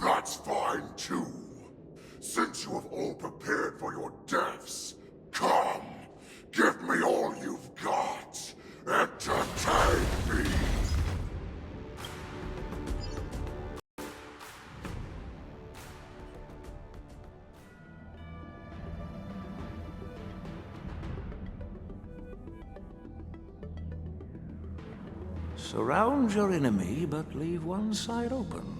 That's fine too. Since you have all prepared for your deaths, come, give me all you've got. Entertain me. Surround your enemy, but leave one side open.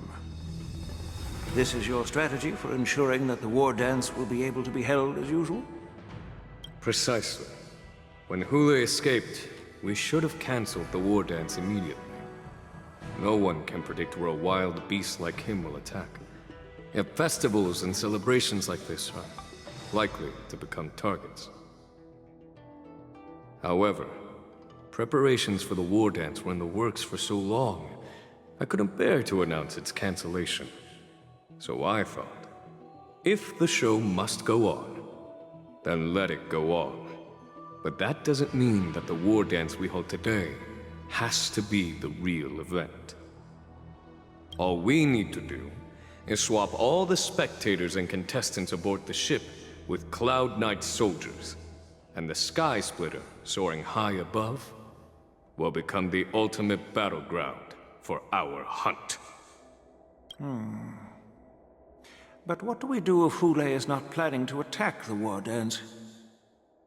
This is your strategy for ensuring that the war dance will be able to be held as usual? Precisely. When Hule escaped, we should have cancelled the war dance immediately. No one can predict where a wild beast like him will attack. Yet festivals and celebrations like this are likely to become targets. However, preparations for the war dance were in the works for so long, I couldn't bear to announce its cancellation. So I thought, if the show must go on, then let it go on. But that doesn't mean that the war dance we hold today has to be the real event. All we need to do is swap all the spectators and contestants aboard the ship with Cloud Knight soldiers, and the Sky Splitter, soaring high above, will become the ultimate battleground for our hunt. But what do we do if Hule is not planning to attack the war dance?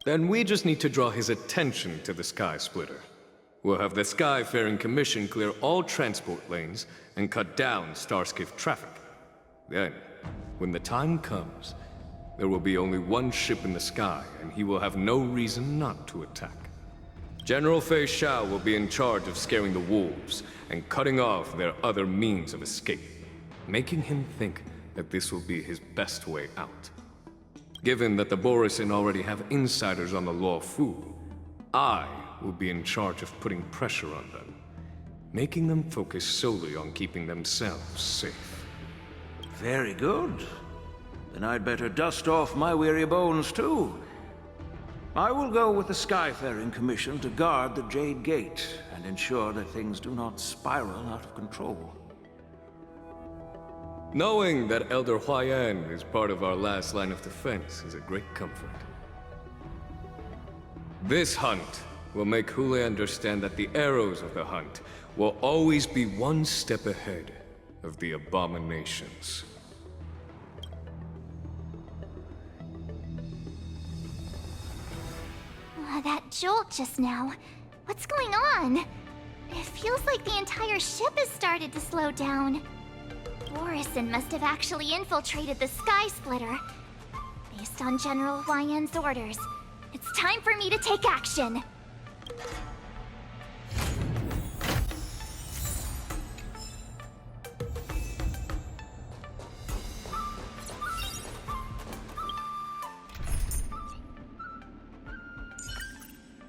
Then we just need to draw his attention to the Sky Splitter. We'll have the Skyfaring Commission clear all transport lanes and cut down Starskiff traffic. Then, when the time comes, there will be only one ship in the sky, and he will have no reason not to attack. General Fei Shao will be in charge of scaring the wolves and cutting off their other means of escape, making him think that this will be his best way out. Given that the Borisin already have insiders on the Law Fu, I will be in charge of putting pressure on them, making them focus solely on keeping themselves safe. Very good. Then I'd better dust off my weary bones too. I will go with the Skyfaring Commission to guard the Jade Gate and ensure that things do not spiral out of control. Knowing that Elder Huayan is part of our last line of defense is a great comfort. This hunt will make Hule understand that the arrows of the hunt will always be one step ahead of the abominations. That jolt just now. What's going on? It feels like the entire ship has started to slow down. Borisin must have actually infiltrated the Sky Splitter. Based on General Huayan's orders, it's time for me to take action.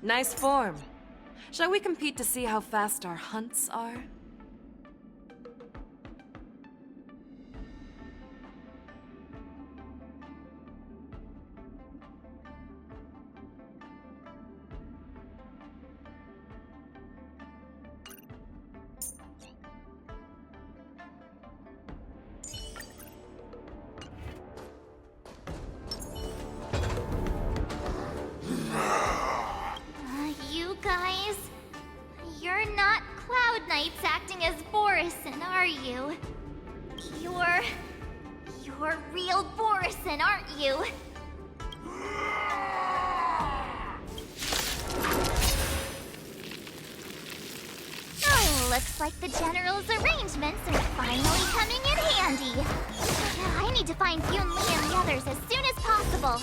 Nice form. Shall we compete to see how fast our hunts are? assassin, aren't you? Oh, looks like the General's arrangements are finally coming in handy. I need to find Yun Li and the others as soon as possible.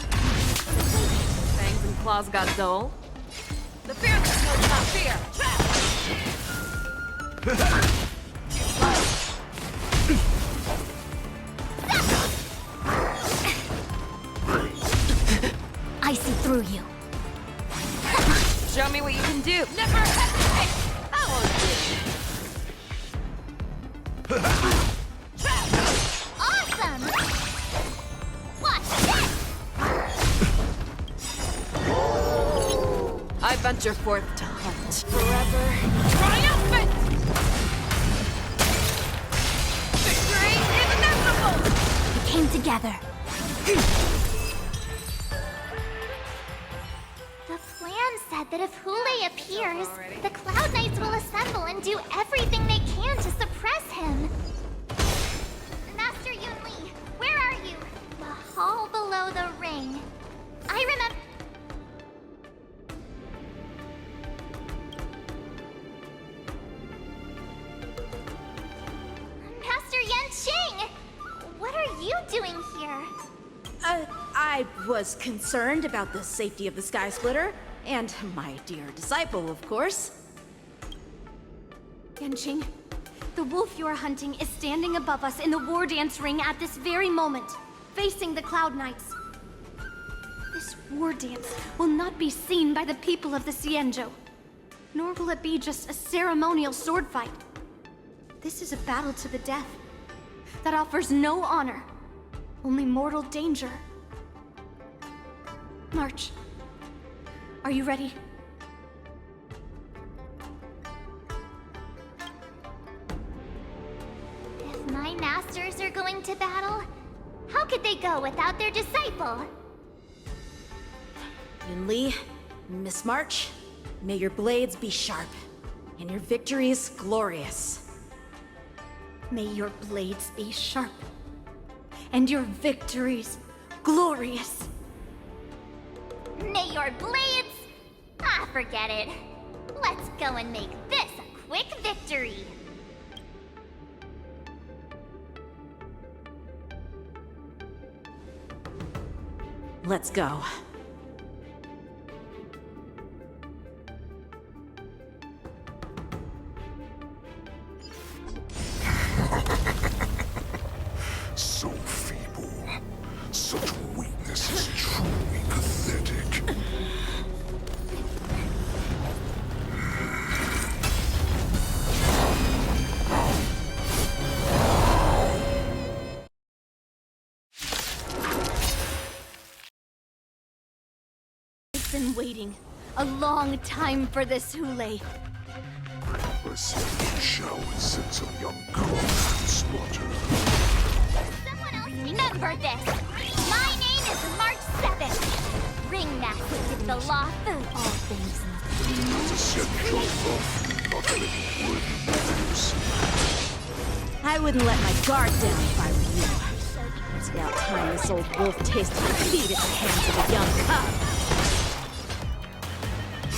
Fangs and claws got dull. The fearless knows not fear. I see through you. Show me what you can do. Never hesitate. I won't do. Awesome! Watch this! I venture forth to hunt. Forever triumphant! Victory is inevitable! We came together. The plan said that if Hule appears, the Cloud Knights will assemble and do everything they can to suppress him. Master Yun Li, where are you? The hall below the ring. I remember. Master Yanqing! What are you doing here? I was concerned about the safety of the Sky Splitter, and my dear disciple, of course. Yanqing, the wolf you are hunting is standing above us in the war dance ring at this very moment, facing the Cloud Knights. This war dance will not be seen by the people of the Xianzhou, nor will it be just a ceremonial sword fight. This is a battle to the death that offers no honor, only mortal danger. March. Are you ready? If my masters are going to battle, how could they go without their disciple? Yun Li, Miss March, may your blades be sharp, and your victories glorious. May your blades be sharp, and your victories glorious. May your blades... Ah, forget it. Let's go and make this a quick victory. Let's go. So feeble. Such weakness is truly pathetic. I've been waiting a long time for this, Hule. I said the shower sent some young girls to slaughter. Someone else remember this. My name is March 7th. Ringmaster to the Law Fu. All things It's a central love, not many worthy mothers. I wouldn't let my guard down if I were you. It's about time this old wolf tasted defeat at the hands of a young cub.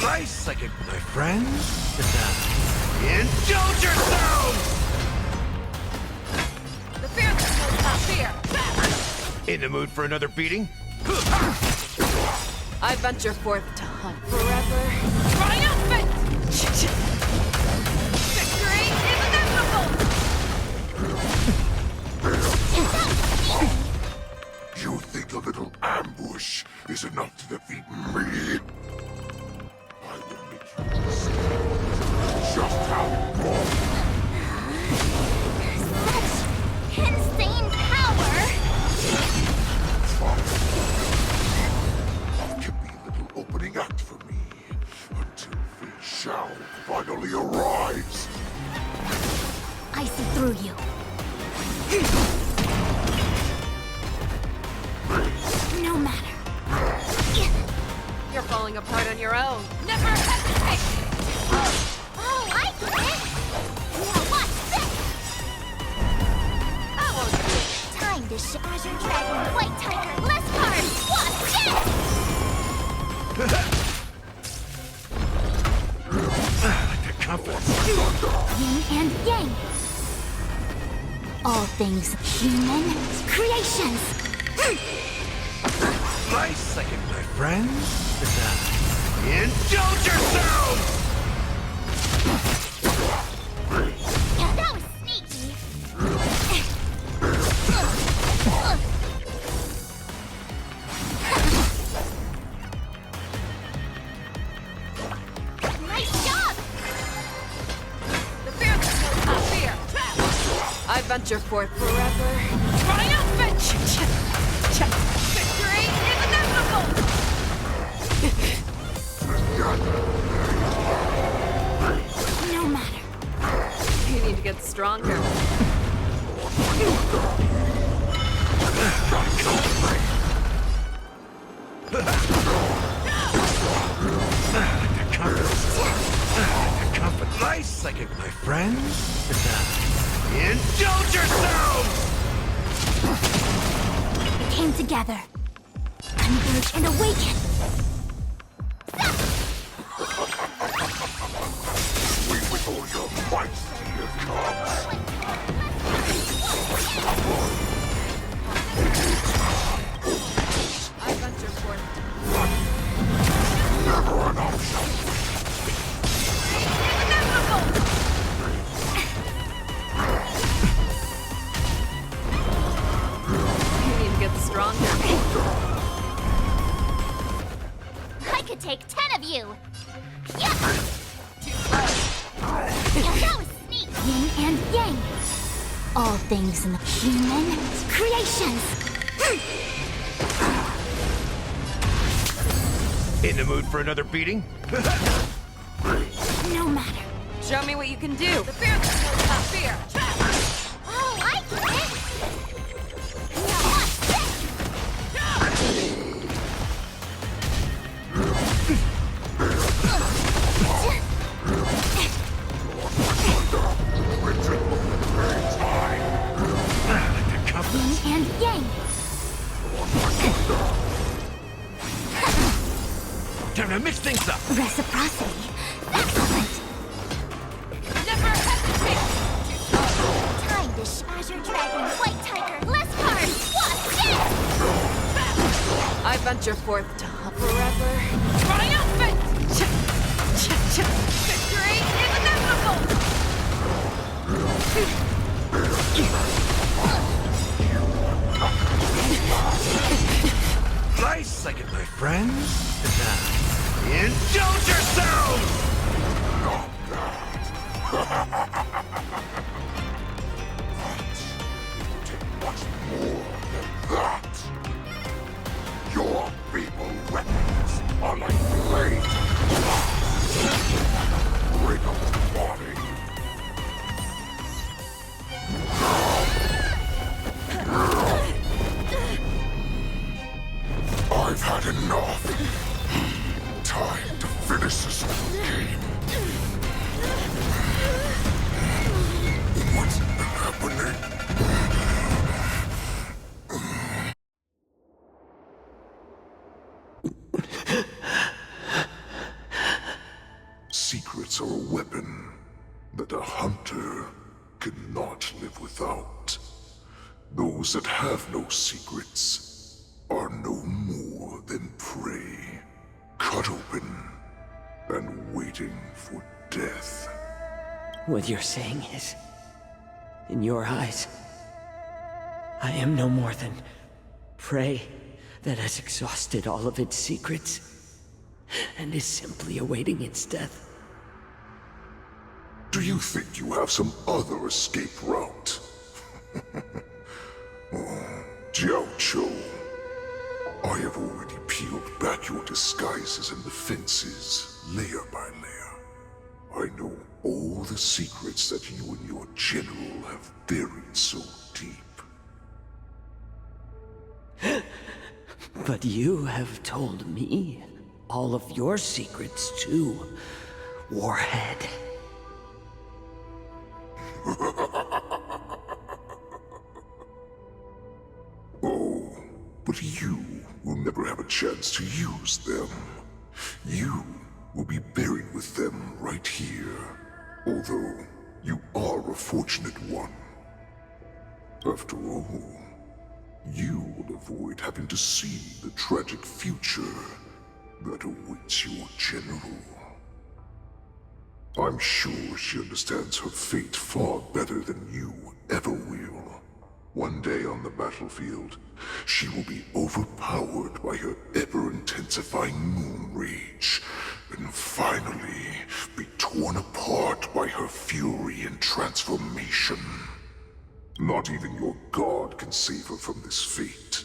Nice second, my friends. Indulge yourselves! The fearless knows not fear. In the mood for another beating? I venture forth to hunt. Forever triumphant! Victory is inevitable! You think a little ambush is enough to defeat me? I will make you see just how wrong. Such insane power! It can be a little opening act for me until Fei Xiao finally arrives. I see through you. No matter. You're falling apart on your own. Never hesitate! Oh, I get it! Now watch this! I won't do it. Time to to Azure Dragon, White Tiger, less cards! What's The compass. Yin and Yang. All things human creations. Nice second, my friends. Indulge yourselves! That was sneaky. Nice job! The fear that knows not fear. I venture forth forever. Triumphant! Victory is inevitable! No matter. You need to get stronger. Nice second, my friends. Indulge yourselves! We came together. Converge and awaken. We with all your might, if not. I venture forth. Never an option. You need to get stronger. I could take 10 of you. Yeah. That was sneak. Yin and Yang. All things in the human creations. In the mood for another beating? No matter. Show me what you can do. The fear that knows not fear. Oh, I get it. Yin and Yang. Time to mix things up! Reciprocity. Excellent. Never hesitate! Time to Azure Dragon, White Tiger, less cards. What's I venture forth to forever. Triumphant! Victory is inevitable! Nice second, my friends. Indulge yourselves! That. Your feeble weapons are like blades. Bring up the body. I've had enough. Time to finish this game. What's happening? Secrets are a weapon that a hunter cannot live without. Those that have no secrets are no more than prey, cut open and waiting for death. What you're saying is, in your eyes, I am no more than prey that has exhausted all of its secrets and is simply awaiting its death. Do you think you have some other escape route? Oh, Jiao-Cho, I have already peeled back your disguises and defenses, layer by layer. I know all the secrets that you and your general have buried so deep. But you have told me all of your secrets too, Warhead. but you will never have a chance to use them. You will be buried with them right here, although you are a fortunate one. After all, you will avoid having to see the tragic future that awaits your general. I'm sure she understands her fate far better than you ever will. One day on the battlefield, she will be overpowered by her ever-intensifying moon rage, and finally be torn apart by her fury and transformation. Not even your god can save her from this fate,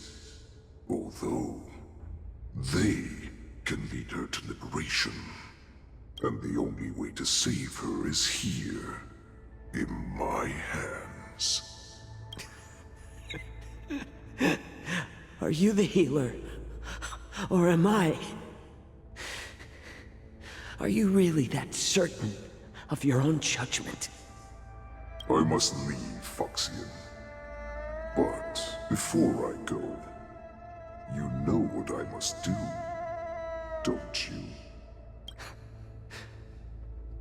although they can lead her to liberation. And the only way to save her is here, in my hands. Are you the healer? Or am I? Are you really that certain of your own judgment? I must leave, Foxian. But before I go, you know what I must do, don't you?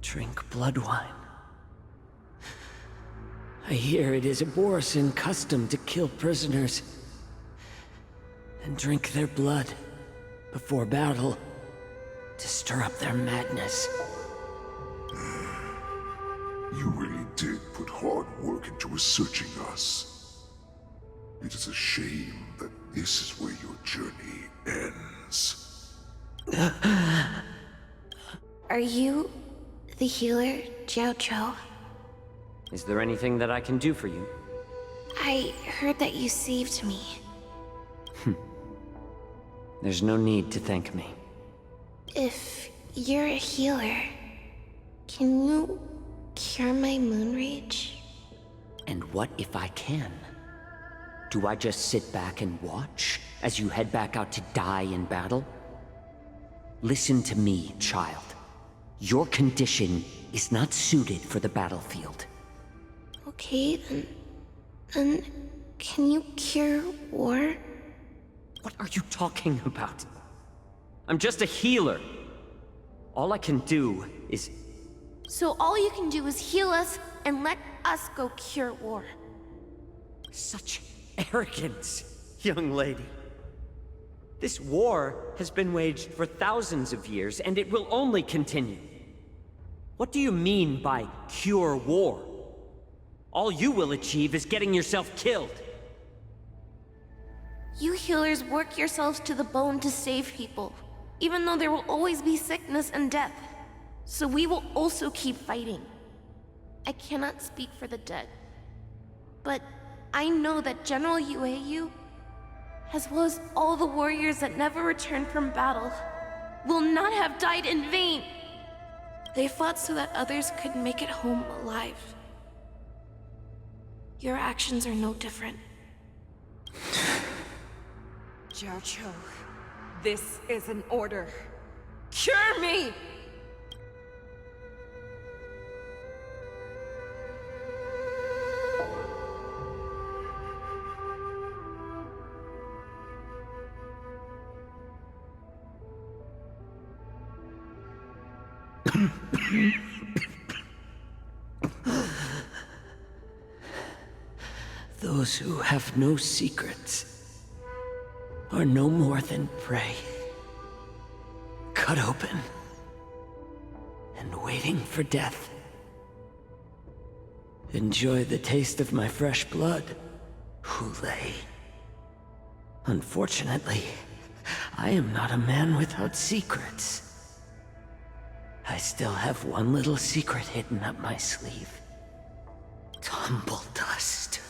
Drink blood wine. I hear it is a Borisin custom to kill prisoners and drink their blood before battle to stir up their madness. You really did put hard work into researching us. It is a shame that this is where your journey ends. Are you the healer, Jiao? Is there anything that I can do for you? I heard that you saved me. There's no need to thank me. If you're a healer, can you cure my moon rage? And what if I can? Do I just sit back and watch as you head back out to die in battle? Listen to me, child. Your condition is not suited for the battlefield. Okay, then can you cure war? What are you talking about? I'm just a healer. All I can do is... So all you can do is heal us and let us go cure war. Such arrogance, young lady. This war has been waged for thousands of years, and it will only continue. What do you mean by cure war? All you will achieve is getting yourself killed. You healers work yourselves to the bone to save people, even though there will always be sickness and death. So we will also keep fighting. I cannot speak for the dead, but I know that General Yueyu, as well as all the warriors that never returned from battle, will not have died in vain. They fought so that others could make it home alive. Your actions are no different. Jiao, this is an order. Cure me! Those who have no secrets are no more than prey. Cut open and waiting for death. Enjoy the taste of my fresh blood, Hulei. Unfortunately, I am not a man without secrets. I still have one little secret hidden up my sleeve. Tumble dust.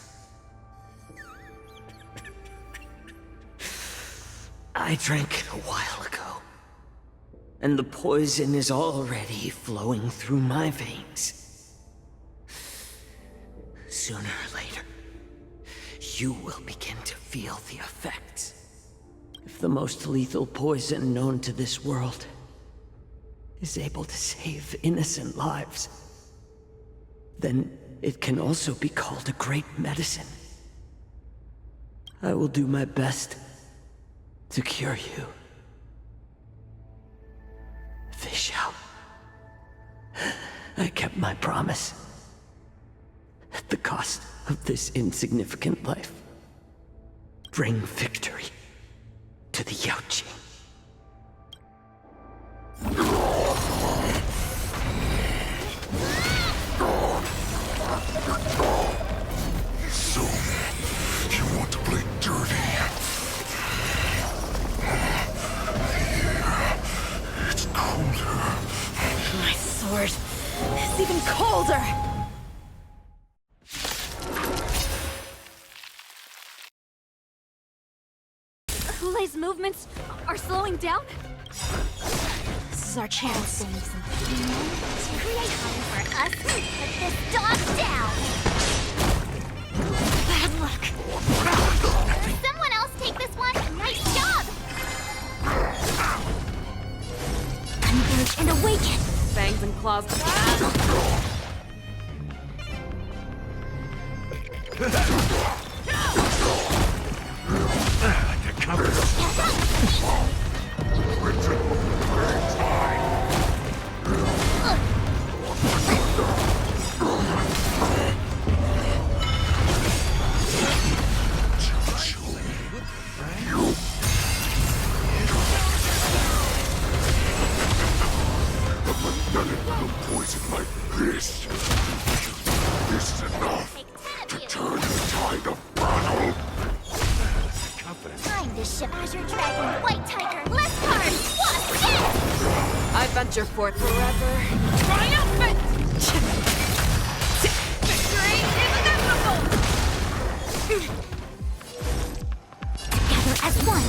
I drank it a while ago, and the poison is already flowing through my veins. Sooner or later, you will begin to feel the effects. If the most lethal poison known to this world is able to save innocent lives, then it can also be called a great medicine. I will do my best to cure you. Fish out. I kept my promise. At the cost of this insignificant life. Bring victory to the Yaoqing. So, you want to play dirty? Yeah, it's colder. My sword is even colder! Hule's movements are slowing down? This is our chance. Create time for us to put this dog down! Bad luck! Someone else take this one? Nice job! Converge and awaken! Fangs and claws. Poison like this. This is enough to turn the tide of battle. Find the ship Azure Dragon, White Tiger, less cards, what's this? I venture forth forever. Triumphant! Victory is inevitable! Together as one!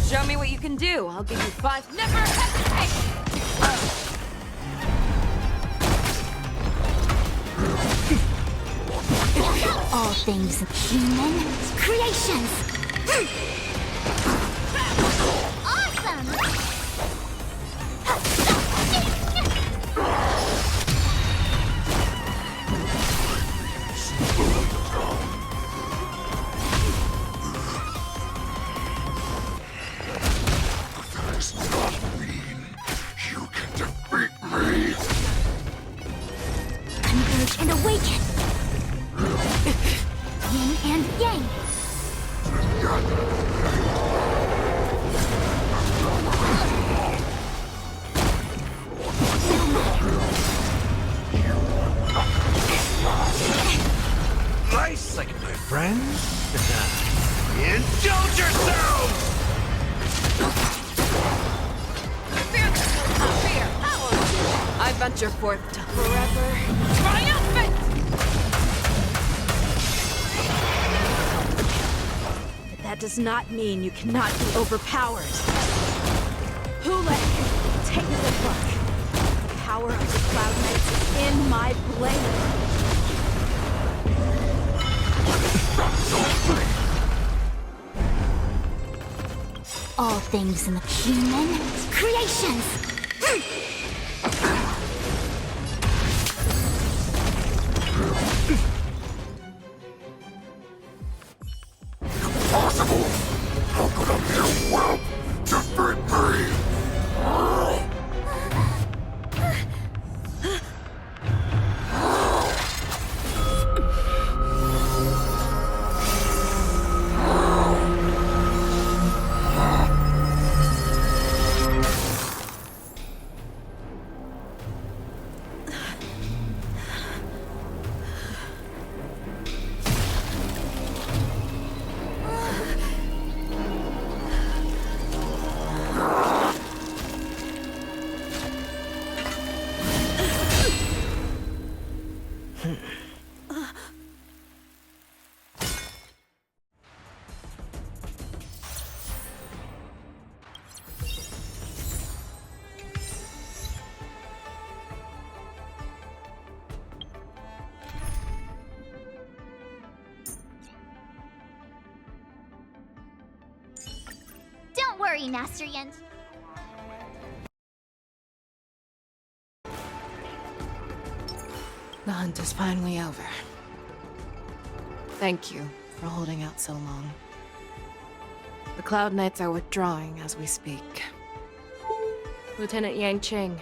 Show me what you can do. I'll give you 5. Never hesitate! All things human creations! Awesome! That does not mean you can defeat me. Converge and awaken! Yin and yang! Nice second, my friends. Indulge yourselves! I venture forth to forever. Triumphant! But that does not mean you cannot be overpowered. Hule, take a good look. The power of the Cloud Knights is in my blade. All things in the human creations! Impossible! How could a mere whelp defeat me? Don't worry, Master Yent. The hunt is finally over. Thank you for holding out so long. The Cloud Knights are withdrawing as we speak. Lieutenant Yanqing,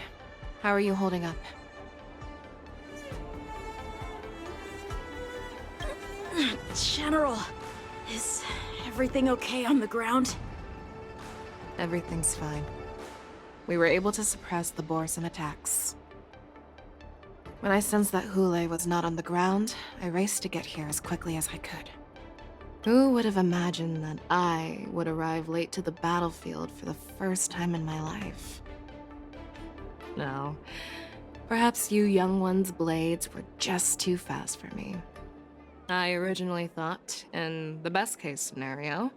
how are you holding up? General, is everything okay on the ground? Everything's fine. We were able to suppress the Borisin attacks. When I sensed that Hule was not on the ground, I raced to get here as quickly as I could. Who would have imagined that I would arrive late to the battlefield for the first time in my life? No. Perhaps you young ones' blades were just too fast for me. I originally thought, in the best-case scenario,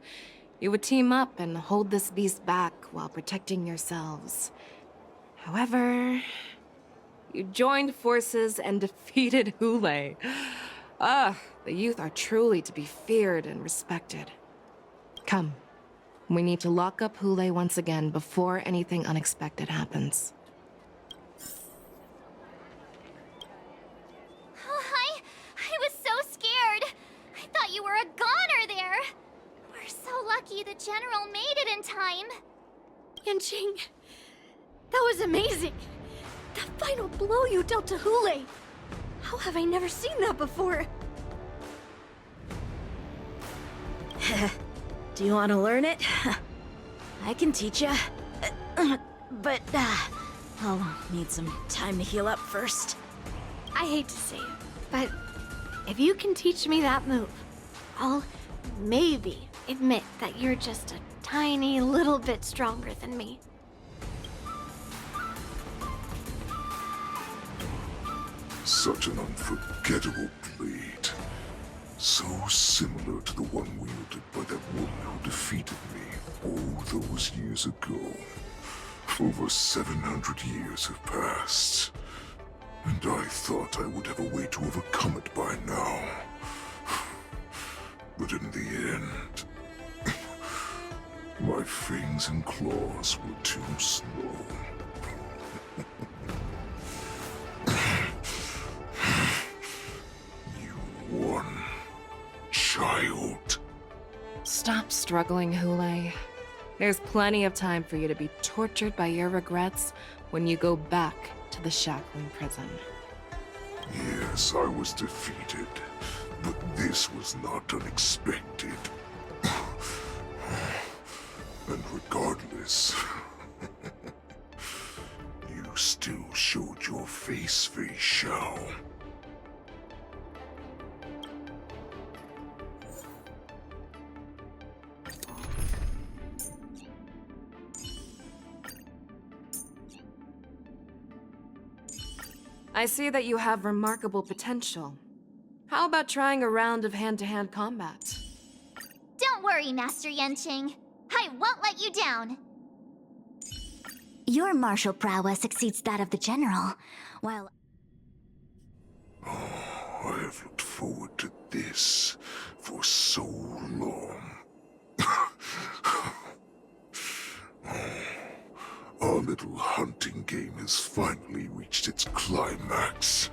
you would team up and hold this beast back while protecting yourselves. However, you joined forces and defeated Hule. The youth are truly to be feared and respected. Come, we need to lock up Hule once again before anything unexpected happens. I was so scared. I thought you were a goner there. We're so lucky the General made it in time. Yanqing, that was amazing. That final blow you dealt to Hule. How have I never seen that before? Do you want to learn it? I can teach you. But I'll need some time to heal up first. I hate to say it, but if you can teach me that move, I'll maybe admit that you're just a tiny little bit stronger than me. Such an unforgettable blade. So similar to the one wielded by that woman who defeated me all those years ago. Over 700 years have passed, and I thought I would have a way to overcome it by now. But in the end, my fangs and claws were too slow. You won, child. Stop struggling, Hule. There's plenty of time for you to be tortured by your regrets when you go back to the shackling prison. Yes, I was defeated, but this was not unexpected. And regardless, you still showed your face, Fei Xiao. I see that you have remarkable potential. How about trying a round of hand-to-hand combat? Don't worry, Master Yanqing. I won't let you down. Your martial prowess exceeds that of the General, while... I have looked forward to this for so long. Our little hunting game has finally reached its climax.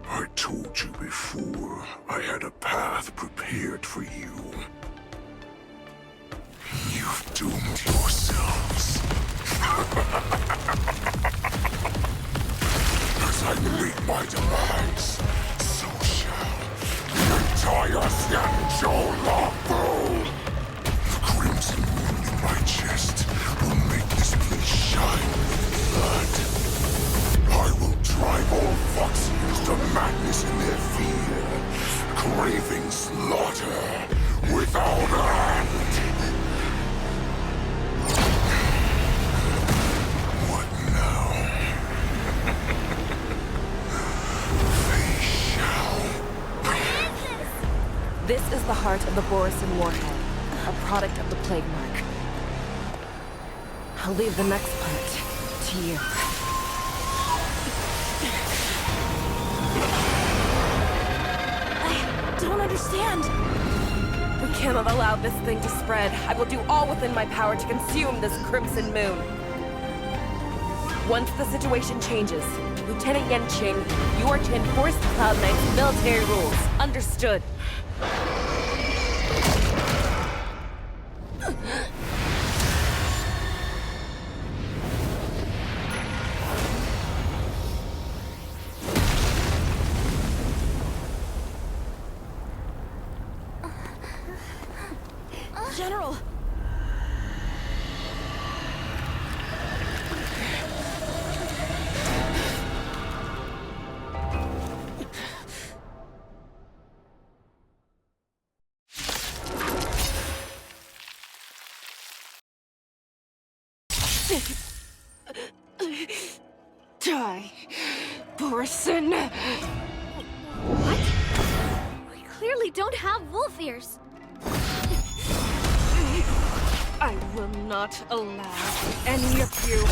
I told you before, I had a path prepared for you. You've doomed yourselves. As I meet my demise, so shall the entire Xianzhou Lafu. The crimson wound in my chest will make this place shine with blood. I will drive all Foxians to madness in their fear, craving slaughter without end. What now? Fei Xiao. This is the heart of the Borisin Warhead, a product of the Plague Mark. I'll leave the next part to you. I don't understand. We cannot allow this thing to spread. I will do all within my power to consume this Crimson Moon. Once the situation changes, Lieutenant Yanqing, you are to enforce the Cloud Knight's military rules. Understood. General! Die, Borison! What? We clearly don't have wolf ears. I will not allow any of you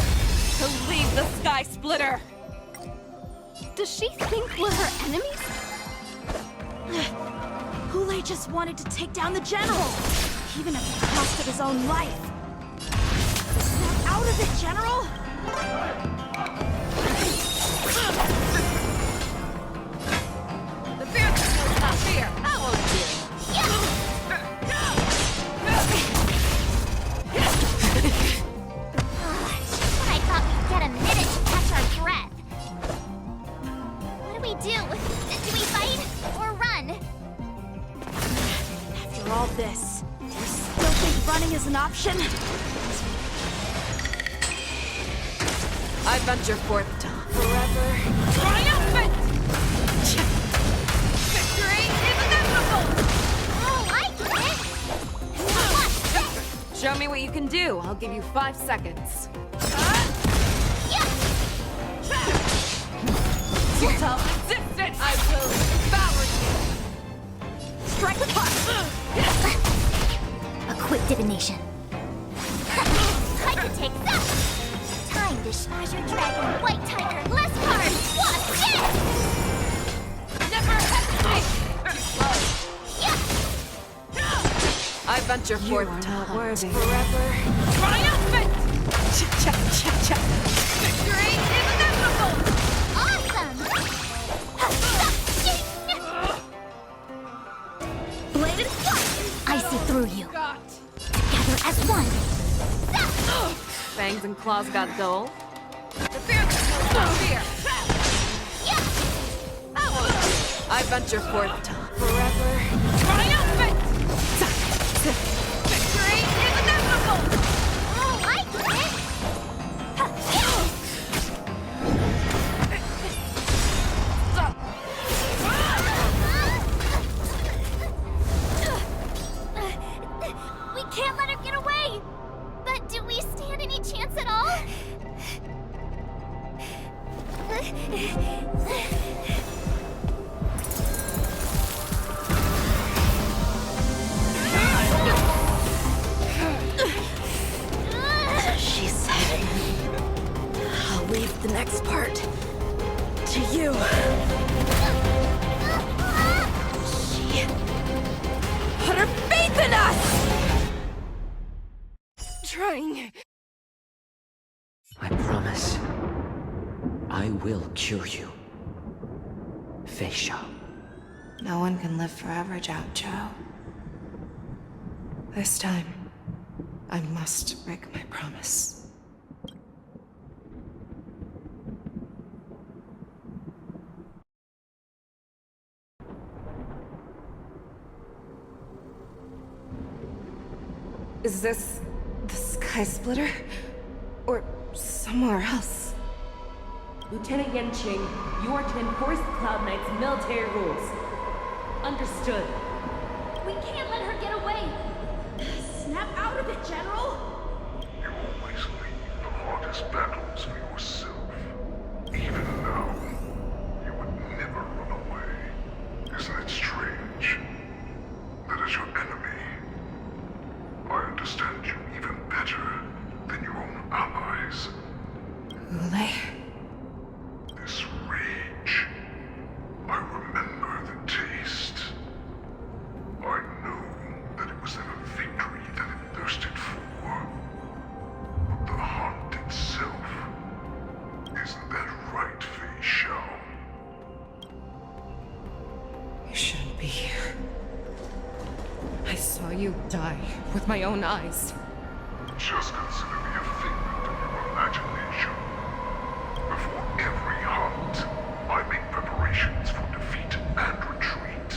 to leave the Sky Splitter! Does she think we're her enemies? Hule just wanted to take down the General, even at the cost of his own life. Snap out of it, General! The bear is not here! I won't do it! I thought we'd get a minute to catch our breath. What do we do? Do we fight or run? After all this, you still think running is an option? I venture forth to forever triumphant! Victory is inevitable! Oh, I get it! Show me what you can do. I'll give you 5 seconds. Without resistance, I will devour you! Strike the pot! A quick divination. I could take that! Time to smash your dragon, white tiger, less card! What? Yes! Never hesitate! I venture forth to hunt forever triumphant! Victory is inevitable! Awesome! Bladed sword! I see through you. Together as one. Fangs and claws got dull. The fear is not fear! I venture forth to forever triumphant! Victory is inevitable! Oh, I get it! We can't let her get away! But do we stand any chance at all? She said, I'll leave the next part to you. She put her faith in us! Trying. I promise. I will cure you. Feisha. No one can live forever, Jiao. This time, I must break my promise. Is this the Sky Splitter? Or somewhere else? Lieutenant Yanqing, you are to enforce the Cloud Knight's military rules. Understood. We can't let her get away! Snap out of it, General! You always leave the hardest battles for yourself. Even now, you would never run away. Isn't it strange? That as your enemy, I understand you even better than your own allies. Hule? This rage, I remember the taste. I know that it was never victory that it thirsted for, but the hunt itself. Isn't that right, Fei Xiao? You shouldn't be here. I saw you die with my own eyes. Just consider me a figment of your imagination. Before every hunt, I make preparations for defeat and retreat.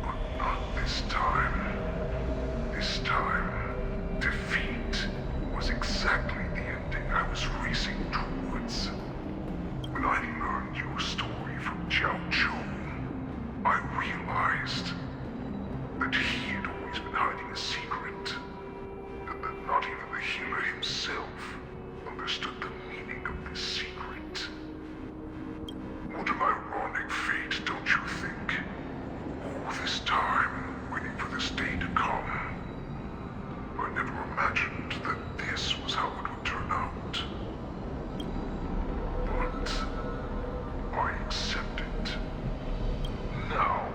But not this time. This time, imagined that this was how it would turn out. But I accept it. Now,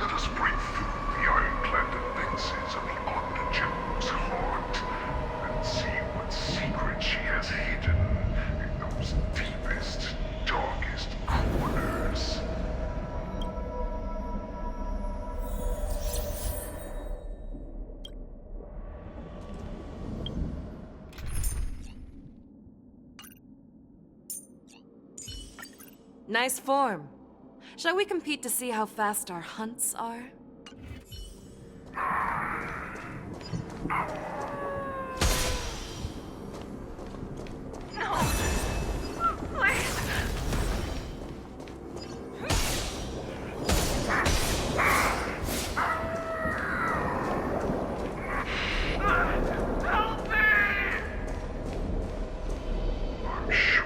let us break through the ironclad defenses of the Omnigeneral's heart and see what secrets she has hidden in those deepest, darkest corners. Nice form. Shall we compete to see how fast our hunts are? No! Please! Help me! I'm sure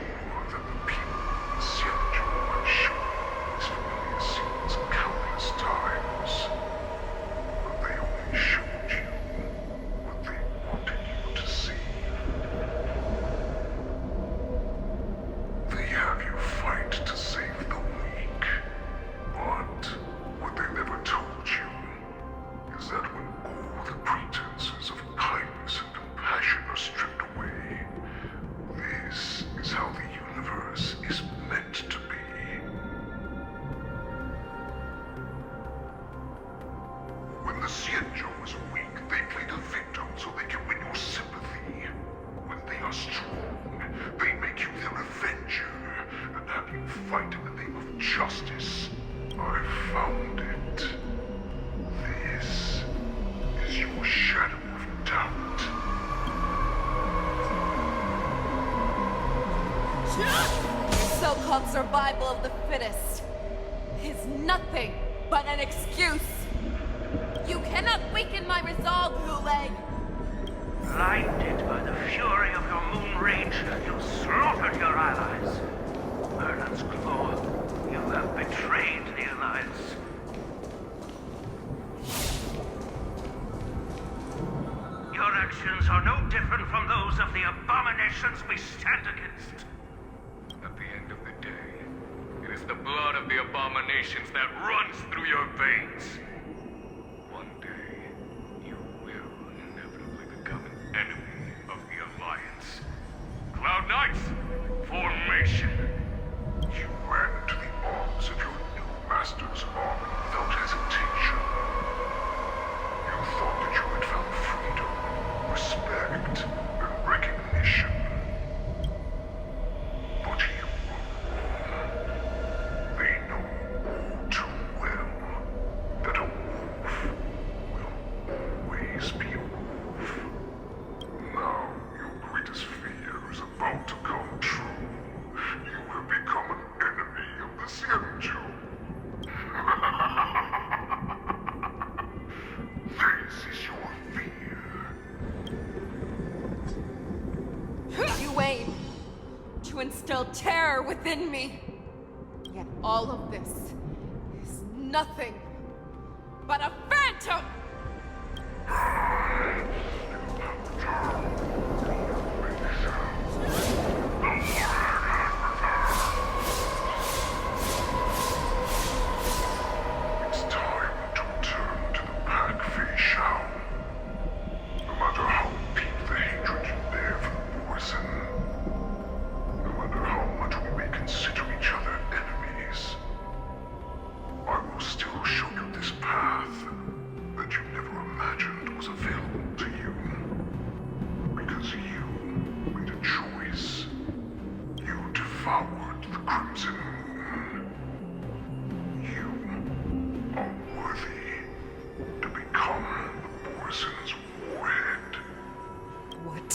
that the people of the Zenithal are sure these familiar scenes countless times. But they only showed you what they wanted you to see. They have you fight to save the weak. But what they never told you is that when all the pretenses of kindness and compassion are stripped away, this is how the universe is meant to be. When the Xianzhou is weak, they play the victim so they can win your sympathy. When they are strong, they make you their avenger and have you fight in the name of justice. I found it. This is your shadow of doubt. Your so-called survival of the fittest is nothing but an excuse. You cannot weaken my resolve, Hule. Blinded by the fury of your moon rage, you slaughtered your allies. Merlin's claw, you have betrayed the Alliance. Your actions are no different from those of the abominations we stand against. At the end of the day, it is the blood of the abominations that runs through your veins. One day, you will inevitably become an enemy of the Alliance. Cloud Knights, formation! You ran into the arms of your new master's army without hesitation. You thought that you had found freedom, respect, and recognition. But you were wrong. They know all too well that a wolf will always be a wolf. Now your greatest fear is about to come true. You have become an enemy of the Xianzhou. This is your fear. You aim to instill terror within me. Yet all of this is nothing but a phantom! It's time to return to the pack, Fei Shao. No matter how deep the hatred you bear for the Borison, no matter how much we may consider each other enemies, I will still show you this path that you never imagined was available to you. Because you made a choice. You devoured the Crimson Moon. You are worthy to become the Borison's warhead. What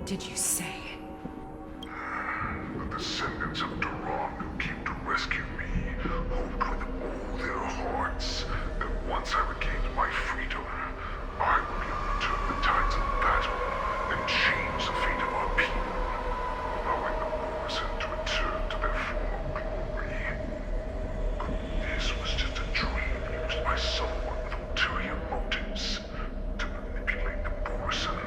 did you say? The descendants of Duran who came to rescue me hoped with all their hearts that once I regained my freedom, I would be able to turn the tides of battle and change the fate of our people, allowing the Borison to return to their former glory. But this was just a dream used by someone with ulterior motives to manipulate the Borison.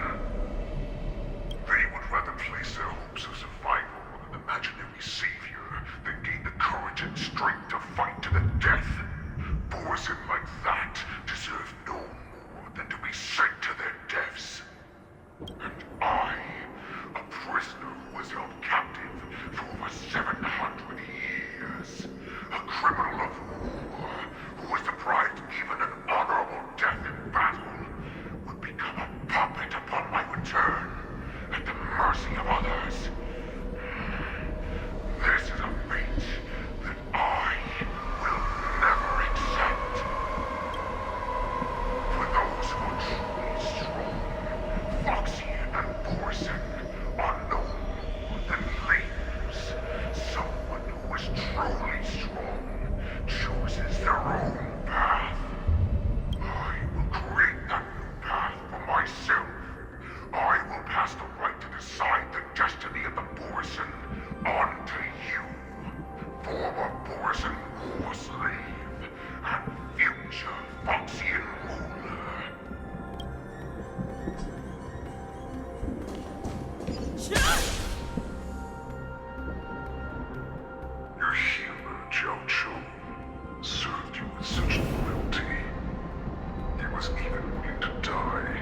need to die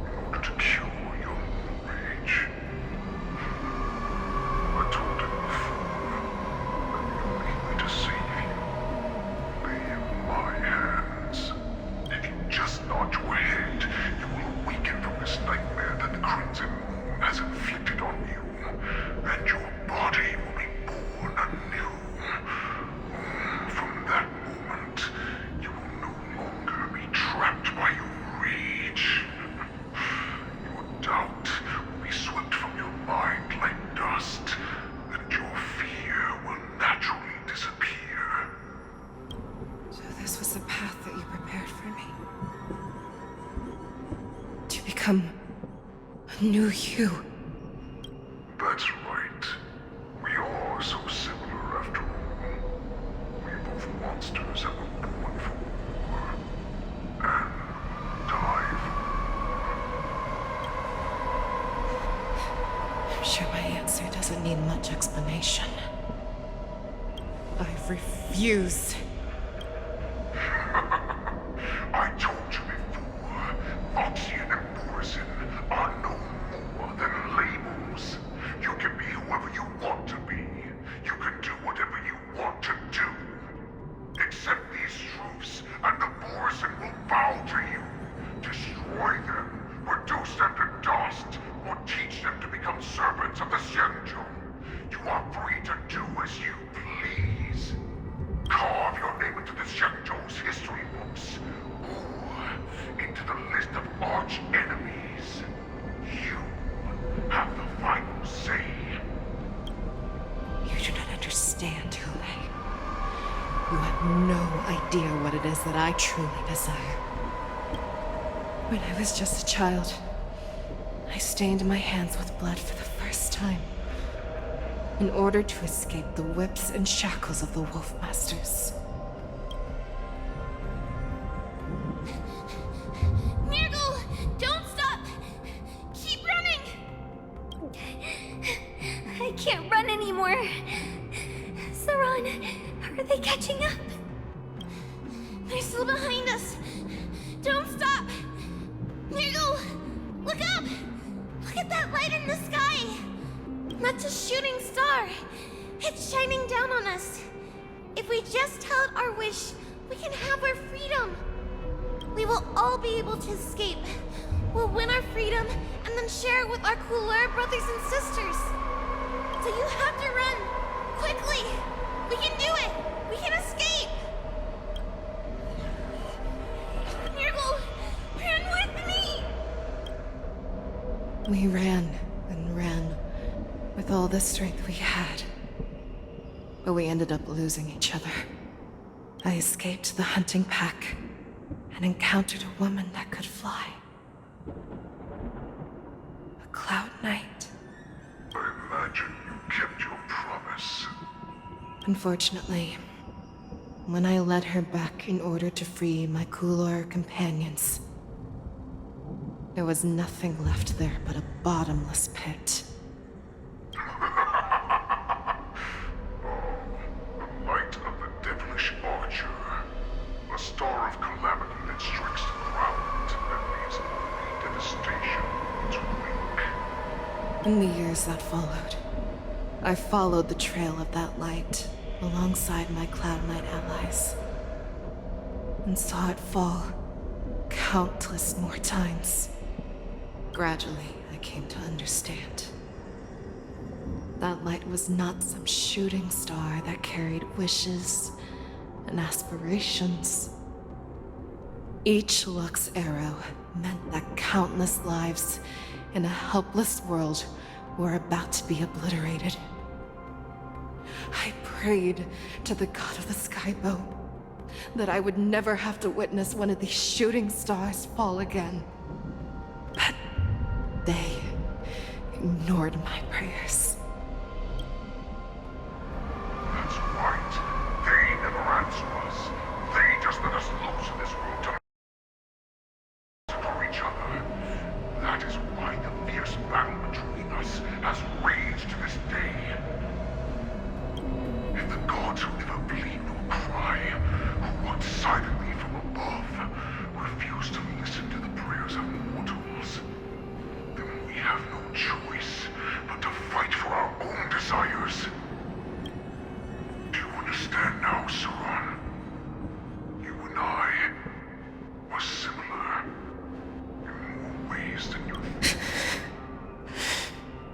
in order to cure your rage. I told him before that the only way to save you lay in my hands. If you just nod your head, you will awaken from this nightmare that the Crimson Moon has inflicted on you, and your body will be born anew. From that moment, you will no longer be trapped by your rage. Your doubt will be swept from your mind like dust, and your fear will naturally disappear. So this was the path that you prepared for me. To become a new you. That's right. We are so similar after all. We're both monsters that were born for war and die for I'm sure my answer doesn't need much explanation. I refuse. I told you before, Foxian and Borison are no more than labels. You can be whoever you want to be. You can do whatever you want to do. Accept these truths, and the Borison will bow to you. Destroy them, reduce them to dust, or teach them to become servants of the Xianzhou. You are free to do as you please. Carve your name into the Xianzhou's history books, or into the list of arch enemies. You have the final say. You do not understand, Hule. You have no idea what it is that I truly desire. When I was just a child, I stained my hands with blood for the first time, in order to escape the whips and shackles of the Wolf Masters. Nirgal, don't stop! Keep running! I can't run anymore. Saran, are they catching up? They're still behind us. Don't stop! Nirgal, look up! Look at that light in the sky! That's a shooting star. It's shining down on us. If we just tell it our wish, we can have our freedom. We will all be able to escape. We'll win our freedom and then share it with our Couleur brothers and sisters. So you have to run. Quickly! We can do it! We can escape! Nirgal, run with me! We ran and ran with all the strength we had. But we ended up losing each other. I escaped the hunting pack and encountered a woman that could fly. A Cloud Knight. I imagine you kept your promise. Unfortunately, when I led her back in order to free my Couleur companions, there was nothing left there but a bottomless pit. The light of the devilish archer. A star of calamity that strikes the ground and leaves only devastation to wake. In the years that followed, I followed the trail of that light alongside my Cloud Knight allies, and saw it fall countless more times. Gradually, I came to understand. That light was not some shooting star that carried wishes and aspirations. Each Lux arrow meant that countless lives in a helpless world were about to be obliterated. I prayed to the god of the skybow that I would never have to witness one of these shooting stars fall again. But they ignored my prayers. That's right. They never answer us. They just let us loose in this world to for each other. That is why the fierce battle between us has raged to this day. And the gods who never bleed nor cry, who walk silently from above, refuse to listen to have no choice but to fight for our own desires. Do you understand now, Saran? You and I are similar in more ways than you think.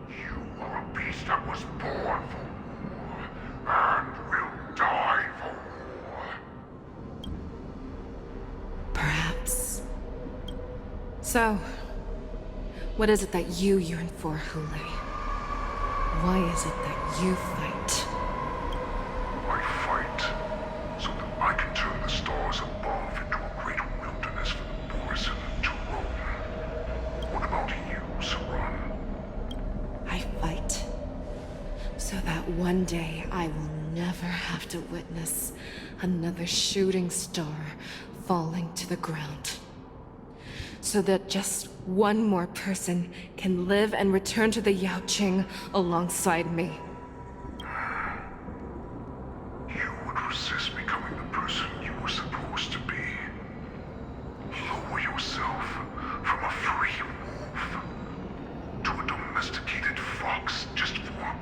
You are a beast that was born for war and will die for war. Perhaps. So, what is it that you yearn for, Hule? Why is it that you fight? I fight so that I can turn the stars above into a great wilderness for the Borisin to roam. What about you, Saran? I fight so that one day I will never have to witness another shooting star falling to the ground. So that just one more person can live and return to the Yaoqing alongside me. You would resist becoming the person you were supposed to be. Lower yourself from a free wolf to a domesticated fox just for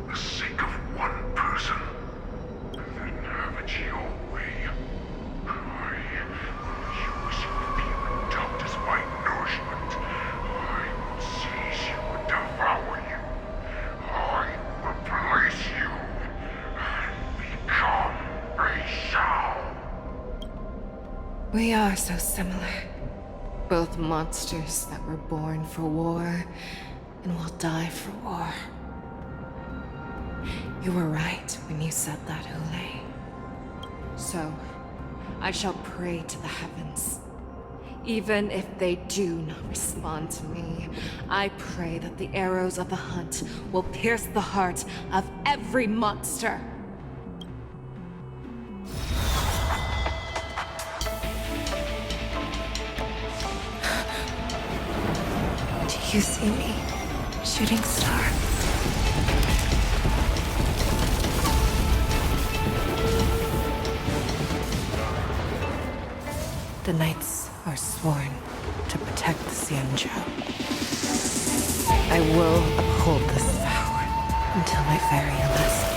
the sake of one person, and then have it your way. I will use your feeling doubt as my nourishment. I will seize you and devour you. I will replace you and become a shell. We are so similar. Both monsters that were born for war and will die for war. You were right when you said that, Hule. So, I shall pray to the heavens. Even if they do not respond to me, I pray that the arrows of the hunt will pierce the heart of every monster. Do you see me, shooting star? The knights are sworn to protect the Xianzhou. I will uphold this vow until my very last day.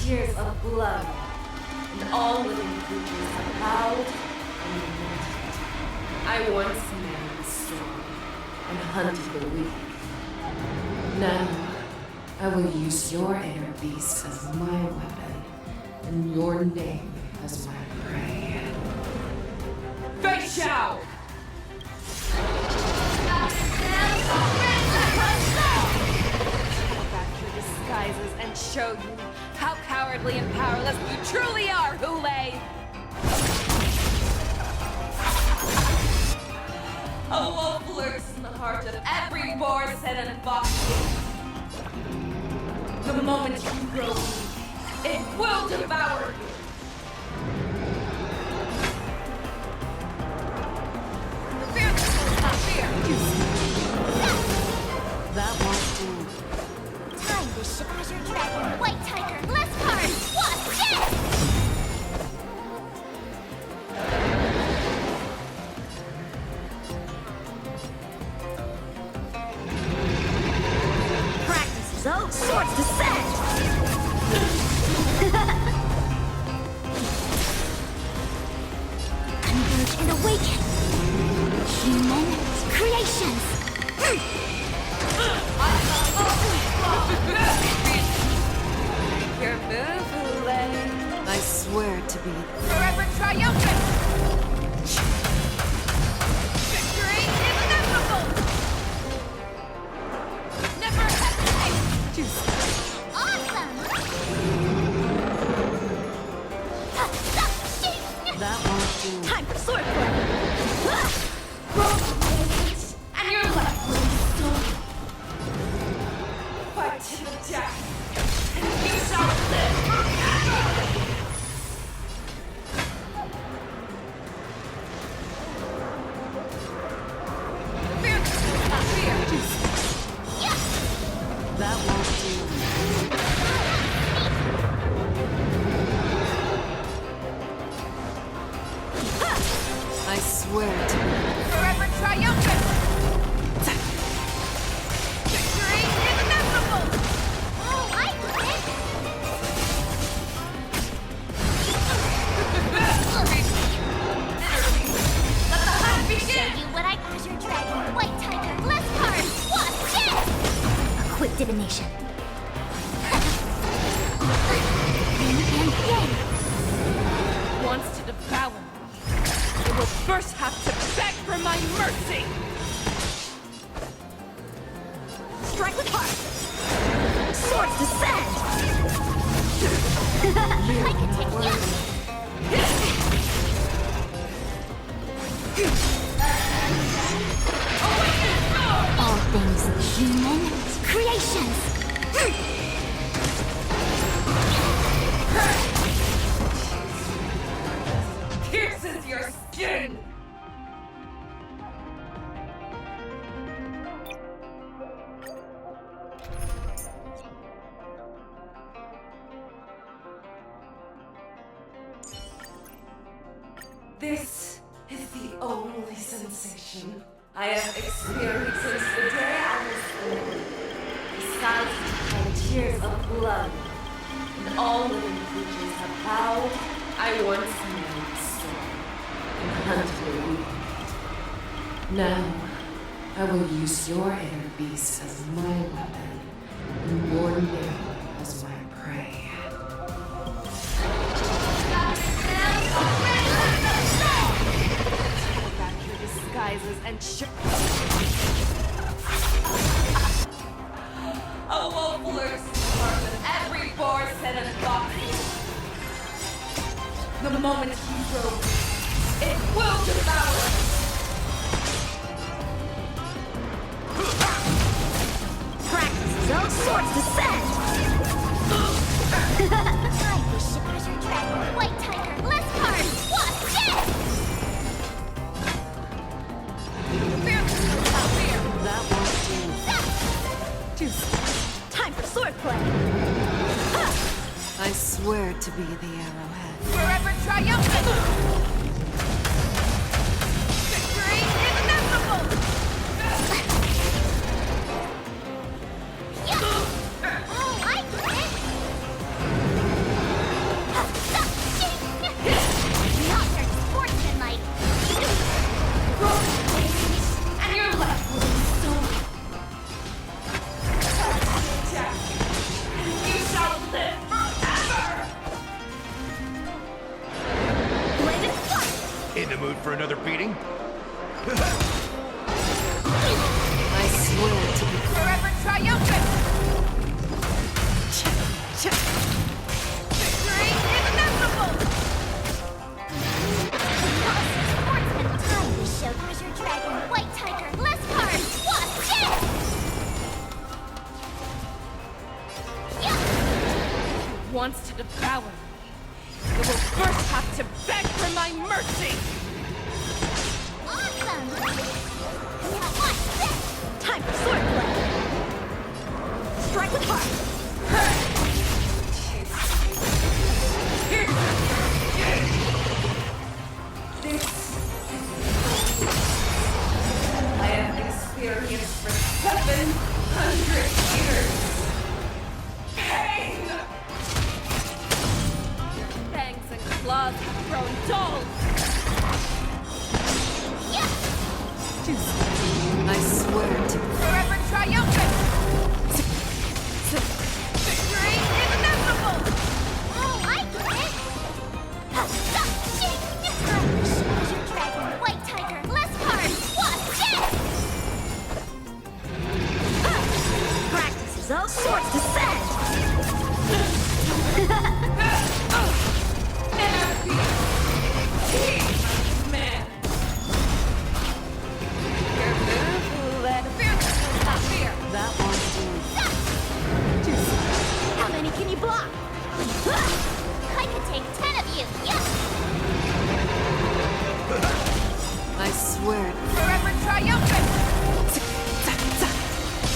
Tears of blood, and all living creatures have bowed and lamented. I once manned the storm and hunted the weak. Now, I will use your inner beast as my weapon, and your name as my prey. Fei Xiao! Back your disguises and show you how cowardly and powerless you truly are, Hule! A wolf lurks in the heart of every Borisin and Foxy. The moment you grow weak, it will devour you. Fear the soul, not fear! That won't do. Time to ship Azure Dragon, White Tiger, Bless Card, what's this? Practice is over, swords to set! Converge and awaken! Human creations! Your move, Hule. I swear to be Forever triumphant! Victory is inevitable! Never hesitate! Awesome! That won't do. Time for sword play! And your left will be still. Fight to the death! divination. Wants to devour me. It will first have to beg for my mercy! Strike with heart! Swords descend! I can take you! All things human creations! Pierces your skin! This is the only sensation I have experienced since the day I was born. The sounds and tears of blood, and all living creatures have howled. I once knew the storm, and hunted the weak. Now, I will use your inner beast as my weapon, and warn you as my prey. Disguises and a wolf lurks in every boar set and box. The moment you grow, it will devour. Practice zone swords descend! I wish it was your dragon, white tiger, less cards, wasp, death! That won't do. Time for swordplay! I swear to be the arrowhead. Forever triumphant! Victory is inevitable! Oh, I get it! Not very sportsmanlike! And your life will be stolen. You shall live forever! In the mood for another beating? I swear to be Forever triumphant! Victory is inevitable! Sportsman time to show Treasure Dragon, White Tiger, less cards, wasp, death! wants to devour me. It will first have to beg for my mercy! Awesome! Now watch this! Time for swordplay! Strike with heart! I have experienced for 700 years. Pain! Your fangs and claws have grown dull. I swear to Forever triumphant! Victory is inevitable! Oh, I get it! Stop! Irish, Treasure Dragon, White Tiger, less cards, wasp, death! Practice is all swords descend! man. Your beautiful lead fearless will not fear. That won't do. How many can you block? I could take 10 of you, yes! I swear. Forever triumphant!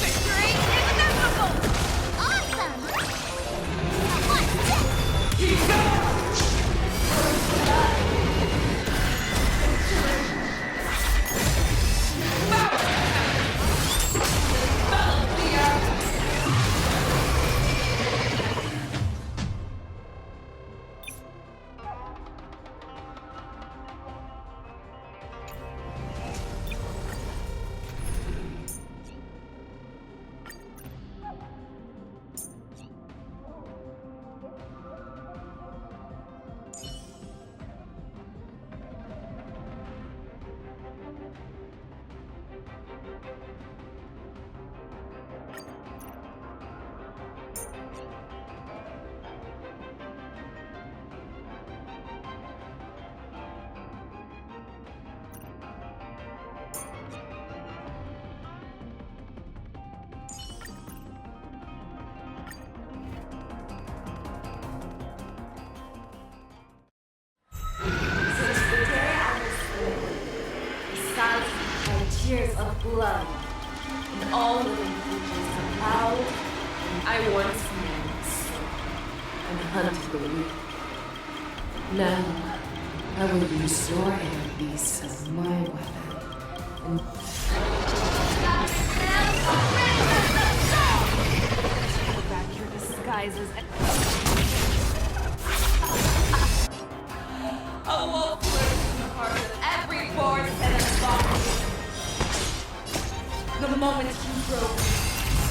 Victory is inevitable! blood, and all living creatures are proud. I once knew the sword, and hunted the weak. Now, I will use your air beasts as my weapon. And take back your disguises and a wolf lives in the heart of every force and embodiment. The moment you grow,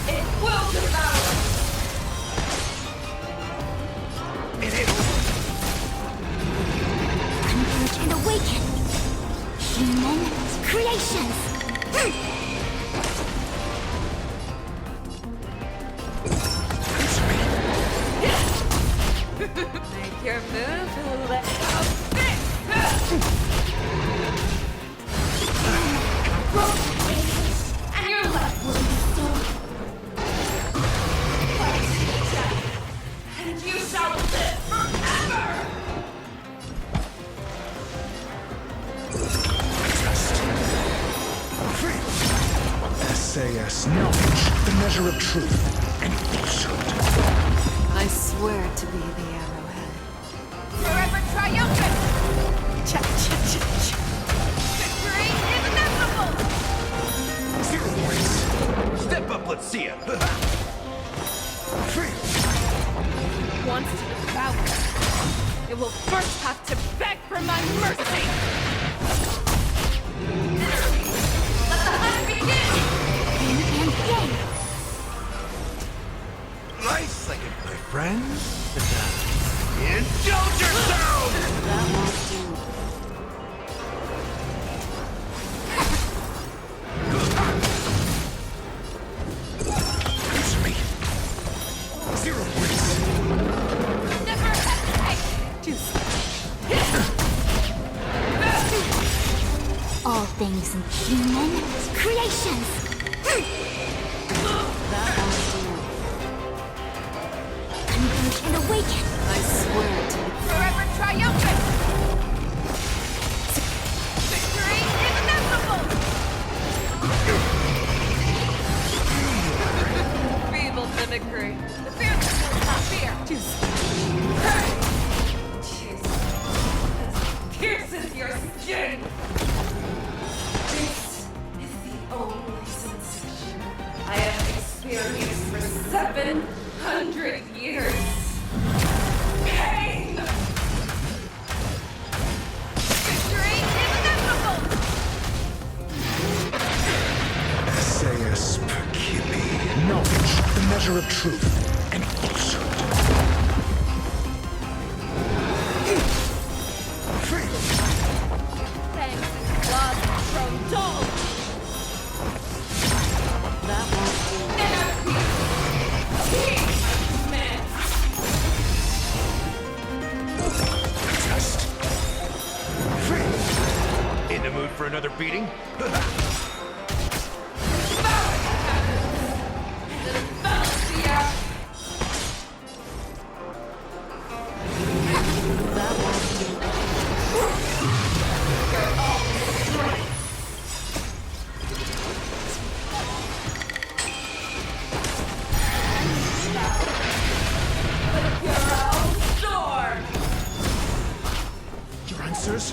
it will devour. Converge and awaken! Human creations! Make your move, let go. And your life will be stolen. And you shall live forever! SAS knowledge, the measure of truth and falsehood. I swear to be the arrowhead. Forever triumphant! Victory is inevitable! 0 points! Step up, let's see ya! Wants to devour. It will first have to beg for my mercy! Let the hunt begin! Nice second, my friends. Indulge yourself! That won't do. Answer me. 0 points. Never hesitate! All things human creations! That won't do. Converge and awaken! I swear to Forever triumphant! Victory is inevitable! Feeble mimicry. The fearless will not fear. Jesus. Pierces your skin! This is the only sensation I have experienced for 700 years. Pain! Victory is inevitable! SAS Perkili, knowledge, the measure of truth and falsehood. Fangs and claws grow dull! That won't do. King! Man! Test. In the mood for another beating? That won't do. Your answers?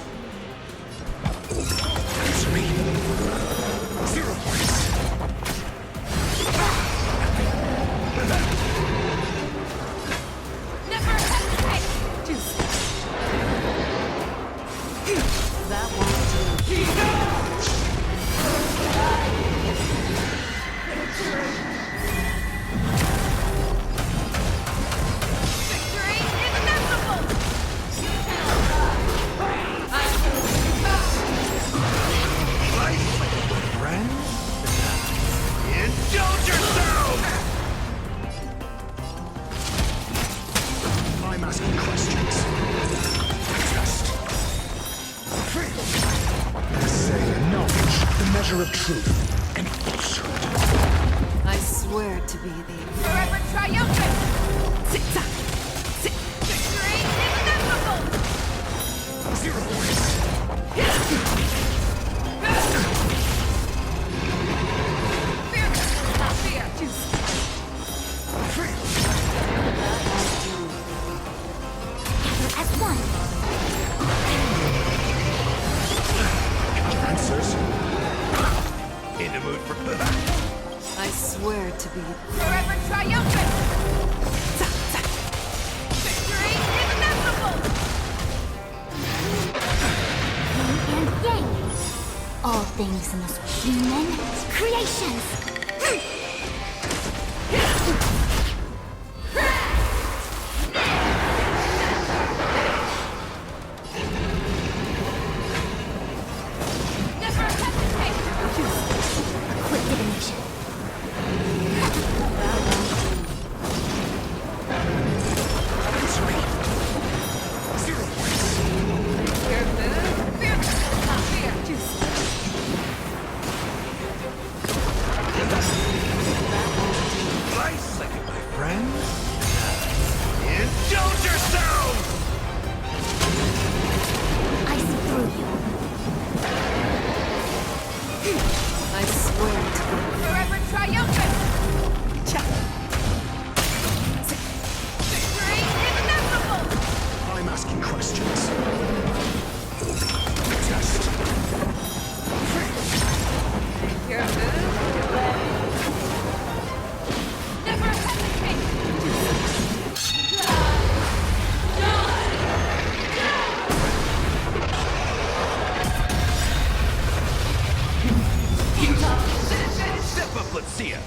Answer me. 0 points. Never hesitate! That won't do. Victory is inevitable! You cannot die! I My friends? Indulge yourself! I'm asking questions. Test. SA knowledge, the measure of truth and falsehood. I swear to be the forever triumphant! Zigzag! Victory is inevitable! 0 points. swear to be forever triumphant! Victory inevitable! Yin and yang. All things must human creations. Never hesitate! Quick divination. Indulge yourself! I see through you. I swear to be Forever triumphant! Victory inevitable! I'm asking questions. Test. Never hesitate! Step up, let's see ya!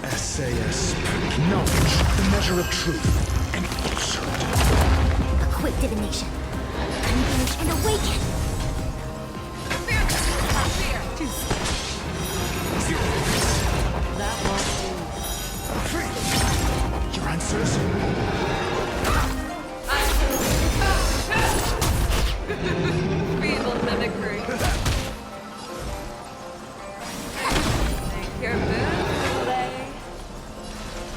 SAS. Knowledge, the measure of truth and falsehood. A quick divination. Converge and awaken. Fear! Your answers? Feeble mimicry. Take your move, Lay.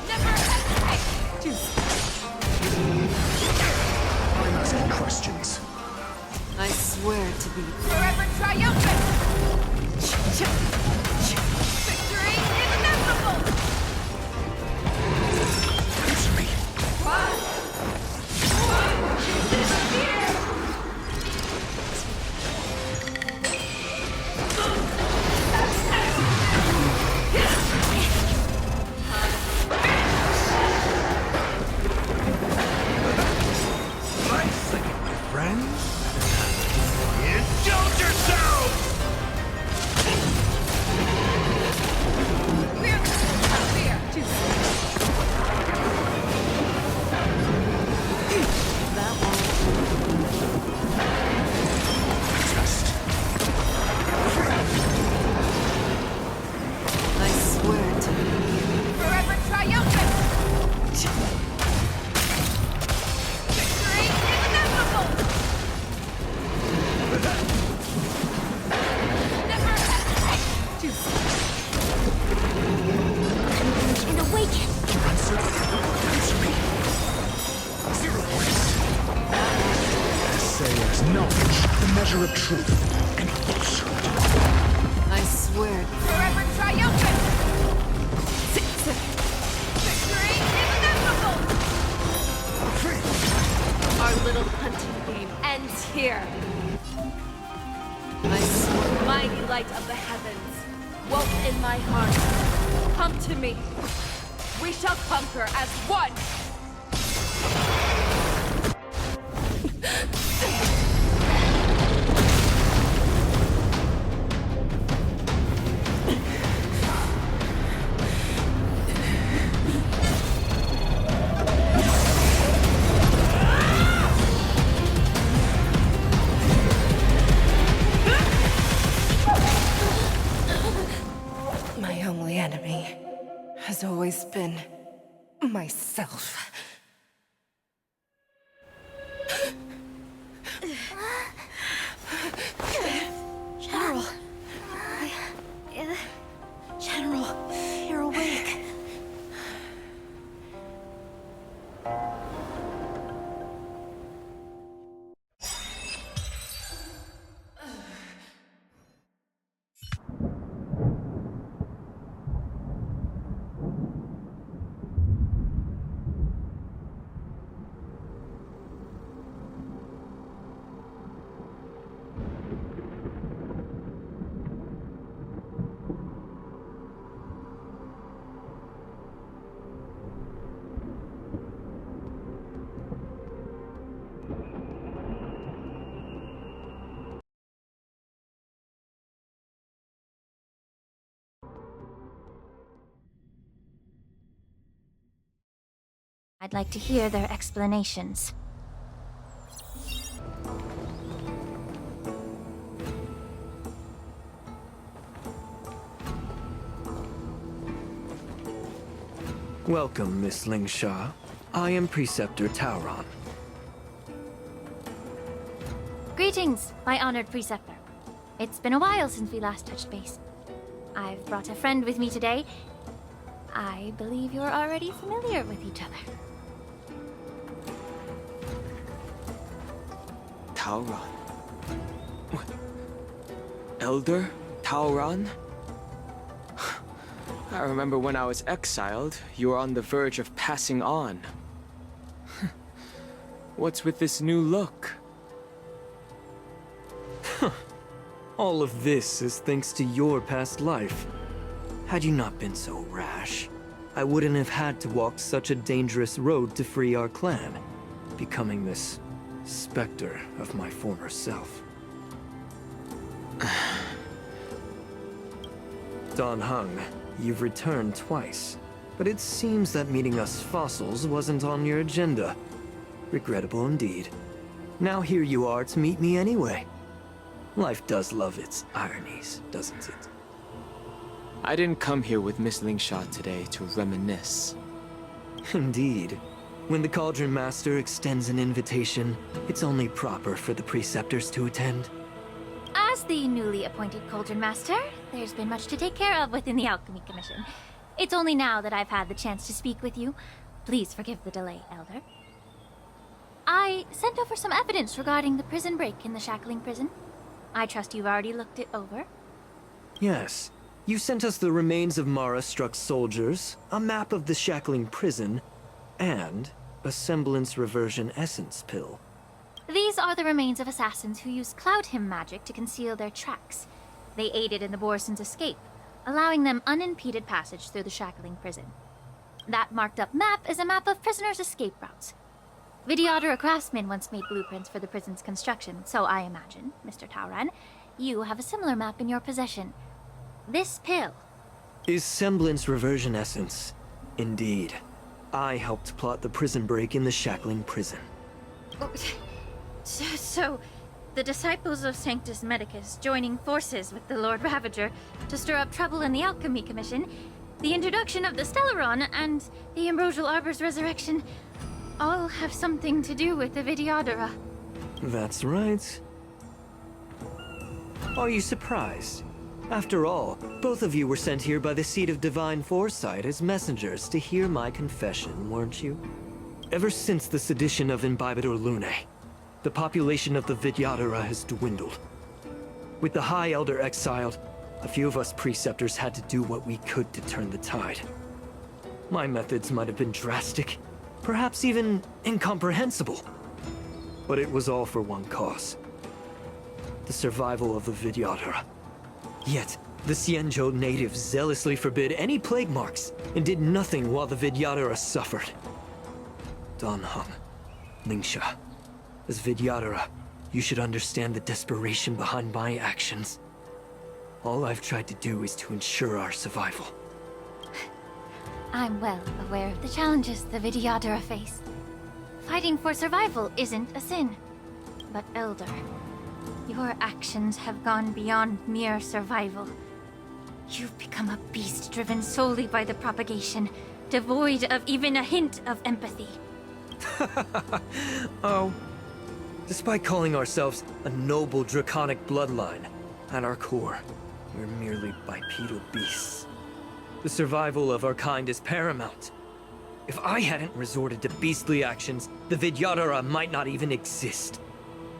Never hesitate! I'm asking questions. I swear to be Forever triumphant! Victory inevitable! Answer me. Nice second, my friends. Indulge yourself! Fear! Test. I swear to be Forever triumphant! Victory inevitable! Never hesitate! Converge and awaken. Your answer? Answer me. 0 points. SAS. Knowledge, the measure of truth and falsehood. I swear Forever triumphant! Victory inevitable! Our little hunting game ends here. I swear Mighty light of the heavens, woke in my heart, come to me. We shall conquer as one. my only enemy has always been myself. General. General, you're awake. I'd like to hear their explanations. Welcome, Miss Lingsha. I am Preceptor Tauron. Greetings, my honored Preceptor. It's been a while since we last touched base. I've brought a friend with me today. I believe you're already familiar with each other. Tauron. Elder Tauron? I remember when I was exiled, you were on the verge of passing on. What's with this new look? All of this is thanks to your past life. Had you not been so rash, I wouldn't have had to walk such a dangerous road to free our clan, becoming this specter of my former self. Don Hung, you've returned twice, but it seems that meeting us fossils wasn't on your agenda. Regrettable indeed. Now here you are to meet me anyway. Life does love its ironies, doesn't it? I didn't come here with Miss Lingsha today to reminisce. Indeed. When the Cauldron Master extends an invitation, it's only proper for the Preceptors to attend. As the newly appointed Cauldron Master, there's been much to take care of within the Alchemy Commission. It's only now that I've had the chance to speak with you. Please forgive the delay, Elder. I sent over some evidence regarding the prison break in the Shackling Prison. I trust you've already looked it over. Yes. You sent us the remains of Mara-struck soldiers, a map of the Shackling Prison, and a semblance reversion essence pill. These are the remains of assassins who used Cloud Hymn magic to conceal their tracks. They aided in the Borisons' escape, allowing them unimpeded passage through the Shackling Prison. That marked-up map is a map of prisoners' escape routes. Vidyadhara craftsmen once made blueprints for the prison's construction, so I imagine, Mr. Tauron, you have a similar map in your possession. This pill is semblance reversion essence. Indeed. I helped plot the prison break in the Shackling Prison. So, the disciples of Sanctus Medicus joining forces with the Lord Ravager to stir up trouble in the Alchemy Commission, the introduction of the Stellaron, and the Ambrosial Arbor's resurrection all have something to do with the Vidyadhara. That's right. Are you surprised? After all, both of you were sent here by the Seat of Divine Foresight as messengers to hear my confession, weren't you? Ever since the sedition of Imbibitor Lunae, the population of the Vidyadhara has dwindled. With the High Elder exiled, a few of us Preceptors had to do what we could to turn the tide. My methods might have been drastic, perhaps even incomprehensible. But it was all for one cause. The survival of the Vidyadhara. Yet, the Xianzhou natives zealously forbid any plague marks and did nothing while the Vidyadhara suffered. Don Hung, Lingsha, as Vidyadhara, you should understand the desperation behind my actions. All I've tried to do is to ensure our survival. I'm well aware of the challenges the Vidyadhara face. Fighting for survival isn't a sin. But Elder, your actions have gone beyond mere survival. You've become a beast driven solely by the propagation, devoid of even a hint of empathy. Oh. Despite calling ourselves a noble draconic bloodline, at our core, we're merely bipedal beasts. The survival of our kind is paramount. If I hadn't resorted to beastly actions, the Vidyadhara might not even exist.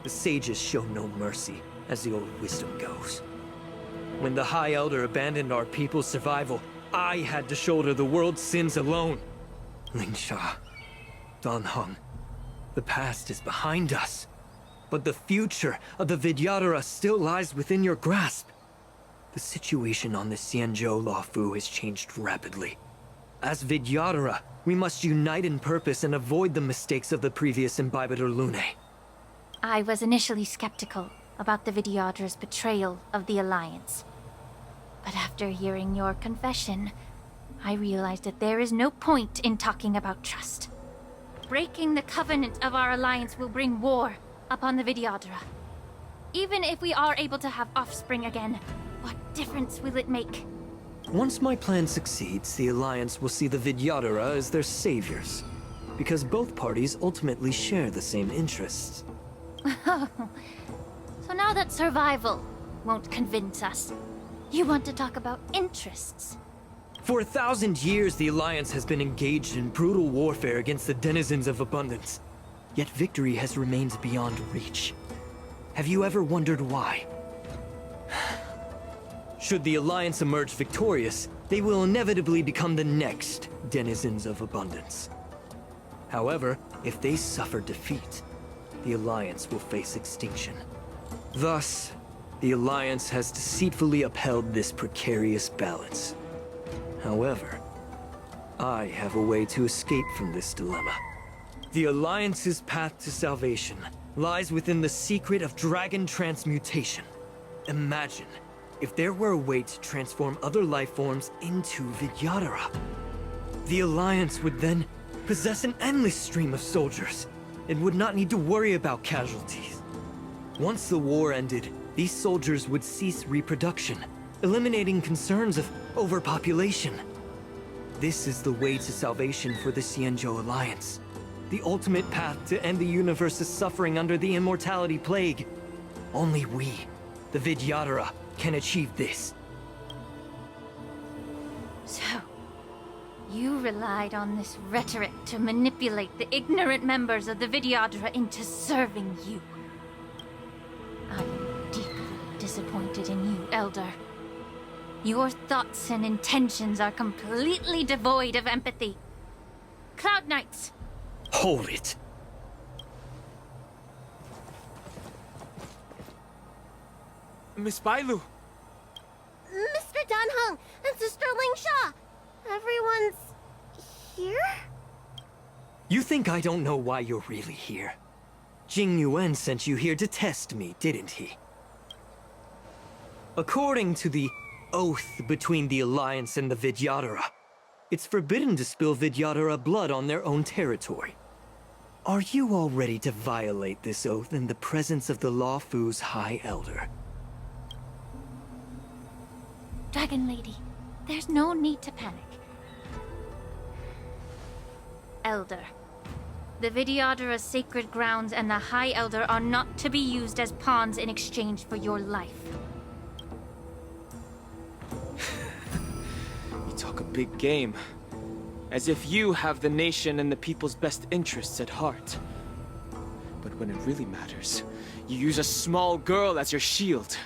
The sages show no mercy, as the old wisdom goes. When the High Elder abandoned our people's survival, I had to shoulder the world's sins alone. Lingsha, Don Hung, the past is behind us, but the future of the Vidyadhara still lies within your grasp. The situation on the Xianzhou Luofu has changed rapidly. As Vidyadhara, we must unite in purpose and avoid the mistakes of the previous Imbibitor Lunae. I was initially skeptical about the Vidyadhara's betrayal of the Alliance. But after hearing your confession, I realized that there is no point in talking about trust. breaking the covenant of our alliance will bring war upon the Vidyadhara. Even if we are able to have offspring again, what difference will it make? Once my plan succeeds, the Alliance will see the Vidyadhara as their saviors, because both parties ultimately share the same interests. So now that survival won't convince us, you want to talk about interests? For 1,000 years, the Alliance has been engaged in brutal warfare against the denizens of abundance. Yet victory has remained beyond reach. Have you ever wondered why? Should the Alliance emerge victorious, they will inevitably become the next denizens of abundance. However, if they suffer defeat, the Alliance will face extinction. Thus, the Alliance has deceitfully upheld this precarious balance. However, I have a way to escape from this dilemma. The Alliance's path to salvation lies within the secret of dragon transmutation. Imagine if there were a way to transform other life forms into Vidyadhara. The Alliance would then possess an endless stream of soldiers and would not need to worry about casualties. Once the war ended, these soldiers would cease reproduction, eliminating concerns of overpopulation. This is the way to salvation for the Xianzhou Alliance. The ultimate path to end the universe's suffering under the immortality plague. Only we, the Vidyadhara, can achieve this. So, you relied on this rhetoric to manipulate the ignorant members of the Vidyadhara into serving you. I'm deeply disappointed in you, Elder. Your thoughts and intentions are completely devoid of empathy. Cloud Knights! Hold it! Miss Bailu! Mr. Dunhung and Sister Lingsha! Everyone's here? You think I don't know why you're really here? Jing Yuan sent you here to test me, didn't he? According to the oath between the Alliance and the Vidyadhara, it's forbidden to spill Vidyadhara blood on their own territory. Are you all ready to violate this oath in the presence of the Luofu's High Elder? Dragon Lady, there's no need to panic. Elder, the Vidyadhara's sacred grounds and the High Elder are not to be used as pawns in exchange for your life. You talk a big game. As if you have the nation and the people's best interests at heart. But when it really matters, you use a small girl as your shield.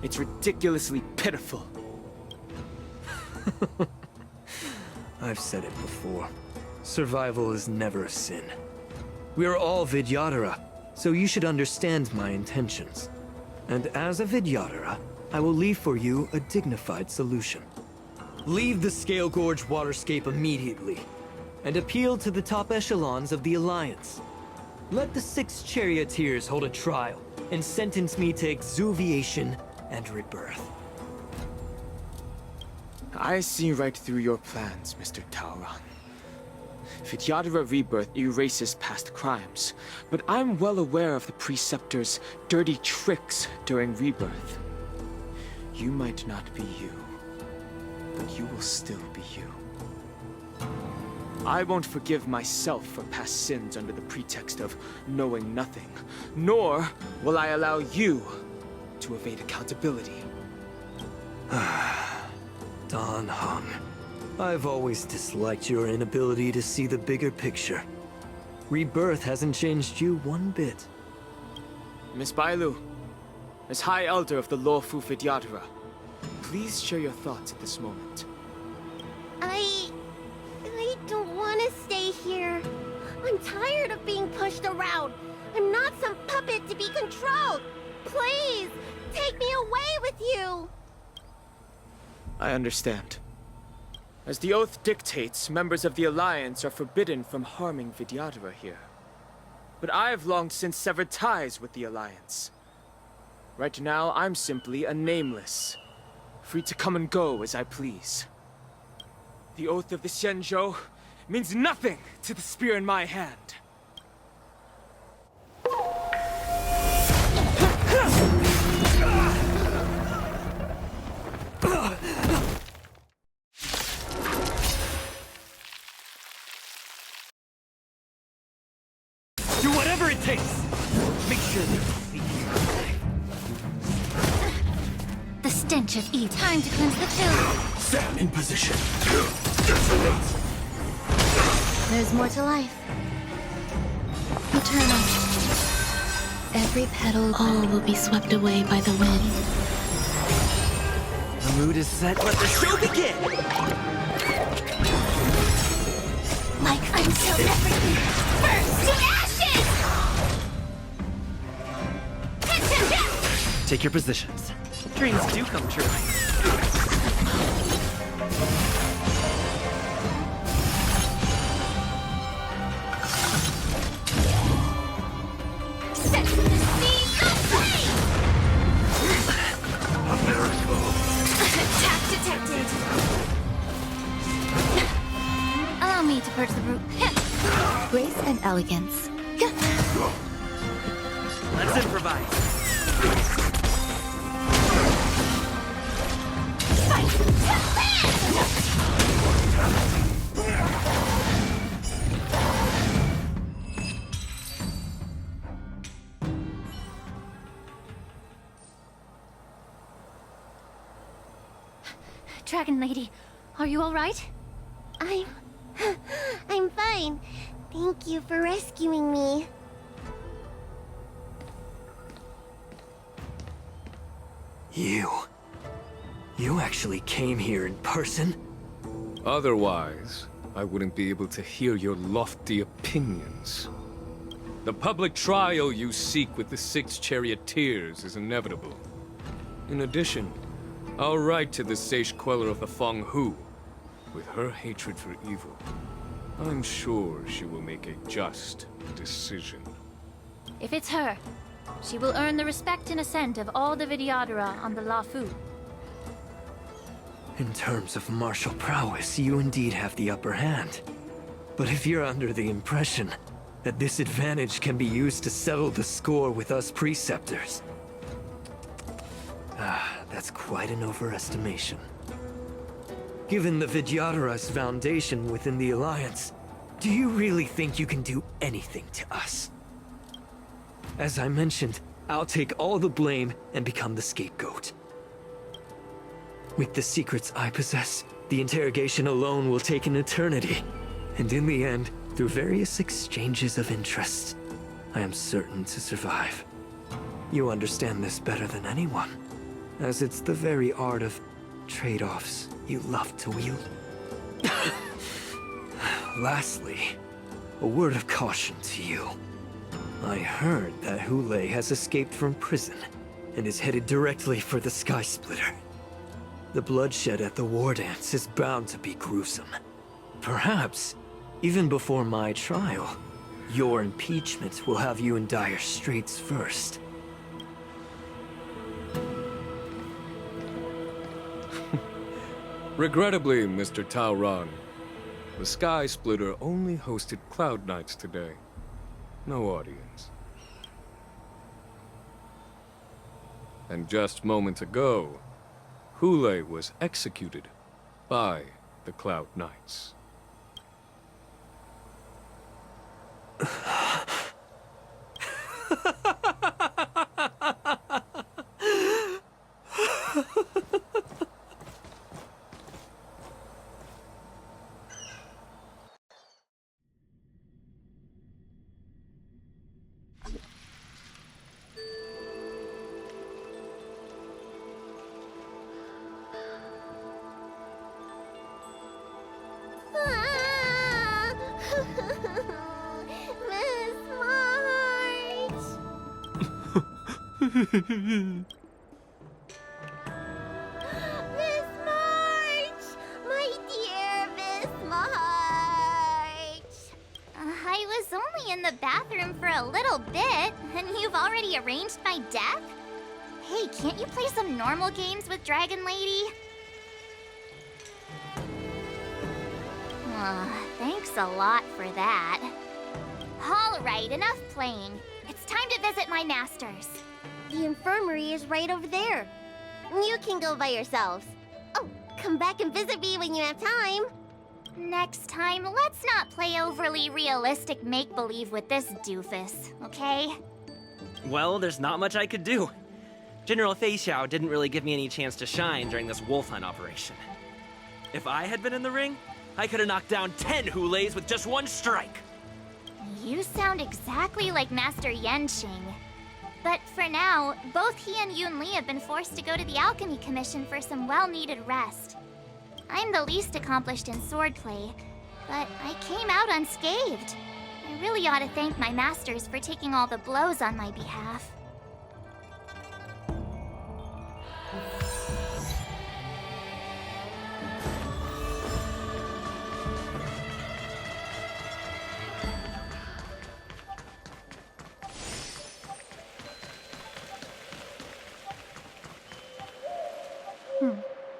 It's ridiculously pitiful. I've said it before. Survival is never a sin. We are all Vidyadhara, so you should understand my intentions. And as a Vidyadhara, I will leave for you a dignified solution. Leave the Scale Gorge waterscape immediately, and appeal to the top echelons of the Alliance. Let the 6 charioteers hold a trial, and sentence me to exuviation and rebirth. I see right through your plans, Mr. Taoran. Vidyadhara rebirth erases past crimes, but I'm well aware of the Preceptor's dirty tricks during rebirth. You might not be you, but you will still be you. I won't forgive myself for past sins under the pretext of knowing nothing, nor will I allow you to evade accountability. Dan Heng, I've always disliked your inability to see the bigger picture. Rebirth hasn't changed you one bit. Miss Bailu, as High Elder of the Luofu Vidyadhara, please share your thoughts at this moment. I don't want to stay here. I'm tired of being pushed around. I'm not some puppet to be controlled. Please, take me away with you. I understand. As the oath dictates, members of the Alliance are forbidden from harming Vidyadhara here. But I've long since severed ties with the Alliance. Right now, I'm simply a nameless, free to come and go as I please. The oath of the Xianzhou means nothing to the spear in my hand. Do whatever it takes! Make sure they see you. The stench of evil. Time to cleanse the chill. Stand in position. There's more to life. Eternal. Every petal, all will be swept away by the wind. The mood is set. Let the show begin! Like until everything burns to ashes! Take your positions. Dreams do come true. Set the scene aflame! A miracle. Attack detected. Allow me to purge the brute. Grace and elegance. Let's improvise. Dragon Lady, are you all right? I'm fine. Thank you for rescuing me. You actually came here in person? Otherwise, I wouldn't be able to hear your lofty opinions. The public trial you seek with the 6 charioteers is inevitable. In addition, I'll write to the Sage Queller of the Feng Hu. With her hatred for evil, I'm sure she will make a just decision. If it's her, she will earn the respect and assent of all the Vidyadhara on the Lafu. In terms of martial prowess, you indeed have the upper hand. But if you're under the impression that this advantage can be used to settle the score with us preceptors, that's quite an overestimation. Given the Vidyadhara's foundation within the Alliance, do you really think you can do anything to us? As I mentioned, I'll take all the blame and become the scapegoat. With the secrets I possess, the interrogation alone will take an eternity. And in the end, through various exchanges of interest, I am certain to survive. You understand this better than anyone, as it's the very art of trade-offs you love to wield. Lastly, a word of caution to you. I heard that Hule has escaped from prison and is headed directly for the Sky Splitter. The bloodshed at the war dance is bound to be gruesome. Perhaps, even before my trial, your impeachment will have you in dire straits first. Regrettably, Mr. Taoran, the Sky Splitter only hosted Cloud Knights today. No audience. And just moments ago, Hule was executed by the Cloud Knights. Miss March! My dear Miss March! I was only in the bathroom for a little bit, and you've already arranged my death? Hey, can't you play some normal games with Dragon Lady? Thanks a lot for that. All right, enough playing. It's time to visit my masters. The infirmary is right over there. You can go by yourselves. Oh, come back and visit me when you have time. Next time, let's not play overly realistic make-believe with this doofus, okay? Well, there's not much I could do. General Fei Xiao didn't really give me any chance to shine during this wolf hunt operation. If I had been in the ring, I could have knocked down 10 Hulays with just one strike. You sound exactly like Master Yenqing. But for now, both he and Yun Li have been forced to go to the Alchemy Commission for some well-needed rest. I'm the least accomplished in swordplay, but I came out unscathed. I really ought to thank my masters for taking all the blows on my behalf.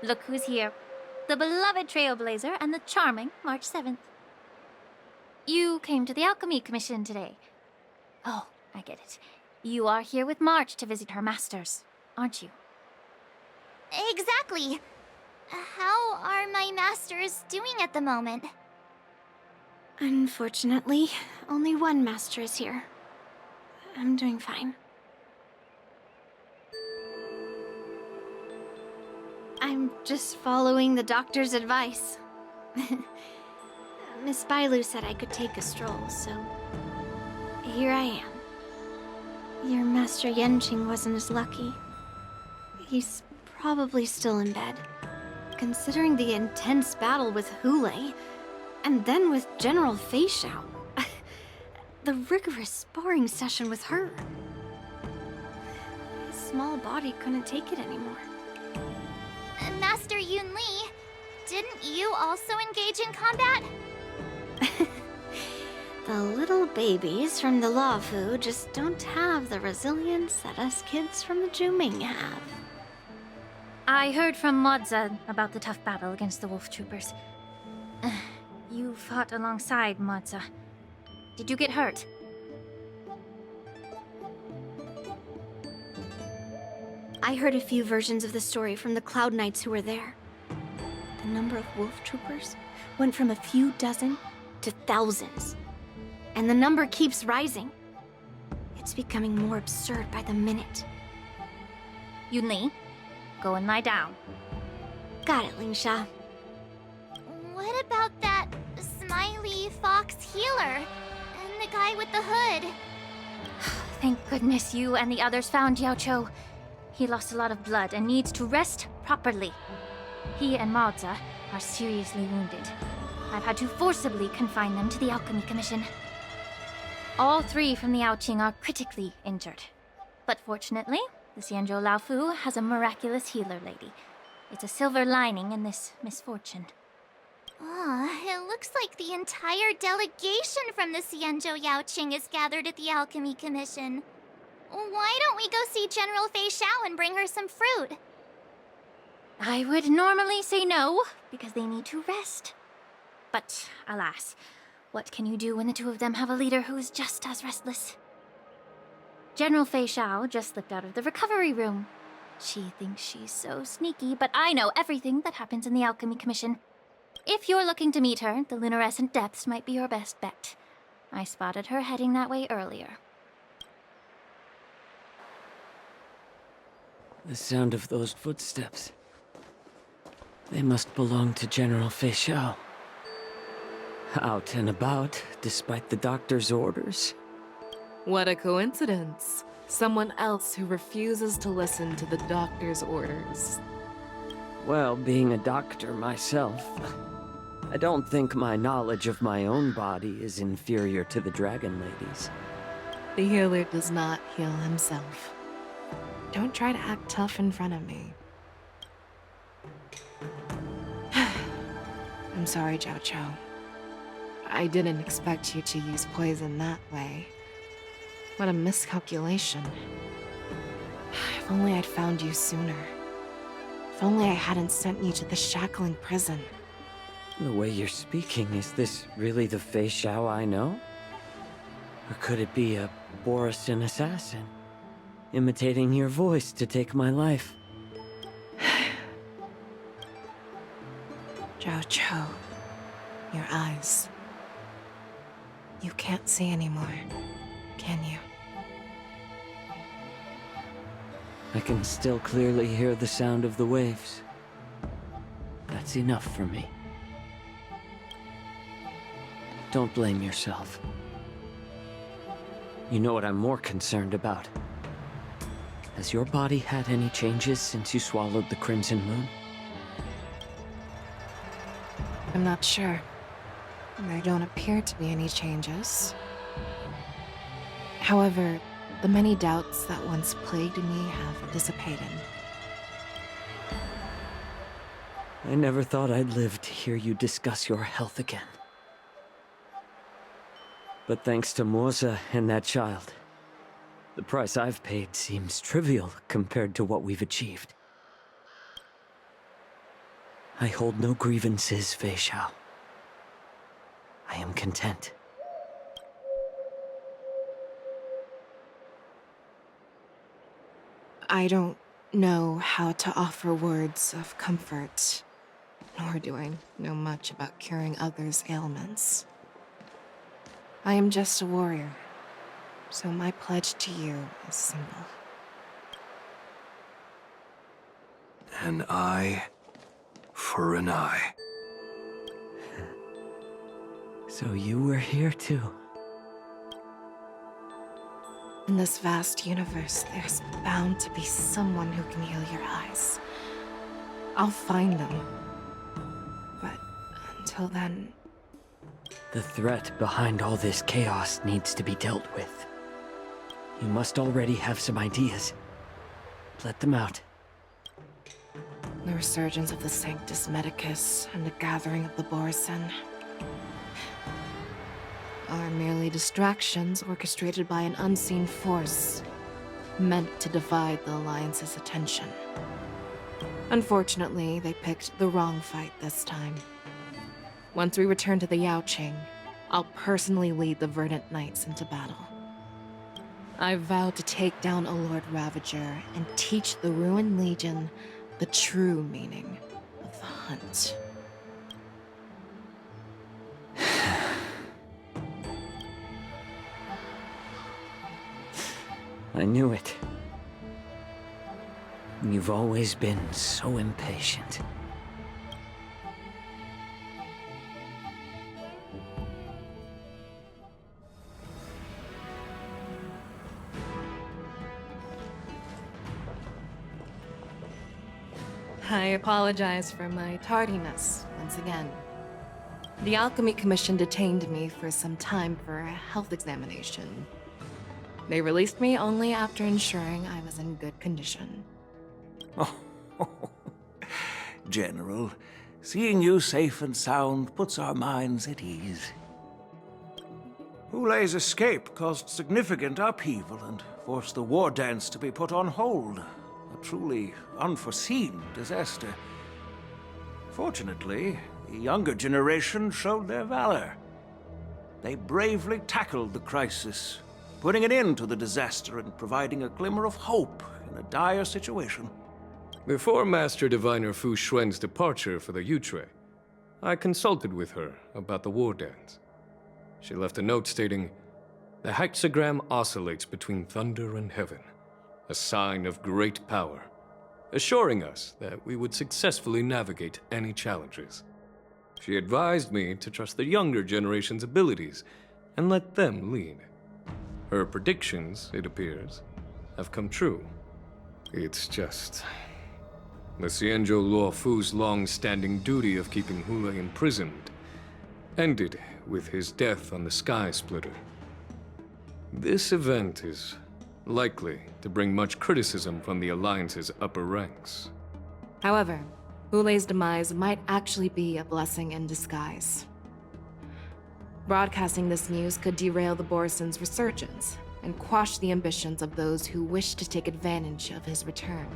Look who's here. The beloved Trailblazer and the charming March 7th. You came to the Alchemy Commission today. Oh, I get it. You are here with March to visit her masters, aren't you? Exactly. How are my masters doing at the moment? Unfortunately, only one master is here. I'm doing fine. I'm just following the doctor's advice. Miss Bailu said I could take a stroll, so here I am. Your Master Yenqing wasn't as lucky. He's probably still in bed. Considering the intense battle with Hulei, and then with General Fei Xiao. The rigorous sparring session with her. His small body couldn't take it anymore. Master Yun Li, didn't you also engage in combat? The little babies from the Luofu just don't have the resilience that us kids from the Juming have. I heard from Modza about the tough battle against the wolf troopers. You fought alongside Modza. Did you get hurt? I heard a few versions of the story from the Cloud Knights who were there. The number of wolf troopers went from a few dozen to thousands. And the number keeps rising. It's becoming more absurd by the minute. Yun Li, go and lie down. Got it, Lingsha. What about that smiley fox healer? And the guy with the hood? Thank goodness you and the others found Yao Cho. He lost a lot of blood and needs to rest properly. He and Maoza are seriously wounded. I've had to forcibly confine them to the Alchemy Commission. All three from the Yaoqing are critically injured. But fortunately, the Xianzhou Laofu has a miraculous healer lady. It's a silver lining in this misfortune. It looks like the entire delegation from the Xianzhou Yaoqing is gathered at the Alchemy Commission. Why don't we go see General Fei Xiao and bring her some fruit? I would normally say no, because they need to rest. But alas, what can you do when the two of them have a leader who is just as restless? General Fei Xiao just slipped out of the recovery room. She thinks she's so sneaky, but I know everything that happens in the Alchemy Commission. If you're looking to meet her, the luminescent depths might be your best bet. I spotted her heading that way earlier. The sound of those footsteps. They must belong to General Fei Xiao. Out and about, despite the doctor's orders. What a coincidence. Someone else who refuses to listen to the doctor's orders. Well, being a doctor myself, I don't think my knowledge of my own body is inferior to the Dragon Lady's. The healer does not heal himself. Don't try to act tough in front of me. I'm sorry, Jiao Chou. I didn't expect you to use poison that way. What a miscalculation. If only I'd found you sooner. If only I hadn't sent you to the shackling prison. The way you're speaking, is this really the Fei Xiao I know? Or could it be a Borisin assassin, imitating your voice to take my life? Zhao Cho, your eyes. You can't see anymore, can you? I can still clearly hear the sound of the waves. That's enough for me. Don't blame yourself. You know what I'm more concerned about? Has your body had any changes since you swallowed the Crimson Moon? I'm not sure. There don't appear to be any changes. However, the many doubts that once plagued me have dissipated. I never thought I'd live to hear you discuss your health again. But thanks to Morza and that child, the price I've paid seems trivial compared to what we've achieved. I hold no grievances, Fei Xiao. I am content. I don't know how to offer words of comfort, nor do I know much about curing others' ailments. I am just a warrior, so my pledge to you is simple. An eye for an eye. So you were here too. In this vast universe, there's bound to be someone who can heal your eyes. I'll find them. But until then... The threat behind all this chaos needs to be dealt with. You must already have some ideas. Let them out. The resurgence of the Sanctus Medicus and the gathering of the Borisin are merely distractions orchestrated by an unseen force, meant to divide the Alliance's attention. Unfortunately, they picked the wrong fight this time. Once we return to the Yaoqing, I'll personally lead the Verdant Knights into battle. I vow to take down a Lord Ravager and teach the Ruined Legion the true meaning of the hunt. I knew it. You've always been so impatient. I apologize for my tardiness once again. The Alchemy Commission detained me for some time for a health examination. They released me only after ensuring I was in good condition. Oh, General, seeing you safe and sound puts our minds at ease. Hulei's escape caused significant upheaval and forced the war dance to be put on hold. A truly unforeseen disaster. Fortunately, the younger generation showed their valor. They bravely tackled the crisis, putting an end to the disaster and providing a glimmer of hope in a dire situation. Before Master Diviner Fu Xuan's departure for the Yutre, I consulted with her about the war dance. She left a note stating, "The hexagram oscillates between thunder and heaven, a sign of great power, assuring us that we would successfully navigate any challenges. She advised me to trust the younger generation's abilities and let them lead. Her predictions, it appears, have come true. It's just... the Xianzhou Luo Fu's long-standing duty of keeping Hulei imprisoned ended with his death on the Sky Splitter. This event is likely to bring much criticism from the Alliance's upper ranks." However, Hulei's demise might actually be a blessing in disguise. Broadcasting this news could derail the Borisin's resurgence and quash the ambitions of those who wish to take advantage of his return.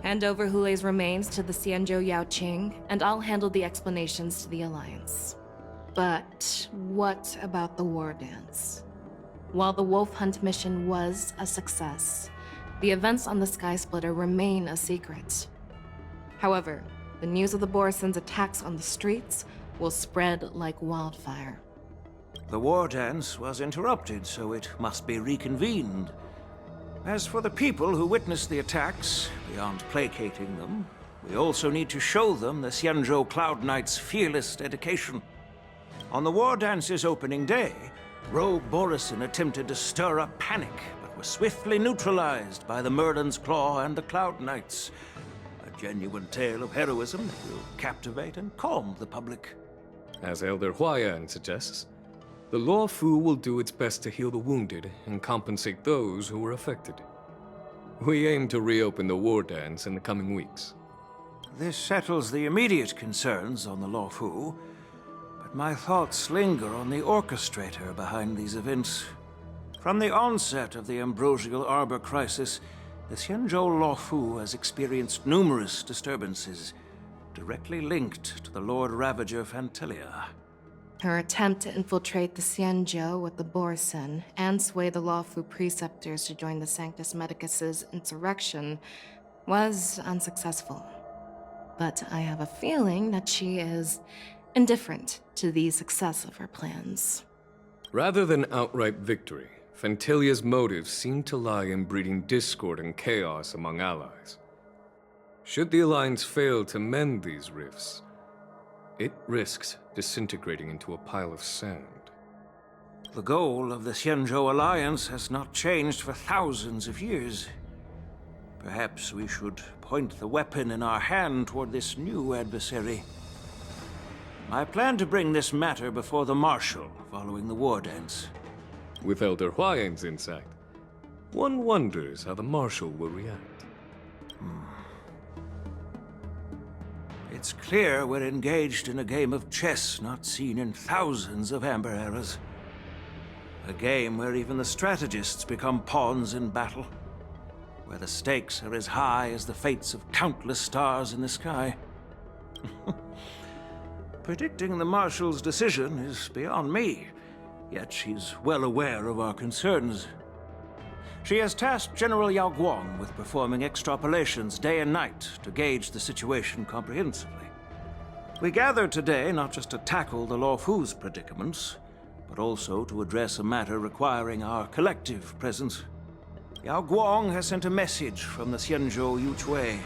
Hand over Hule's remains to the Xianzhou Yaoqing, and I'll handle the explanations to the Alliance. But what about the war dance? While the Wolf Hunt mission was a success, the events on the Sky Splitter remain a secret. However, the news of the Borison's attacks on the streets will spread like wildfire. The war dance was interrupted, so it must be reconvened. As for the people who witnessed the attacks, beyond placating them, we also need to show them the Xianzhou Cloud Knight's fearless dedication. On the war dance's opening day, Rogue Borison attempted to stir up panic, but was swiftly neutralized by the Merlin's Claw and the Cloud Knights. A genuine tale of heroism that will captivate and calm the public. As Elder Huayan suggests, the Law Fu will do its best to heal the wounded and compensate those who were affected. We aim to reopen the war dance in the coming weeks. This settles the immediate concerns on the Law Fu, but my thoughts linger on the orchestrator behind these events. From the onset of the Ambrosial Arbor crisis, the Xianzhou Law Fu has experienced numerous disturbances, directly linked to the Lord Ravager Fantelia. Her attempt to infiltrate the Xianzhou with the Borison and sway the Lawfu preceptors to join the Sanctus Medicus's insurrection was unsuccessful. But I have a feeling that she is indifferent to the success of her plans. Rather than outright victory, Fantelia's motives seem to lie in breeding discord and chaos among allies. Should the Alliance fail to mend these rifts, it risks disintegrating into a pile of sand. The goal of the Xianzhou Alliance has not changed for thousands of years. Perhaps we should point the weapon in our hand toward this new adversary. I plan to bring this matter before the Marshal following the war dance. With Elder Huayan's insight, one wonders how the Marshal will react. It's clear we're engaged in a game of chess not seen in thousands of Amber eras. A game where even the strategists become pawns in battle. Where the stakes are as high as the fates of countless stars in the sky. Predicting the Marshal's decision is beyond me, yet she's well aware of our concerns. She has tasked General Yao Guang with performing extrapolations day and night to gauge the situation comprehensively. We gathered today not just to tackle the Law Fu's predicaments, but also to address a matter requiring our collective presence. Yao Guang has sent a message from the Xianzhou Yuchui,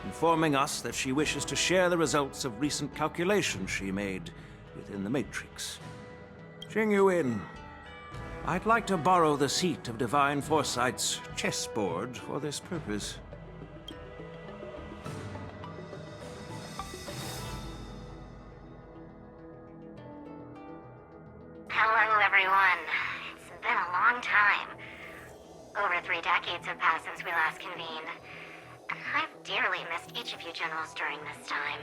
informing us that she wishes to share the results of recent calculations she made within the Matrix. Jing Yuin, I'd like to borrow the seat of Divine Foresight's chessboard for this purpose. Hello, everyone. It's been a long time. Over 3 decades have passed since we last convened. And I've dearly missed each of you generals during this time.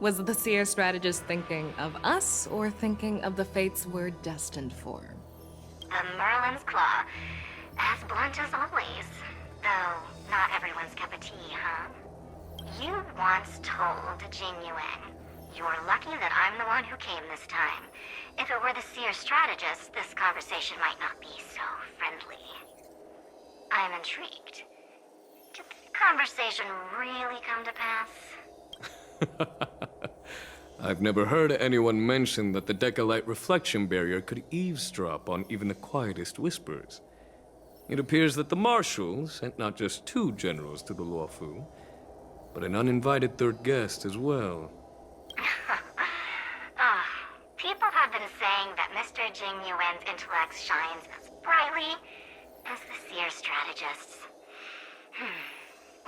Was the Seer strategist thinking of us, or thinking of the fates we're destined for? The Merlin's Claw. As blunt as always. Though, not everyone's cup of tea, huh? You once told Jing Yuan, "You're lucky that I'm the one who came this time. If it were the Seer strategist, this conversation might not be so friendly." I'm intrigued. Did the conversation really come to pass? I've never heard anyone mention that the Decalite reflection barrier could eavesdrop on even the quietest whispers. It appears that the Marshal sent not just 2 generals to the Luofu, but an uninvited 3rd guest as well. People have been saying that Mr. Jing Yuan's intellect shines as brightly as the Seer strategists.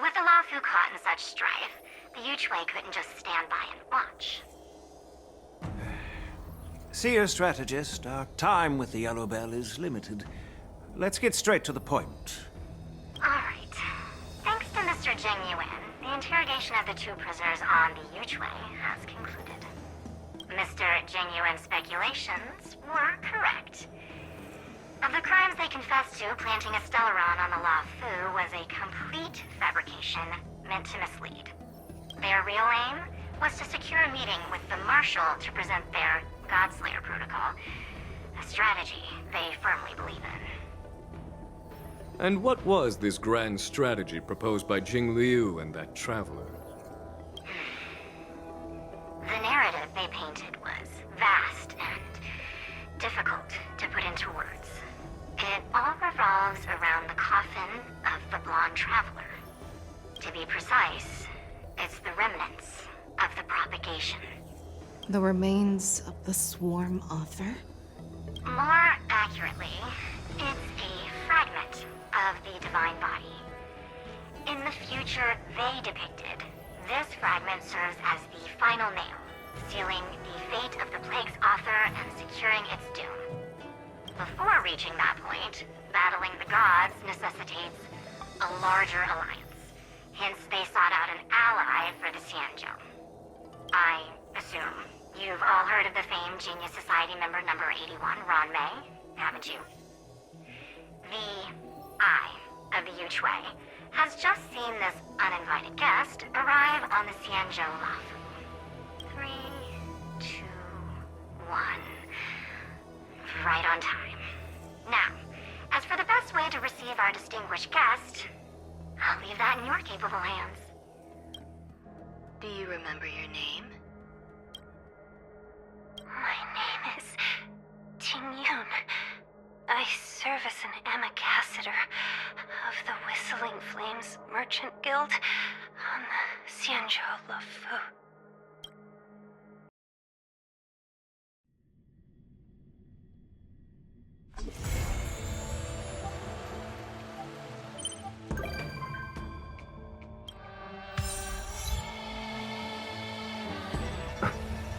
With the Luofu caught in such strife, the Yuchui couldn't just stand by and watch. Seer strategist, our time with the Yellow Bell is limited. Let's get straight to the point. Alright. Thanks to Mr. Jing Yuan, the interrogation of the 2 prisoners on the Yuchui has concluded. Mr. Jing Yuan's speculations were correct. Of the crimes they confessed to, planting a Stellaron on the La Fu was a complete fabrication meant to mislead. Their real aim was to secure a meeting with the Marshal to present their Godslayer protocol, a strategy they firmly believe in. And what was this grand strategy proposed by Jing Liu and that traveler? The narrative they painted was vast and difficult to put into words. It all revolves around the coffin of the blonde traveler. To be precise, it's the remnants of the propagation. The remains of the Swarm author? More accurately, it's a fragment of the Divine Body. In the future they depicted, this fragment serves as the final nail, sealing the fate of the Plague's author and securing its doom. Before reaching that point, battling the gods necessitates a larger alliance. Hence, they sought out an ally for the Xianzhou. I assume you've all heard of the famed Genius Society member number 81, Ron May, haven't you? The Eye of the Yuchwei has just seen this uninvited guest arrive on the Xianzhou Lafu. 3, 2, 1. Right on time. Now, as for the best way to receive our distinguished guest, I'll leave that in your capable hands. Do you remember your name? My name is Tingyun. I serve as an ambassador of the Whistling Flames Merchant Guild on the Xianzhou Lafu.